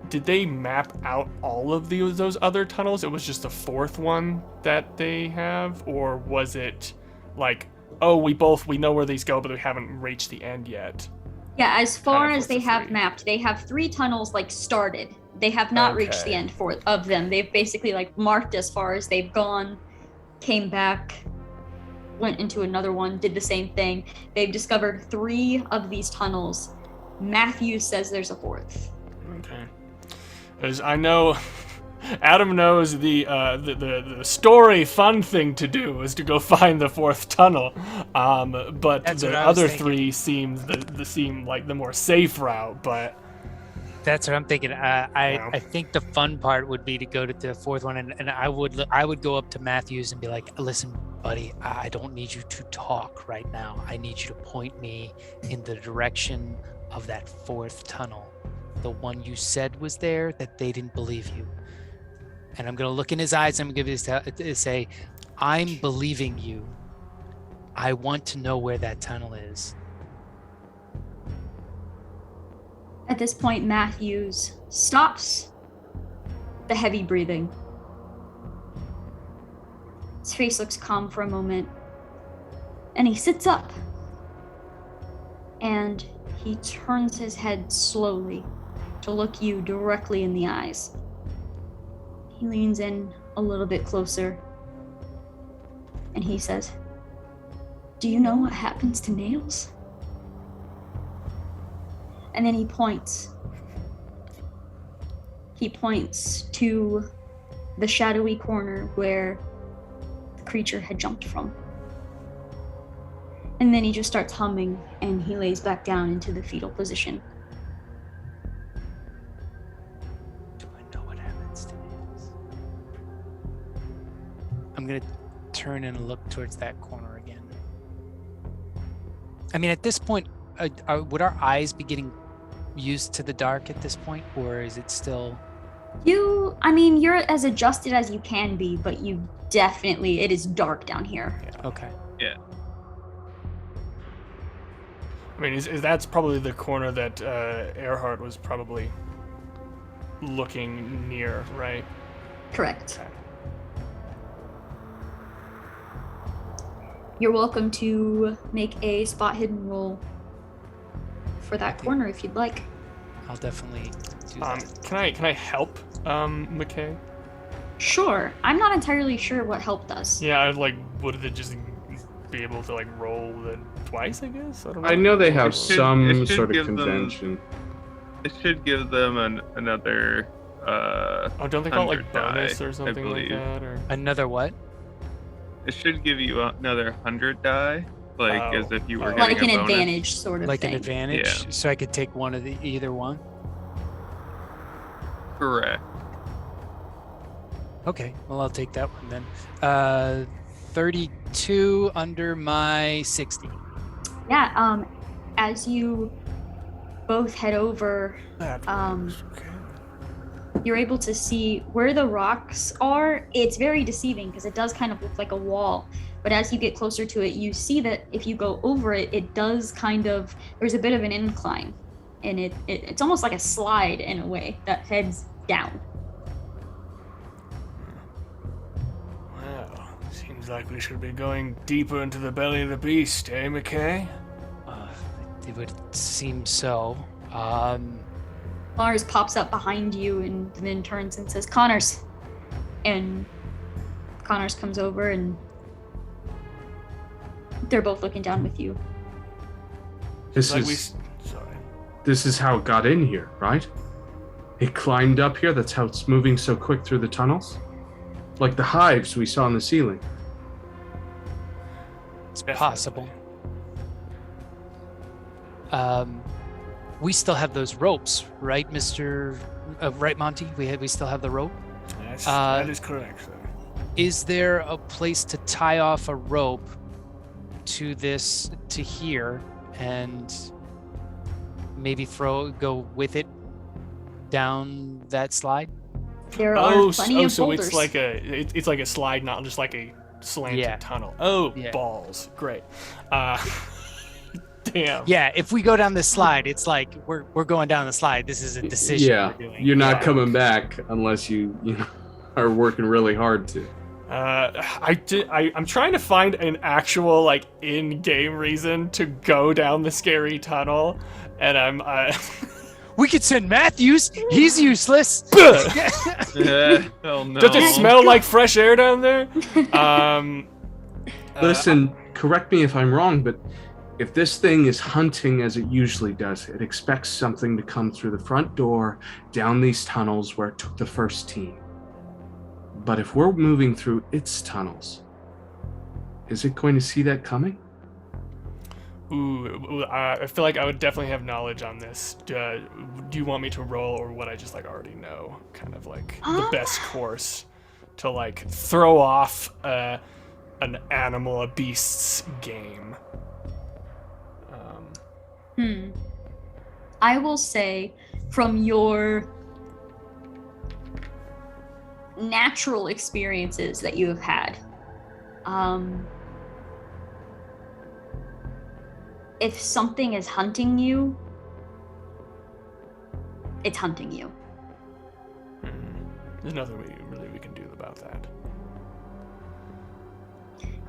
did they map out all of those other tunnels? It was just the 4th one that they have? Or was it like, oh, we know where these go, but we haven't reached the end yet? Yeah, as far Kind of as they with the have 3. mapped, they have 3 tunnels like started. They have not reached the end of them. They've basically like marked as far as they've gone, came back, went into another one, did the same thing. They've discovered 3 of these tunnels. Matthew says there's a 4th. Okay. As I know, Adam knows the story fun thing to do is to go find the 4th tunnel. But That's the what I was other thinking. 3 seem like the more safe route, but That's what I'm thinking. I think the fun part would be to go to the 4th one, and I would go up to Matthews and be like, listen, buddy, I don't need you to talk right now. I need you to point me in the direction of that 4th tunnel, the one you said was there that they didn't believe you. And I'm gonna look in his eyes. And I'm gonna say, I'm believing you. I want to know where that tunnel is. At this point, Matthews stops the heavy breathing. His face looks calm for a moment, and he sits up. And he turns his head slowly to look you directly in the eyes. He leans in a little bit closer, and he says, "Do you know what happens to nails?" And then he points. He points to the shadowy corner where the creature had jumped from. And then he just starts humming, and he lays back down into the fetal position. Do I know what happens to nails? I'm gonna turn and look towards that corner again. I mean, at this point, would our eyes be getting used to the dark at this point, or is it still? You're as adjusted as you can be, but it is dark down here. Yeah. Okay. Yeah. I mean, is that's probably the corner that Earhart was probably looking near, right? Correct. Okay. You're welcome to make a spot hidden roll for that corner if you'd like. I'll definitely do that. Can I help McKay? Sure. I'm not entirely sure what help does. Yeah, would it just be able to roll twice, I guess? I don't know. I know they have It should some sort of give them- convention. It should give them another. Oh, don't they call it 100 bonus die, or I something like believe. that? Or Another what? It should give you another 100 die, as if you were Like getting an a bonus. advantage sort of Like thing. an advantage, Yeah. so I could take one of either one. Correct. Okay, well I'll take that one then. 32 under my 60. Yeah, as you both head over, That Um, works, okay. you're able to see where the rocks are. It's very deceiving because it does kind of look like a wall. But as you get closer to it, you see that if you go over it, it does there's a bit of an incline. And it's almost like a slide in a way that heads down. Well, seems like we should be going deeper into the belly of the beast, eh, McKay? It would seem so. Lars pops up behind you and then turns and says, "Connors." And Connors comes over and they're both looking down with you. This Like is sorry. this is how it got in here, right? It climbed up here. That's how it's moving so quick through the tunnels, like the hives we saw on the ceiling. It's Definitely. possible. We still have those ropes, right, Mr. Right, Monty? We still have the rope. Yes, Uh, that is correct, sir. Is there a place to tie off a rope to here and maybe go with it down that slide? There are plenty of so boulders. it's like a slide, not just like a slanted Yeah. tunnel. Oh, Yeah. balls. Great. Damn. Yeah, if we go down this slide, it's like we're going down the slide. This is a decision Yeah, we're doing. you're not Yeah. coming back unless you are working really hard to. I'm trying to find an actual in-game reason to go down the scary tunnel, and I'm We could send Matthews. He's useless. Oh no. Does it smell like fresh air down there? Listen, correct me if I'm wrong, but if this thing is hunting as it usually does, it expects something to come through the front door, down these tunnels where it took the first team. But if we're moving through its tunnels, is it going to see that coming? Ooh, I feel like I would definitely have knowledge on this. Do you want me to roll, or what I just already know? Kind of the best course to throw off an animal, a beast's game. I will say, from your natural experiences that you have had, if something is hunting you, it's hunting you. There's nothing we can do about that.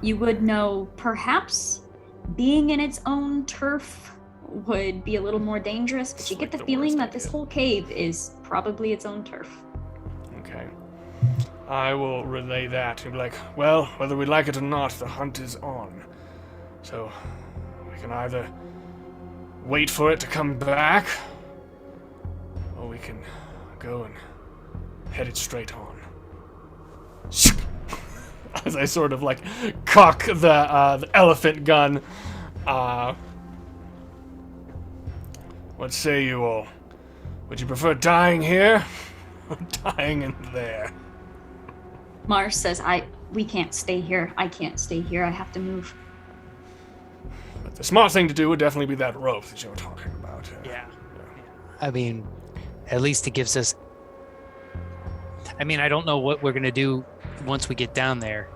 You would know perhaps being in its own turf would be a little more dangerous, but you get the feeling that this whole cave is probably its own turf. Okay. I will relay that and be like, well, whether we like it or not, the hunt is on. So we can either wait for it to come back, or we can go and head it straight on. As I sort of like cock the elephant gun. What say you all? Would you prefer dying here or dying in there? Mars says, we can't stay here. I can't stay here. I have to move. But the smart thing to do would definitely be that rope that you were talking about. Yeah. I mean, at least it gives us... I mean, I don't know what we're going to do once we get down there.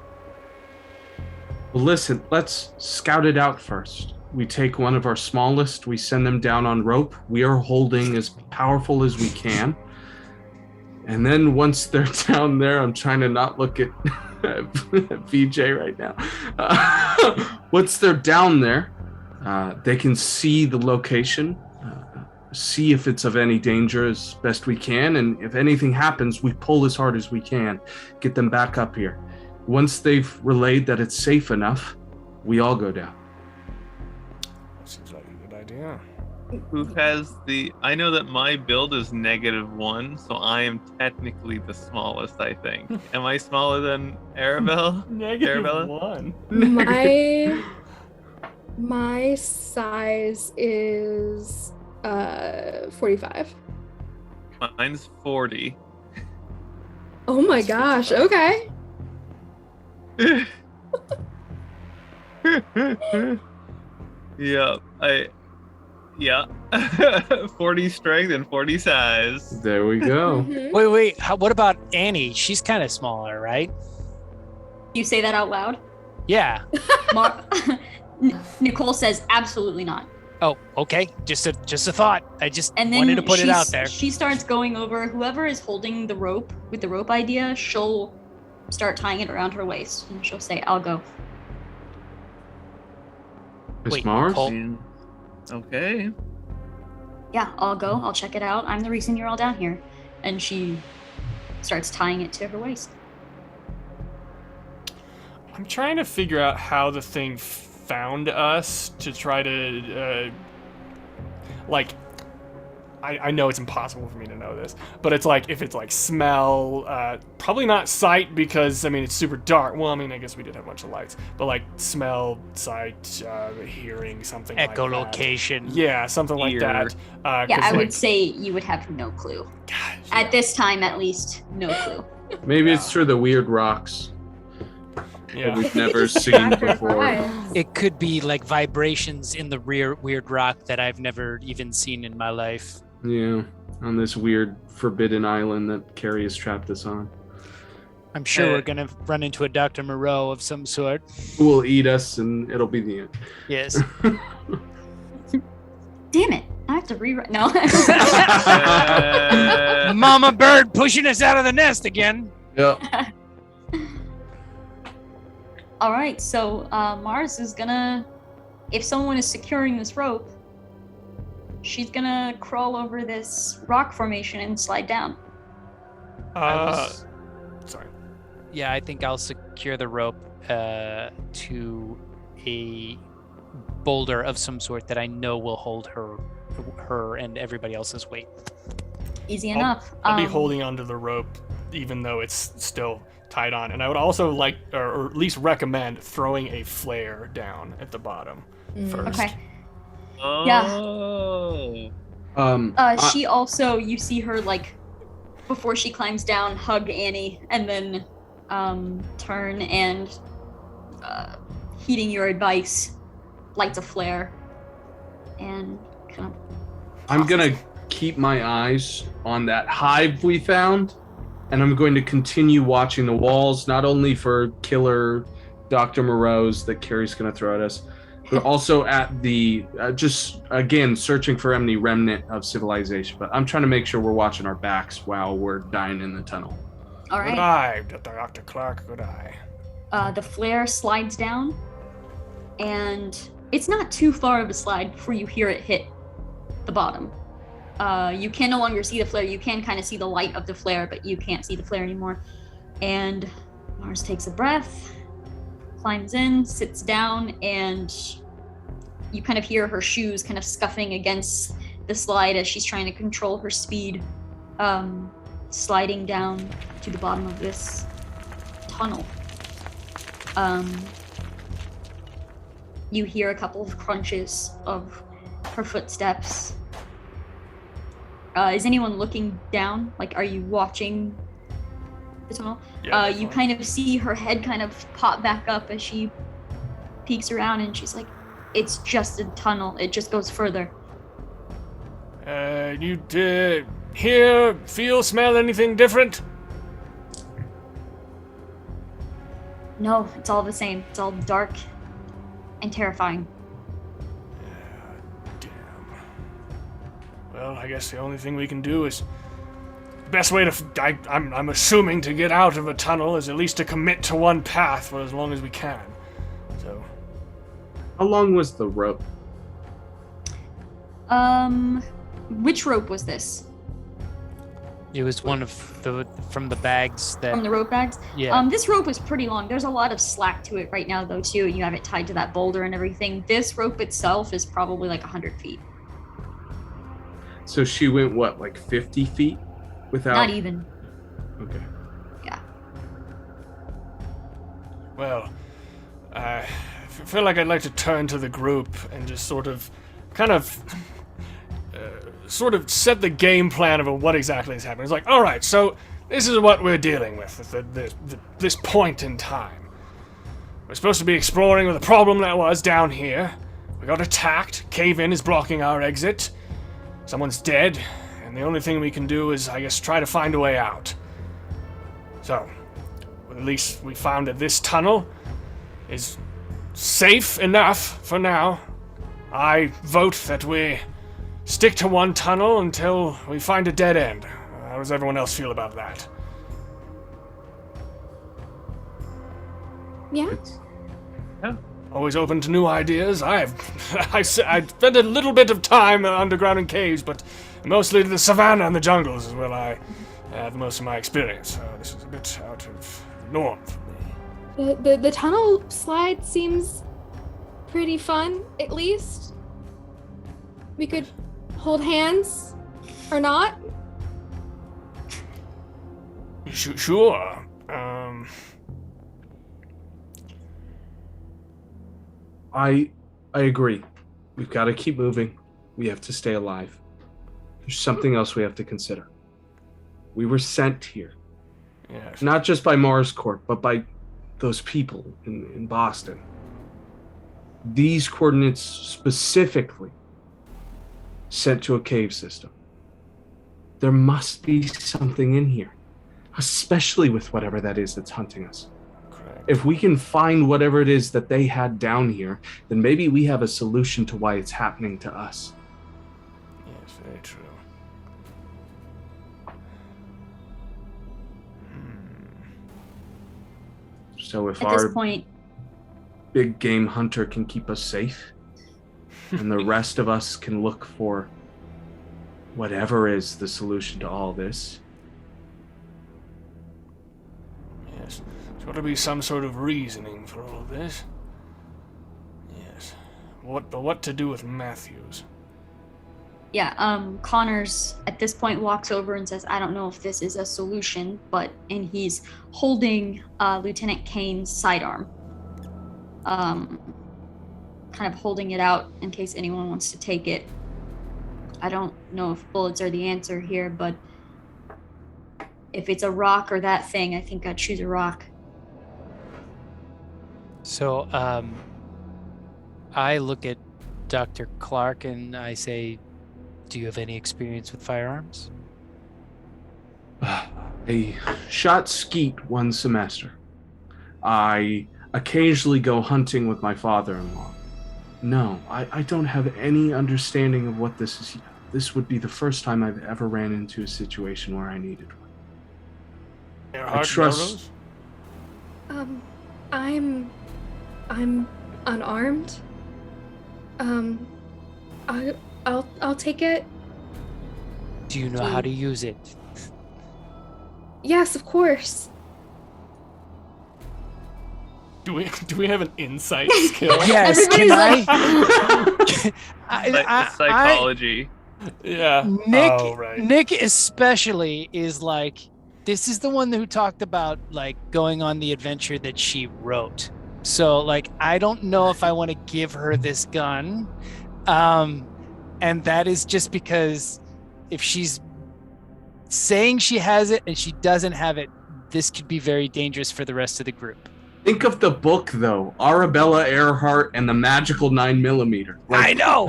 Well, listen, let's scout it out first. We take one of our smallest, we send them down on rope. We are holding as powerful as we can. And then once they're down there, I'm trying to not look at VJ right now. Once they're down there, they can see the location, see if it's of any danger as best we can. And if anything happens, we pull as hard as we can, get them back up here. Once they've relayed that it's safe enough, we all go down. Seems like a good idea. Who has the... I know that my build is -1, so I am technically the smallest, I think. Am I smaller than Arabelle? Arabella? -1. My size is 45. Mine's 40. Oh my gosh, okay. Yeah. 40 strength and 40 size. There we go. Mhm. Wait. What about Annie? She's kind of smaller, right? You say that out loud? Yeah. Nicole says, absolutely not. Oh, okay. Just a thought. I just And then wanted to put it out there. She starts going over whoever is holding the rope with the rope idea. She'll start tying it around her waist, and she'll say, "I'll go." Miss Wait, Mars? Nicole? Okay. Yeah, I'll go. I'll check it out. I'm the reason you're all down here. And she starts tying it to her waist. I'm trying to figure out how the thing found us to try to, I know it's impossible for me to know this, but it's like, if it's like smell, probably not sight because, I mean, it's super dark. Well, I mean, I guess we did have a bunch of lights, but like smell, sight, hearing, something like that. Echolocation. Yeah, something like Ear. that. Yeah, I would say you would have no clue. Gosh, At this time, at least, no clue. Maybe it's through the weird rocks that yeah. we've never seen After before. five. It could be like vibrations in the weird rock that I've never even seen in my life. Yeah, on this weird forbidden island that Carrie has trapped us on. I'm sure we're gonna run into a Dr. Moreau of some sort. Who will eat us and it'll be the end. Yes. Damn it. I have to rewrite. No. Mama bird pushing us out of the nest again. Yep. All right, so Mars is gonna, if someone is securing this rope, she's gonna crawl over this rock formation and slide down. Sorry. Yeah, I think I'll secure the rope to a boulder of some sort that I know will hold her and everybody else's weight. Easy enough. I'll be holding onto the rope even though it's still tied on. And I would also like, or at least recommend, throwing a flare down at the bottom first. Okay. Oh. She also, you see her, like, before she climbs down, hug Annie, and then turn and, heeding your advice, lights a flare, and kind of... I'm gonna keep my eyes on that hive we found, and I'm going to continue watching the walls, not only for killer Dr. Moreau's that Carrie's gonna throw at us, but also at the, just, again, searching for any remnant of civilization. But I'm trying to make sure we're watching our backs while we're dying in the tunnel. All Good right. eye, Dr. Clark, good eye. The flare slides down, and it's not too far of a slide before you hear it hit the bottom. You can no longer see the flare. You can kind of see the light of the flare, but you can't see the flare anymore. And Mars takes a breath, climbs in, sits down, and you kind of hear her shoes kind of scuffing against the slide as she's trying to control her speed, sliding down to the bottom of this tunnel. You hear a couple of crunches of her footsteps. Is anyone looking down? Like, are you watching the tunnel? Yeah, You kind of see her head kind of pop back up as she peeks around, and she's like, it's just a tunnel. It just goes further. You hear, feel, smell anything different? No, it's all the same. It's all dark and terrifying. Damn. Well, I guess the only thing we can do is... Best way to... I'm assuming to get out of a tunnel is at least to commit to one path for as long as we can. So... How long was the rope? Which rope was this? It was one of from the bags that. From the rope bags? Yeah. This rope is pretty long. There's a lot of slack to it right now, though, too. You have it tied to that boulder and everything. This rope itself is probably like 100 feet. So she went, what, like 50 feet without... Not even. Okay. Yeah. Well, I feel like I'd like to turn to the group and just sort of set the game plan of what exactly is happening. It's like, all right, so this is what we're dealing with at this point in time. We're supposed to be exploring the problem that was down here. We got attacked. Cave-in is blocking our exit. Someone's dead, and the only thing we can do is, I guess, try to find a way out. So, at least we found that this tunnel is safe enough for now. I vote that we stick to one tunnel until we find a dead end. How does everyone else feel about that? Yeah. Always open to new ideas. I spent a little bit of time underground in caves, but mostly the savannah and the jungles is where I have most of my experience. So this is a bit out of norm for me. The tunnel slide seems pretty fun, at least. We could hold hands, or not. Sure. I agree. We've got to keep moving. We have to stay alive. There's something else we have to consider. We were sent here. Yes. Not just by MARSCORP, but by those people in Boston. These coordinates specifically sent to a cave system. There must be something in here, especially with whatever that is that's hunting us. Correct. If we can find whatever it is that they had down here, then maybe we have a solution to why it's happening to us. Yes, very true. So if At our this point, big game hunter can keep us safe, and the rest of us can look for whatever is the solution to all this. Yes. There's got to be some sort of reasoning for all of this. Yes. What to do with Matthews? yeah, Connors at this point walks over and says, I don't know if this is a solution, and he's holding Lieutenant Kane's sidearm. Kind of holding it out in case anyone wants to take it. I don't know if bullets are the answer here, but if it's a rock or that thing, I think I'd choose a rock. So, I look at Dr. Clark and I say, do you have any experience with firearms? I shot skeet one semester. I occasionally go hunting with my father-in-law. No, I don't have any understanding of what this is. This would be the first time I've ever ran into a situation where I needed one. Earhart, trust- Melrose? I'm unarmed. I'll take it. Do you know how to use it? Yes, of course. Do we have an insight skill? Yes, can Everybody's I? Psychology. Yeah. Nick, Oh, right. Nick especially is like, this is the one who talked about like going on the adventure that she wrote. So like, I don't know if I want to give her this gun, and that is just because if she's saying she has it and she doesn't have it, this could be very dangerous for the rest of the group. Think of the book, though. Arabella Earhart and the magical 9mm. I know.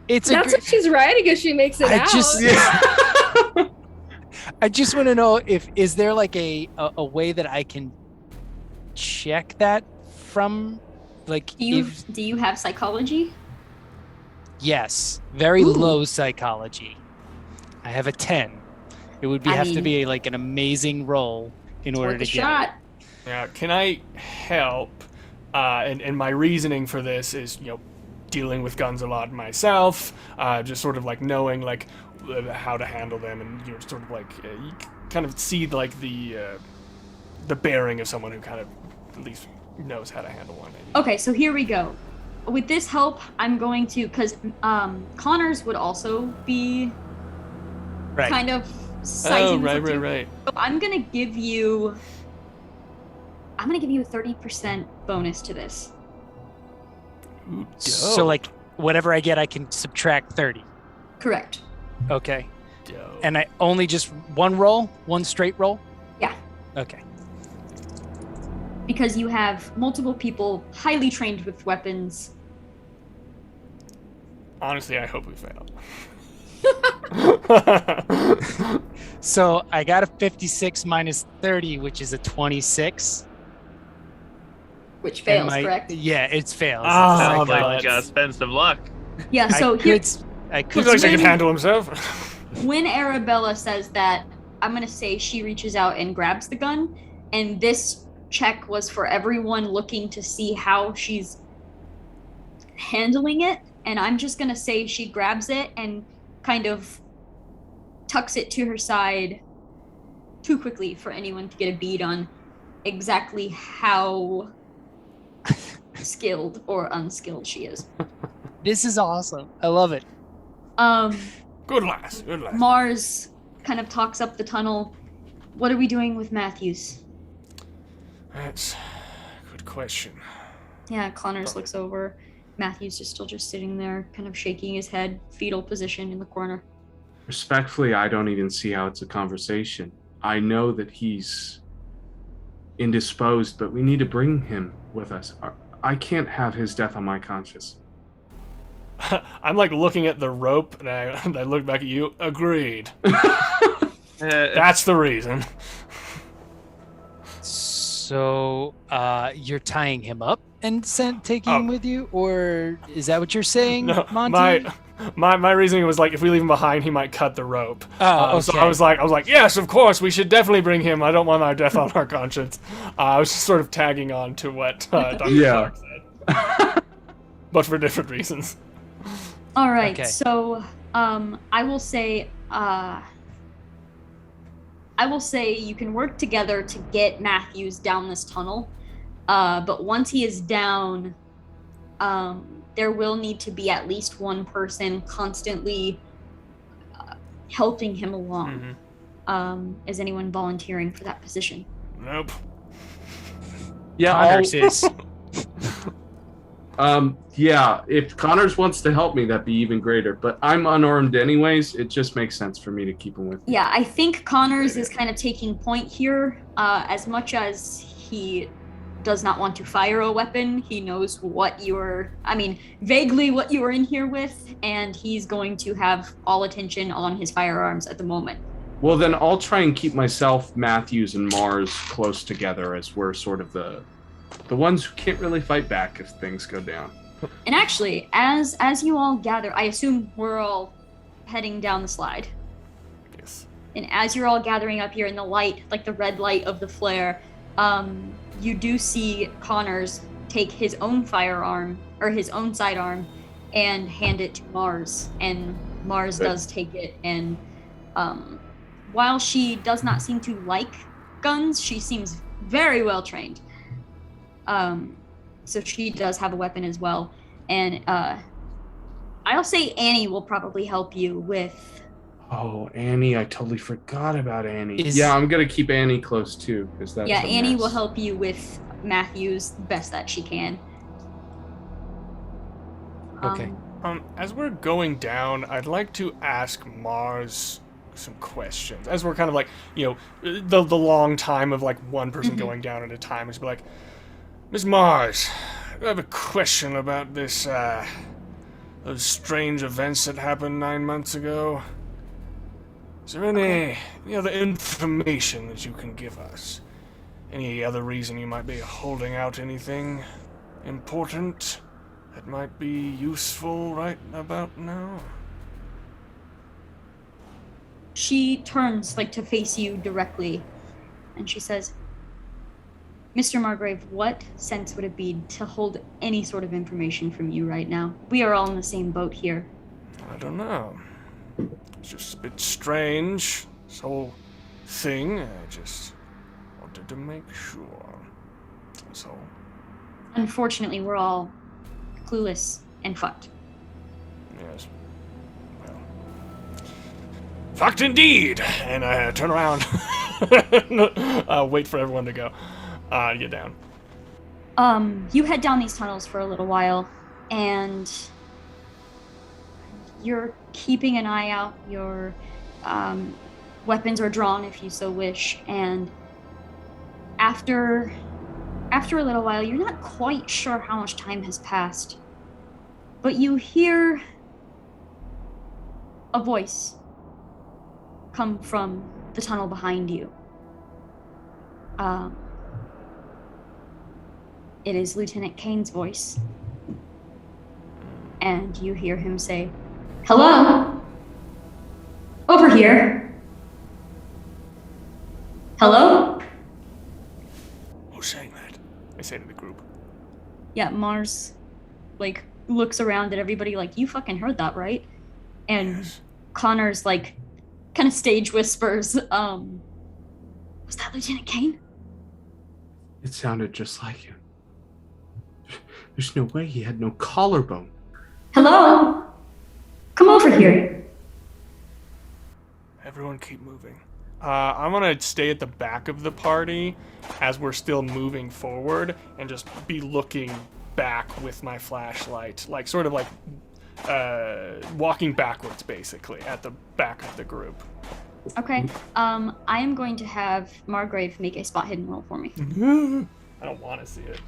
It's That's if she's writing if she makes it out. I just want to know is there like a way that I can check that from, like, Do you have psychology? Yes, very Ooh. low psychology. I have a 10. It would have to be like an amazing roll in order Worth a to get shot. Yeah, can I help? And my reasoning for this is, dealing with guns a lot myself, just sort of like knowing like how to handle them, and sort of like you kind of see like the bearing of someone who kind of at least knows how to handle one. Maybe. Okay, so here we go. With this help, I'm going to, because Connors would also be right. kind of sighting. Right. So I'm gonna give you a 30% bonus to this. Ooh, So dope. like whatever I get, I can subtract 30. Correct. Okay. Dope. And I only just one straight roll? Yeah. Okay. Because you have multiple people highly trained with weapons. Honestly, I hope we fail. So I got a 56 minus 30, which is a 26. Which fails, correct? Yeah, it fails. Ah, It's Like, but- you gotta spend some luck. Yeah, so here, I could Looks like he can When- handle himself. when Arabella says that, I'm gonna say she reaches out and grabs the gun, and this check was for everyone looking to see how she's handling it, and I'm just gonna say she grabs it and kind of tucks it to her side too quickly for anyone to get a bead on exactly how skilled or unskilled she is. This is awesome. I love it. Good lass. Good lass. Mars kind of talks up the tunnel. What are we doing with Matthews? That's a good question. Yeah, Connors looks over. Matthews is still just sitting there, kind of shaking his head, fetal position in the corner. Respectfully, I don't even see how it's a conversation. I know that he's indisposed, but we need to bring him with us. I can't have his death on my conscience. I'm like looking at the rope, and I look back at you. Agreed. That's the reason. So you're tying him up and taking him with you, or is that what you're saying, No, Monty? my reasoning was like, if we leave him behind, he might cut the rope. Oh, So okay. I was like, yes, of course, we should definitely bring him. I don't want our death on our conscience. I was just sort of tagging on to what Dr. Yeah. Clark said, but for different reasons. All right, Okay. so I will say you can work together to get Matthews down this tunnel, but once he is down, there will need to be at least one person constantly helping him along. Is anyone volunteering for that position? Nope. Yeah, Connors is. yeah, if Connors wants to help me, that'd be even greater. But I'm unarmed anyways. It just makes sense for me to keep him with me. Yeah, I think Connors is kind of taking point here. As much as he does not want to fire a weapon, he knows vaguely what you are in here with, and he's going to have all attention on his firearms at the moment. Well, then I'll try and keep myself, Matthews, and Mars close together as we're sort of the ones who can't really fight back if things go down. And actually, as you all gather, I assume we're all heading down the slide. Yes. And as you're all gathering up here in the light, like the red light of the flare, you do see Connors take his own firearm, or his own sidearm, and hand it to Mars. And Mars does take it, and while she does not seem to like guns, she seems very well trained. So she does have a weapon as well. And I'll say Annie will probably help you with... Oh, Annie, I totally forgot about Annie. Yeah, I'm going to keep Annie close too, because that's Yeah, a Annie mess. will help you with Matthew's best that she can. Okay. As we're going down, I'd like to ask Mars some questions. As we're kind of like, the long time of like one person going down at a time. Is like, Miss Mars, I have a question about this, those strange events that happened 9 months ago. Is there any other information that you can give us? Any other reason you might be holding out anything important that might be useful right about now? She turns to face you directly, and she says, Mr. Margrave, what sense would it be to hold any sort of information from you right now? We are all in the same boat here. I don't know. It's just a bit strange, this whole thing. I just wanted to make sure. That's all. Unfortunately, we're all clueless and fucked. Yes. Well. Fucked indeed! And I turn around. Wait for everyone to go. Get down. You head down these tunnels for a little while, and you're keeping an eye out. Your weapons are drawn if you so wish, and after a little while, you're not quite sure how much time has passed, but you hear a voice come from the tunnel behind you. It is Lieutenant Kane's voice, and you hear him say, "Hello? Over here. Hello?" Who's saying that? I say to the group. Yeah, Mars, looks around at everybody you fucking heard that, right? And Yes. Connor's, kind of stage whispers, was that Lieutenant Kane? It sounded just like him. There's no way he had no collarbone. Hello? Come over here. Everyone keep moving. I'm gonna stay at the back of the party as we're still moving forward and just be looking back with my flashlight, walking backwards basically at the back of the group. Okay. I am going to have Margrave make a spot hidden roll for me. I don't want to see it.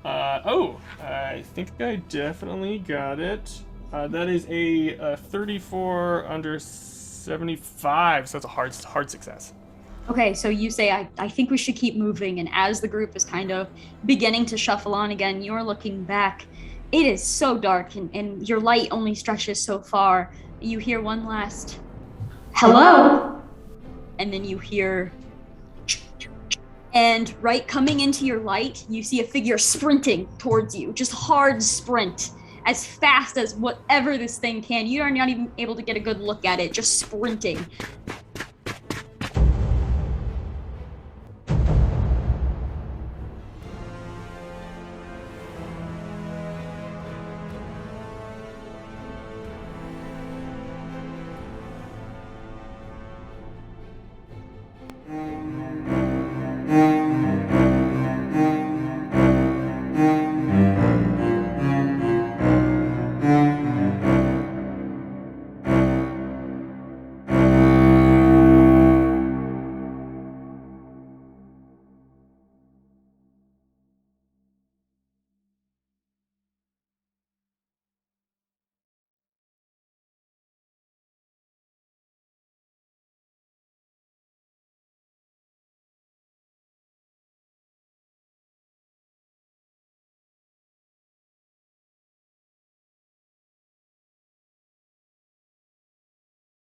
I think I definitely got it. That is a 34 under 75, so that's a hard success. Okay, so you say, I think we should keep moving, and as the group is kind of beginning to shuffle on again, you're looking back. It is so dark, and your light only stretches so far. You hear one last, "Hello?" And then you hear... And right coming into your light, you see a figure sprinting towards you. Just hard sprint. As fast as whatever this thing can. You are not even able to get a good look at it. Just sprinting.